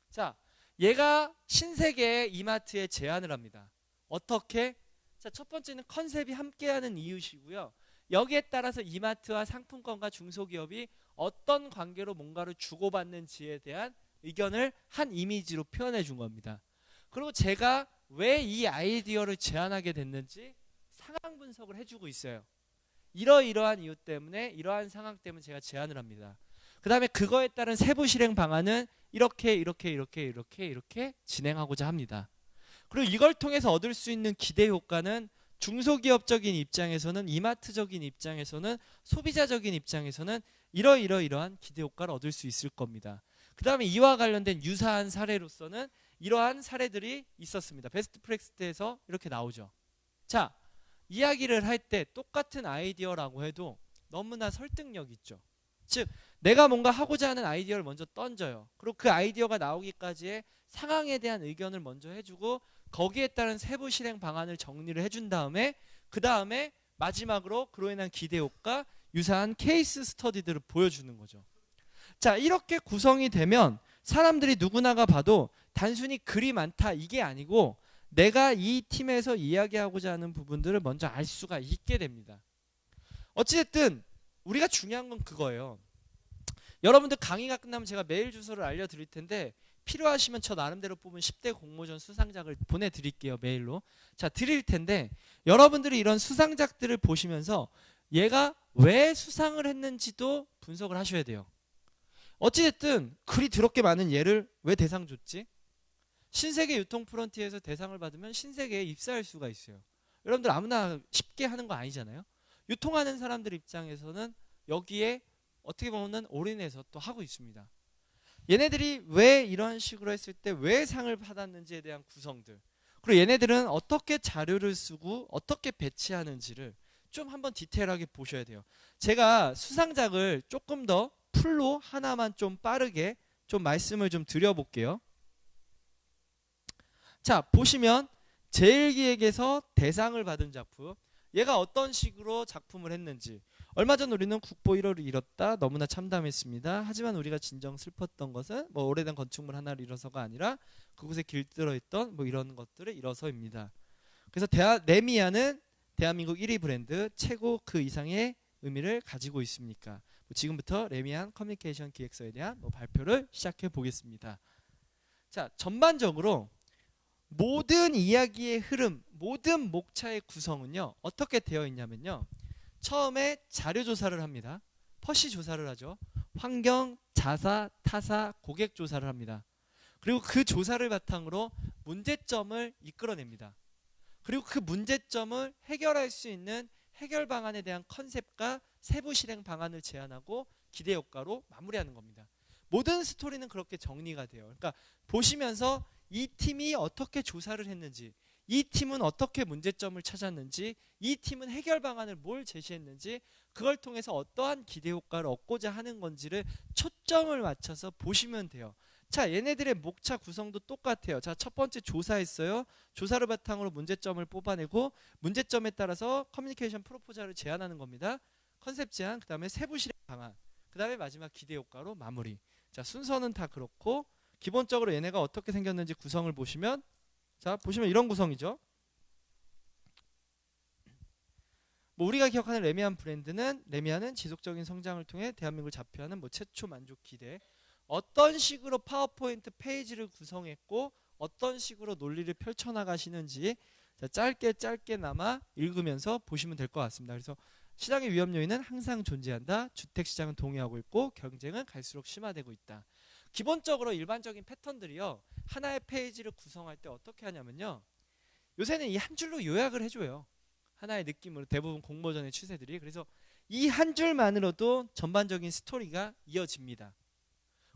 자, 얘가 신세계 이마트에 제안을 합니다. 어떻게? 자, 첫 번째는 컨셉이 함께하는 이웃이고요. 여기에 따라서 이마트와 상품권과 중소기업이 어떤 관계로 뭔가를 주고받는지에 대한 의견을 한 이미지로 표현해 준 겁니다. 그리고 제가 왜 이 아이디어를 제안하게 됐는지 상황 분석을 해주고 있어요. 이러이러한 이유 때문에 이러한 상황 때문에 제가 제안을 합니다. 그 다음에 그거에 따른 세부 실행 방안은 이렇게 진행하고자 합니다. 그리고 이걸 통해서 얻을 수 있는 기대 효과는 중소기업적인 입장에서는 이마트적인 입장에서는 소비자적인 입장에서는 이러이러한 기대 효과를 얻을 수 있을 겁니다. 그 다음에 이와 관련된 유사한 사례로서는 이러한 사례들이 있었습니다. 베스트 프랙티스에서 이렇게 나오죠. 자, 이야기를 할 때 똑같은 아이디어라고 해도 너무나 설득력 있죠. 즉 내가 뭔가 하고자 하는 아이디어를 먼저 던져요. 그리고 그 아이디어가 나오기까지의 상황에 대한 의견을 먼저 해주고 거기에 따른 세부 실행 방안을 정리를 해준 다음에 그 다음에 마지막으로 그로 인한 기대 효과, 유사한 케이스 스터디들을 보여주는 거죠. 자, 이렇게 구성이 되면 사람들이 누구나가 봐도 단순히 글이 많다 이게 아니고 내가 이 팀에서 이야기하고자 하는 부분들을 먼저 알 수가 있게 됩니다. 어찌됐든 우리가 중요한 건 그거예요. 여러분들 강의가 끝나면 제가 메일 주소를 알려드릴 텐데 필요하시면 저 나름대로 뽑은 10대 공모전 수상작을 보내드릴게요. 메일로. 자, 드릴 텐데 여러분들이 이런 수상작들을 보시면서 얘가 왜 수상을 했는지도 분석을 하셔야 돼요. 어찌됐든 그리 더럽게 많은 얘를 왜 대상 줬지? 신세계 유통 프론티에서 대상을 받으면 신세계에 입사할 수가 있어요. 여러분들 아무나 쉽게 하는 거 아니잖아요. 유통하는 사람들 입장에서는 여기에 어떻게 보면 올인해서 또 하고 있습니다. 얘네들이 왜 이런 식으로 했을 때 왜 상을 받았는지에 대한 구성들, 그리고 얘네들은 어떻게 자료를 쓰고 어떻게 배치하는지를 좀 한번 디테일하게 보셔야 돼요. 제가 수상작을 조금 더 풀로 하나만 좀 빠르게 좀 말씀을 좀 드려볼게요. 자, 보시면 제일기획에서 대상을 받은 작품, 얘가 어떤 식으로 작품을 했는지. 얼마 전 우리는 국보 1호를 잃었다. 너무나 참담했습니다. 하지만 우리가 진정 슬펐던 것은 뭐 오래된 건축물 하나를 잃어서가 아니라 그곳에 길들어 있던 뭐 이런 것들을 잃어서입니다. 그래서 레미아는 대한민국 1위 브랜드, 최고 그 이상의 의미를 가지고 있습니까? 뭐 지금부터 레미안 커뮤니케이션 기획서에 대한 뭐 발표를 시작해 보겠습니다. 자, 전반적으로 모든 이야기의 흐름, 모든 목차의 구성은요 어떻게 되어 있냐면요, 처음에 자료 조사를 합니다. 퍼시 조사를 하죠. 환경, 자사, 타사, 고객 조사를 합니다. 그리고 그 조사를 바탕으로 문제점을 이끌어냅니다. 그리고 그 문제점을 해결할 수 있는 해결 방안에 대한 컨셉과 세부 실행 방안을 제안하고 기대 효과로 마무리하는 겁니다. 모든 스토리는 그렇게 정리가 돼요. 그러니까 보시면서 이 팀이 어떻게 조사를 했는지, 이 팀은 어떻게 문제점을 찾았는지, 이 팀은 해결 방안을 뭘 제시했는지, 그걸 통해서 어떠한 기대 효과를 얻고자 하는 건지를 초점을 맞춰서 보시면 돼요. 자, 얘네들의 목차 구성도 똑같아요. 자, 첫 번째 조사했어요. 조사를 바탕으로 문제점을 뽑아내고 문제점에 따라서 커뮤니케이션 프로포절을 제안하는 겁니다. 컨셉 제안, 그 다음에 세부 실행 방안, 그 다음에 마지막 기대 효과로 마무리. 자, 순서는 다 그렇고 기본적으로 얘네가 어떻게 생겼는지 구성을 보시면, 자, 보시면 이런 구성이죠. 뭐 우리가 기억하는 레미안은 지속적인 성장을 통해 대한민국을 자표하는 뭐 최초 만족 기대. 어떤 식으로 파워포인트 페이지를 구성했고 어떤 식으로 논리를 펼쳐나가시는지 자, 짧게나마 읽으면서 보시면 될 것 같습니다. 그래서 시장의 위험 요인은 항상 존재한다. 주택시장은 동의하고 있고 경쟁은 갈수록 심화되고 있다. 기본적으로 일반적인 패턴들이요, 하나의 페이지를 구성할 때 어떻게 하냐면요, 요새는 이 한 줄로 요약을 해줘요. 하나의 느낌으로 대부분 공모전의 추세들이. 그래서 이 한 줄만으로도 전반적인 스토리가 이어집니다.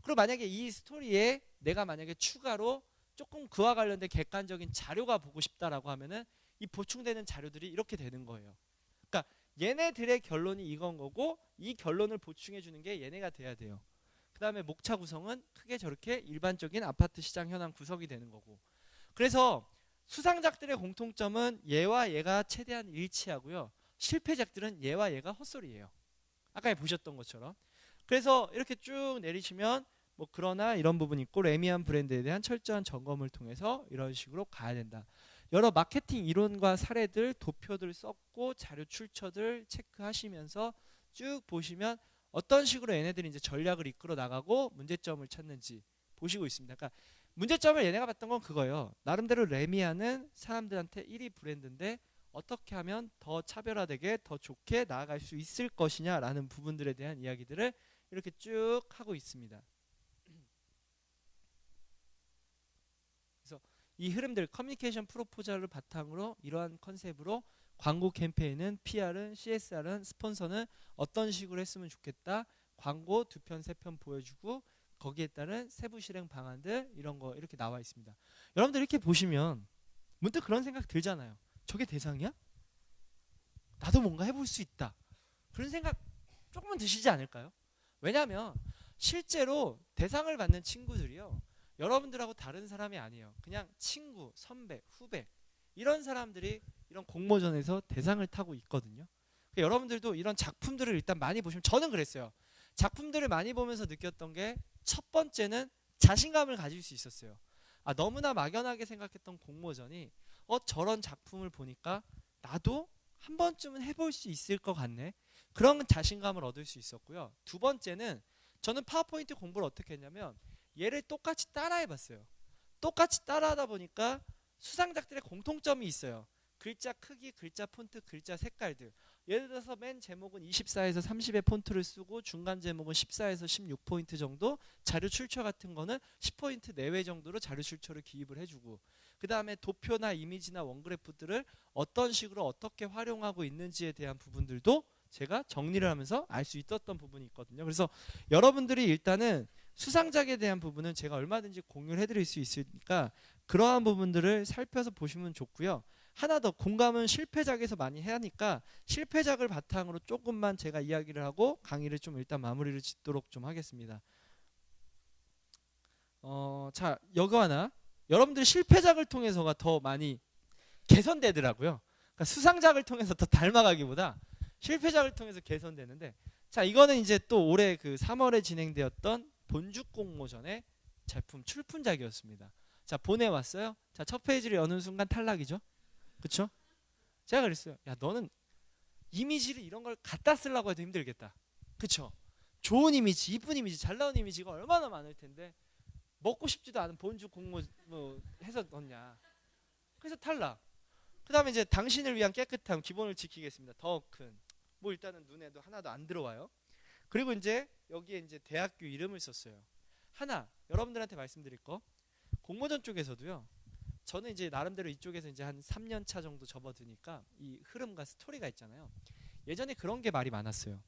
그리고 만약에 이 스토리에 내가 만약에 추가로 조금 그와 관련된 객관적인 자료가 보고 싶다라고 하면은 이 보충되는 자료들이 이렇게 되는 거예요. 그러니까 얘네들의 결론이 이건 거고 이 결론을 보충해 주는 게 얘네가 돼야 돼요. 그 다음에 목차 구성은 크게 저렇게 일반적인 아파트 시장 현황 구성이 되는 거고. 그래서 수상작들의 공통점은 얘와 얘가 최대한 일치하고요, 실패작들은 얘와 얘가 헛소리예요. 아까 보셨던 것처럼. 그래서 이렇게 쭉 내리시면 뭐 그러나 이런 부분이 있고 레미안 브랜드에 대한 철저한 점검을 통해서 이런 식으로 가야 된다. 여러 마케팅 이론과 사례들, 도표들 썼고 자료 출처들 체크하시면서 쭉 보시면 어떤 식으로 얘네들이 이제 전략을 이끌어 나가고 문제점을 찾는지 보시고 있습니다. 그러니까 문제점을 얘네가 봤던 건 그거예요. 나름대로 레미안은 사람들한테 1위 브랜드인데 어떻게 하면 더 차별화되게 더 좋게 나아갈 수 있을 것이냐라는 부분들에 대한 이야기들을 이렇게 쭉 하고 있습니다. 그래서 이 흐름들, 커뮤니케이션 프로포절을 바탕으로 이러한 컨셉으로 광고 캠페인은, PR은, CSR은, 스폰서는 어떤 식으로 했으면 좋겠다, 광고 2편 3편 보여주고 거기에 따른 세부 실행 방안들, 이런 거 이렇게 나와 있습니다. 여러분들 이렇게 보시면 문득 그런 생각 들잖아요. 저게 대상이야? 나도 뭔가 해볼 수 있다. 그런 생각 조금은 드시지 않을까요? 왜냐하면 실제로 대상을 받는 친구들이요, 여러분들하고 다른 사람이 아니에요. 그냥 친구, 선배, 후배, 이런 사람들이 이런 공모전에서 대상을 타고 있거든요. 그러니까 여러분들도 이런 작품들을 일단 많이 보시면, 저는 그랬어요. 작품들을 많이 보면서 느꼈던 게, 첫 번째는 자신감을 가질 수 있었어요. 아, 너무나 막연하게 생각했던 공모전이 저런 작품을 보니까 나도 한 번쯤은 해볼 수 있을 것 같네, 그런 자신감을 얻을 수 있었고요. 두 번째는 저는 파워포인트 공부를 어떻게 했냐면, 얘를 똑같이 따라해봤어요. 똑같이 따라하다 보니까 수상작들의 공통점이 있어요. 글자 크기, 글자 폰트, 글자 색깔들. 예를 들어서 맨 제목은 24에서 30의 폰트를 쓰고, 중간 제목은 14에서 16포인트 정도, 자료 출처 같은 거는 10포인트 내외 정도로 자료 출처를 기입을 해주고, 그 다음에 도표나 이미지나 원그래프들을 어떤 식으로 어떻게 활용하고 있는지에 대한 부분들도 제가 정리를 하면서 알 수 있었던 부분이 있거든요. 그래서 여러분들이 일단은 수상작에 대한 부분은 제가 얼마든지 공유를 해드릴 수 있으니까 그러한 부분들을 살펴서 보시면 좋고요. 하나 더, 공감은 실패작에서 많이 해야 하니까 실패작을 바탕으로 조금만 제가 이야기를 하고 강의를 좀 일단 마무리를 짓도록 좀 하겠습니다. 자, 여기 하나, 여러분들이 실패작을 통해서가 더 많이 개선되더라고요. 그러니까 수상작을 통해서 더 닮아가기보다 실패작을 통해서 개선되는데, 자, 이거는 이제 또 올해 그 3월에 진행되었던 본죽 공모전의 제품 출품작이었습니다. 자, 보내왔어요. 자, 첫 페이지를 여는 순간 탈락이죠. 그쵸? 제가 그랬어요. 야, 너는 이미지를 이런 걸 갖다 쓰려고 해도 힘들겠다. 그쵸? 좋은 이미지, 이쁜 이미지, 잘 나온 이미지가 얼마나 많을 텐데 먹고 싶지도 않은 본죽 공모 뭐 해서 넣냐. 그래서 탈락. 그 다음에 이제 당신을 위한 깨끗함, 기본을 지키겠습니다. 더 큰. 뭐 일단은 눈에도 하나도 안 들어와요. 그리고 이제 여기에 이제 대학교 이름을 썼어요. 하나, 여러분들한테 말씀드릴 거, 공모전 쪽에서도요, 저는 이제 나름대로 이쪽에서 이제 한 3년 차 정도 접어드니까 이 흐름과 스토리가 있잖아요. 예전에 그런 게 말이 많았어요.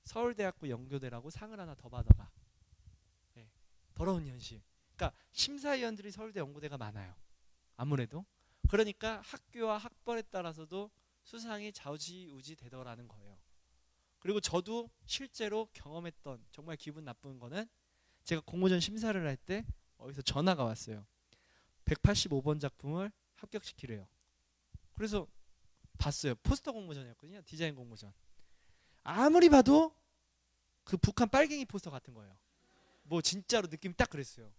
서울대학교 연고대라고 상을 하나 더 받아가. 네, 더러운 현실. 그러니까 심사위원들이 서울대 연고대가 많아요. 아무래도. 그러니까 학교와 학벌에 따라서도 수상이 좌우지우지 되더라는 거예요. 그리고 저도 실제로 경험했던 정말 기분 나쁜 거는, 제가 공모전 심사를 할 때 어디서 전화가 왔어요. 185번 작품을 합격시키래요. 그래서 봤어요. 포스터 공모전이었거든요. 디자인 공모전. 아무리 봐도 그 북한 빨갱이 포스터 같은 거예요. 뭐 진짜로 느낌이 딱 그랬어요.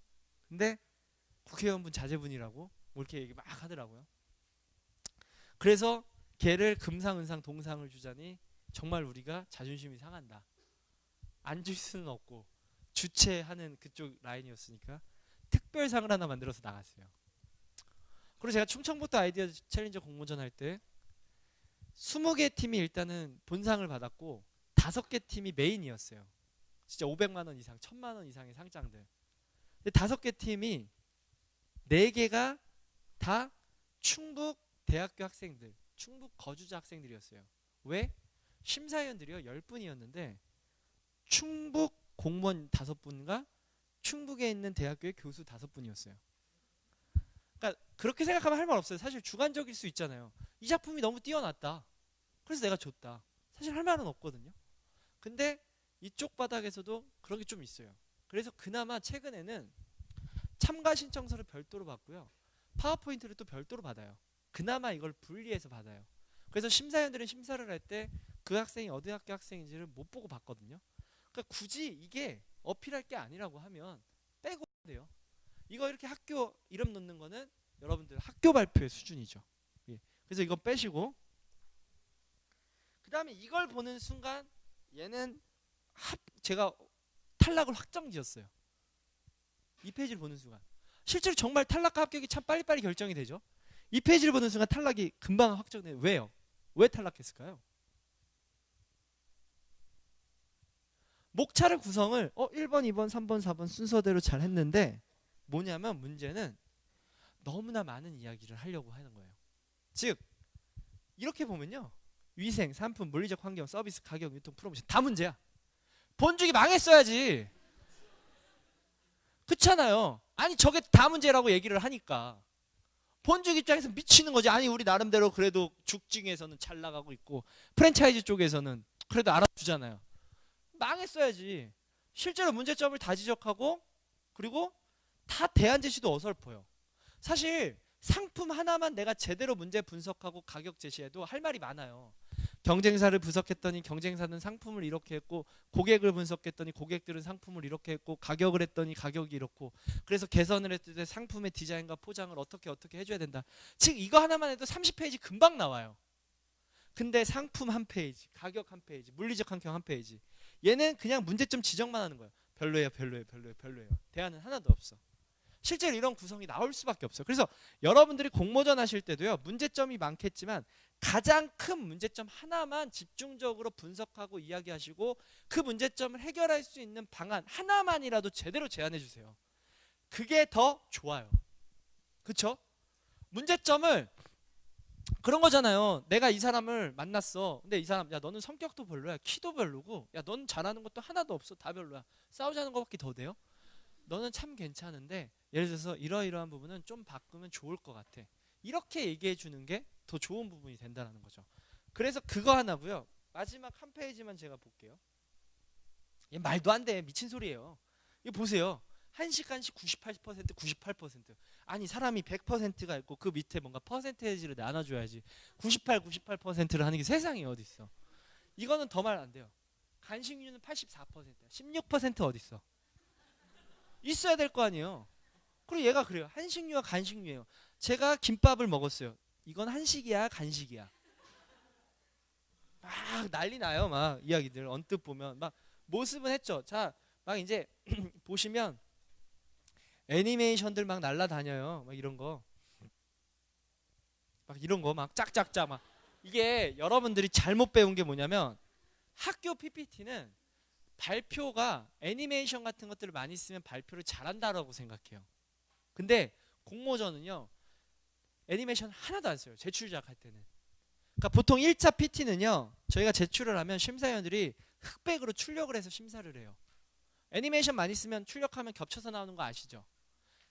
근데 국회의원분 자제분이라고 뭐 이렇게 얘기 막 하더라고요. 그래서 걔를 금상은상 동상을 주자니 정말 우리가 자존심이 상한다. 안 줄 수는 없고 주최하는 그쪽 라인이었으니까 특별상을 하나 만들어서 나갔어요. 그리고 제가 충청북도 아이디어 챌린저 공모전 할 때 20개 팀이 일단은 본상을 받았고 5개 팀이 메인이었어요. 진짜 500만 원 이상, 1000만 원 이상의 상장들. 근데 5개 팀이 4개가 다 충북 대학교 학생들, 충북 거주자 학생들이었어요. 왜? 심사위원들이요 10분이었는데 충북 공무원 5분과 충북에 있는 대학교의 교수 5분이었어요. 그러니까 그렇게 생각하면 할 말 없어요. 사실 주관적일 수 있잖아요. 이 작품이 너무 뛰어났다, 그래서 내가 줬다. 사실 할 말은 없거든요. 근데 이쪽 바닥에서도 그런 게 좀 있어요. 그래서 그나마 최근에는 참가 신청서를 별도로 받고요, 파워포인트를 또 별도로 받아요. 그나마 이걸 분리해서 받아요. 그래서 심사위원들은 심사를 할 때 그 학생이 어디 학교 학생인지를 못 보고 봤거든요. 그러니까 굳이 이게 어필할 게 아니라고 하면 빼고 돼요. 이거 이렇게 학교 이름 넣는 거는 여러분들 학교 발표의 수준이죠. 예. 그래서 이거 빼시고, 그 다음에 이걸 보는 순간 얘는 제가 탈락을 확정지었어요. 이 페이지를 보는 순간 실제로 정말 탈락과 합격이 참 빨리빨리 결정이 되죠. 이 페이지를 보는 순간 탈락이 금방 확정돼요. 왜요? 왜 탈락했을까요? 목차를 구성을 1번, 2번, 3번, 4번 순서대로 잘 했는데, 뭐냐면 문제는 너무나 많은 이야기를 하려고 하는 거예요. 즉 이렇게 보면요, 위생, 상품, 물리적 환경, 서비스, 가격, 유통, 프로모션 다 문제야. 본죽이 망했어야지. 그렇잖아요. 아니 저게 다 문제라고 얘기를 하니까 본죽 입장에서 미치는 거지. 아니 우리 나름대로 그래도 죽증에서는 잘 나가고 있고 프랜차이즈 쪽에서는 그래도 알아주잖아요. 망했어야지. 실제로 문제점을 다 지적하고 그리고 다 대안 제시도 어설퍼요. 사실 상품 하나만 내가 제대로 문제 분석하고 가격 제시해도 할 말이 많아요. 경쟁사를 분석했더니 경쟁사는 상품을 이렇게 했고, 고객을 분석했더니 고객들은 상품을 이렇게 했고, 가격을 했더니 가격이 이렇고, 그래서 개선을 했을 때 상품의 디자인과 포장을 어떻게 해줘야 된다. 즉 이거 하나만 해도 30페이지 금방 나와요. 근데 상품 한 페이지, 가격 한 페이지, 물리적 환경 한 페이지, 얘는 그냥 문제점 지적만 하는 거예요. 별로예요, 별로예요, 별로예요, 별로예요. 대안은 하나도 없어. 실제로 이런 구성이 나올 수밖에 없어요. 그래서 여러분들이 공모전 하실 때도요, 문제점이 많겠지만 가장 큰 문제점 하나만 집중적으로 분석하고 이야기하시고 그 문제점을 해결할 수 있는 방안 하나만이라도 제대로 제안해 주세요. 그게 더 좋아요. 그쵸? 문제점을 그런 거잖아요. 내가 이 사람을 만났어. 근데 이 사람, 야 너는 성격도 별로야, 키도 별로고, 야 넌 잘하는 것도 하나도 없어, 다 별로야. 싸우자는 것밖에 더 돼요? 너는 참 괜찮은데 예를 들어서 이러이러한 부분은 좀 바꾸면 좋을 것 같아. 이렇게 얘기해 주는 게 더 좋은 부분이 된다는 거죠. 그래서 그거 하나고요. 마지막 한 페이지만 제가 볼게요. 얘 말도 안 돼. 미친 소리예요. 이거 보세요. 한식 98%, 98%. 아니 사람이 100%가 있고 그 밑에 뭔가 퍼센테이지를 나눠줘야지. 98%를 하는 게 세상에 어디 있어. 이거는 더 말 안 돼요. 간식류는 84%야. 16% 어디 있어. 있어야 될 거 아니에요. 그리고 얘가 그래요. 한식류와 간식류예요. 제가 김밥을 먹었어요. 이건 한식이야, 간식이야. 막 난리 나요. 막 이야기들 언뜻 보면 막 모습은 했죠. 자, 막 이제 보시면 애니메이션들 막 날라다녀요. 막 이런 거. 막 이런 거 막 짝짝짝 막. 이게 여러분들이 잘못 배운 게 뭐냐면 학교 PPT는 발표가 애니메이션 같은 것들을 많이 쓰면 발표를 잘한다라고 생각해요. 근데 공모전은요, 애니메이션 하나도 안 써요. 제출작 할 때는. 그러니까 보통 1차 PT는요, 저희가 제출을 하면 심사위원들이 흑백으로 출력을 해서 심사를 해요. 애니메이션 많이 쓰면 출력하면 겹쳐서 나오는 거 아시죠?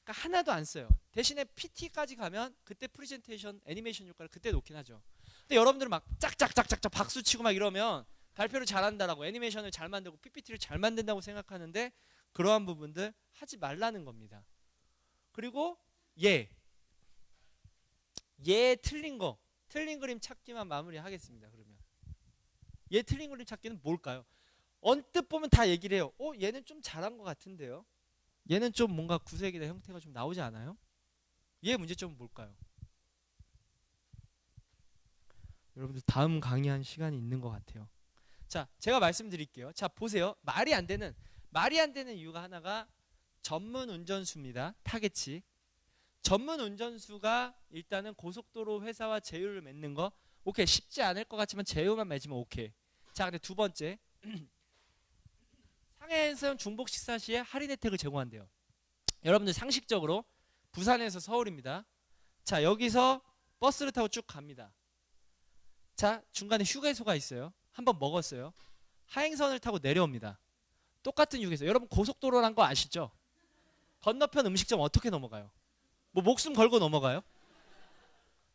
그러니까 하나도 안 써요. 대신에 PT까지 가면 그때 프레젠테이션 애니메이션 효과를 그때 놓긴 하죠. 근데 여러분들은 막 짝짝짝짝짝 박수 치고 막 이러면 발표를 잘한다라고, 애니메이션을 잘 만들고 PPT를 잘 만든다고 생각하는데 그러한 부분들 하지 말라는 겁니다. 그리고 틀린 그림 찾기만 마무리하겠습니다. 그러면 얘 틀린 그림 찾기는 뭘까요? 언뜻 보면 다 얘기를 해요. 얘는 좀 잘한 것 같은데요. 얘는 좀 뭔가 구색이나 형태가 좀 나오지 않아요? 얘 문제점은 뭘까요? 여러분들 다음 강의한 시간이 있는 것 같아요. 자, 제가 말씀드릴게요. 자, 보세요. 말이 안 되는 이유가 하나가 전문 운전수입니다. 타겟이. 전문 운전수가 일단은 고속도로 회사와 제휴를 맺는 거 오케이, 쉽지 않을 것 같지만 제휴만 맺으면 오케이. 자, 근데 두 번째, 상해에서 중복 식사 시에 할인 혜택을 제공한대요. 여러분들 상식적으로 부산에서 서울입니다. 자, 여기서 버스를 타고 쭉 갑니다. 자, 중간에 휴게소가 있어요. 한번 먹었어요. 하행선을 타고 내려옵니다. 똑같은 휴게소. 여러분 고속도로란 거 아시죠? 건너편 음식점 어떻게 넘어가요? 뭐 목숨 걸고 넘어가요?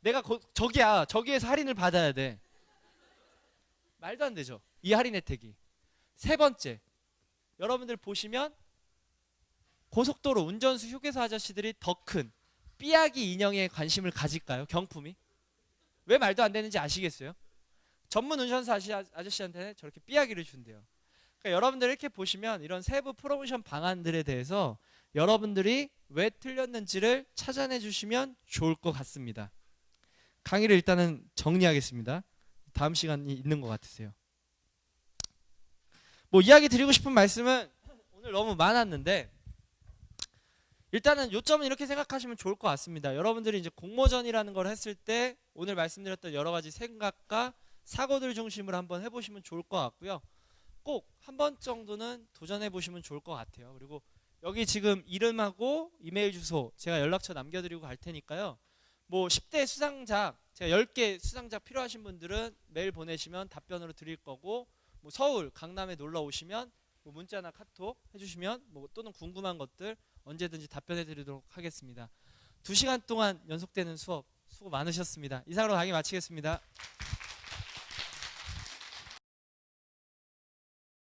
내가 저기에서 할인을 받아야 돼. 말도 안 되죠. 이 할인 혜택이. 세 번째, 여러분들 보시면 고속도로 운전수 휴게소 아저씨들이 더 큰 삐약이 인형에 관심을 가질까요? 경품이? 왜 말도 안 되는지 아시겠어요? 전문 운전수 아저씨한테는 저렇게 삐약이를 준대요. 그러니까 여러분들 이렇게 보시면 이런 세부 프로모션 방안들에 대해서 여러분들이 왜 틀렸는지를 찾아내 주시면 좋을 것 같습니다. 강의를 일단은 정리하겠습니다. 다음 시간이 있는 것 같으세요. 뭐 이야기 드리고 싶은 말씀은 오늘 너무 많았는데 일단은 요점은 이렇게 생각하시면 좋을 것 같습니다. 여러분들이 이제 공모전이라는 걸 했을 때 오늘 말씀드렸던 여러 가지 생각과 사고들 중심으로 한번 해보시면 좋을 것 같고요. 꼭 한 번 정도는 도전해 보시면 좋을 것 같아요. 그리고 여기 지금 이름하고 이메일 주소 제가 연락처 남겨드리고 갈 테니까요. 뭐 10대 수상작, 제가 10개 수상작 필요하신 분들은 메일 보내시면 답변으로 드릴 거고, 뭐 서울, 강남에 놀러 오시면 뭐 문자나 카톡 해주시면 뭐 또는 궁금한 것들 언제든지 답변해 드리도록 하겠습니다. 2시간 동안 연속되는 수업 수고 많으셨습니다. 이상으로 강의 마치겠습니다.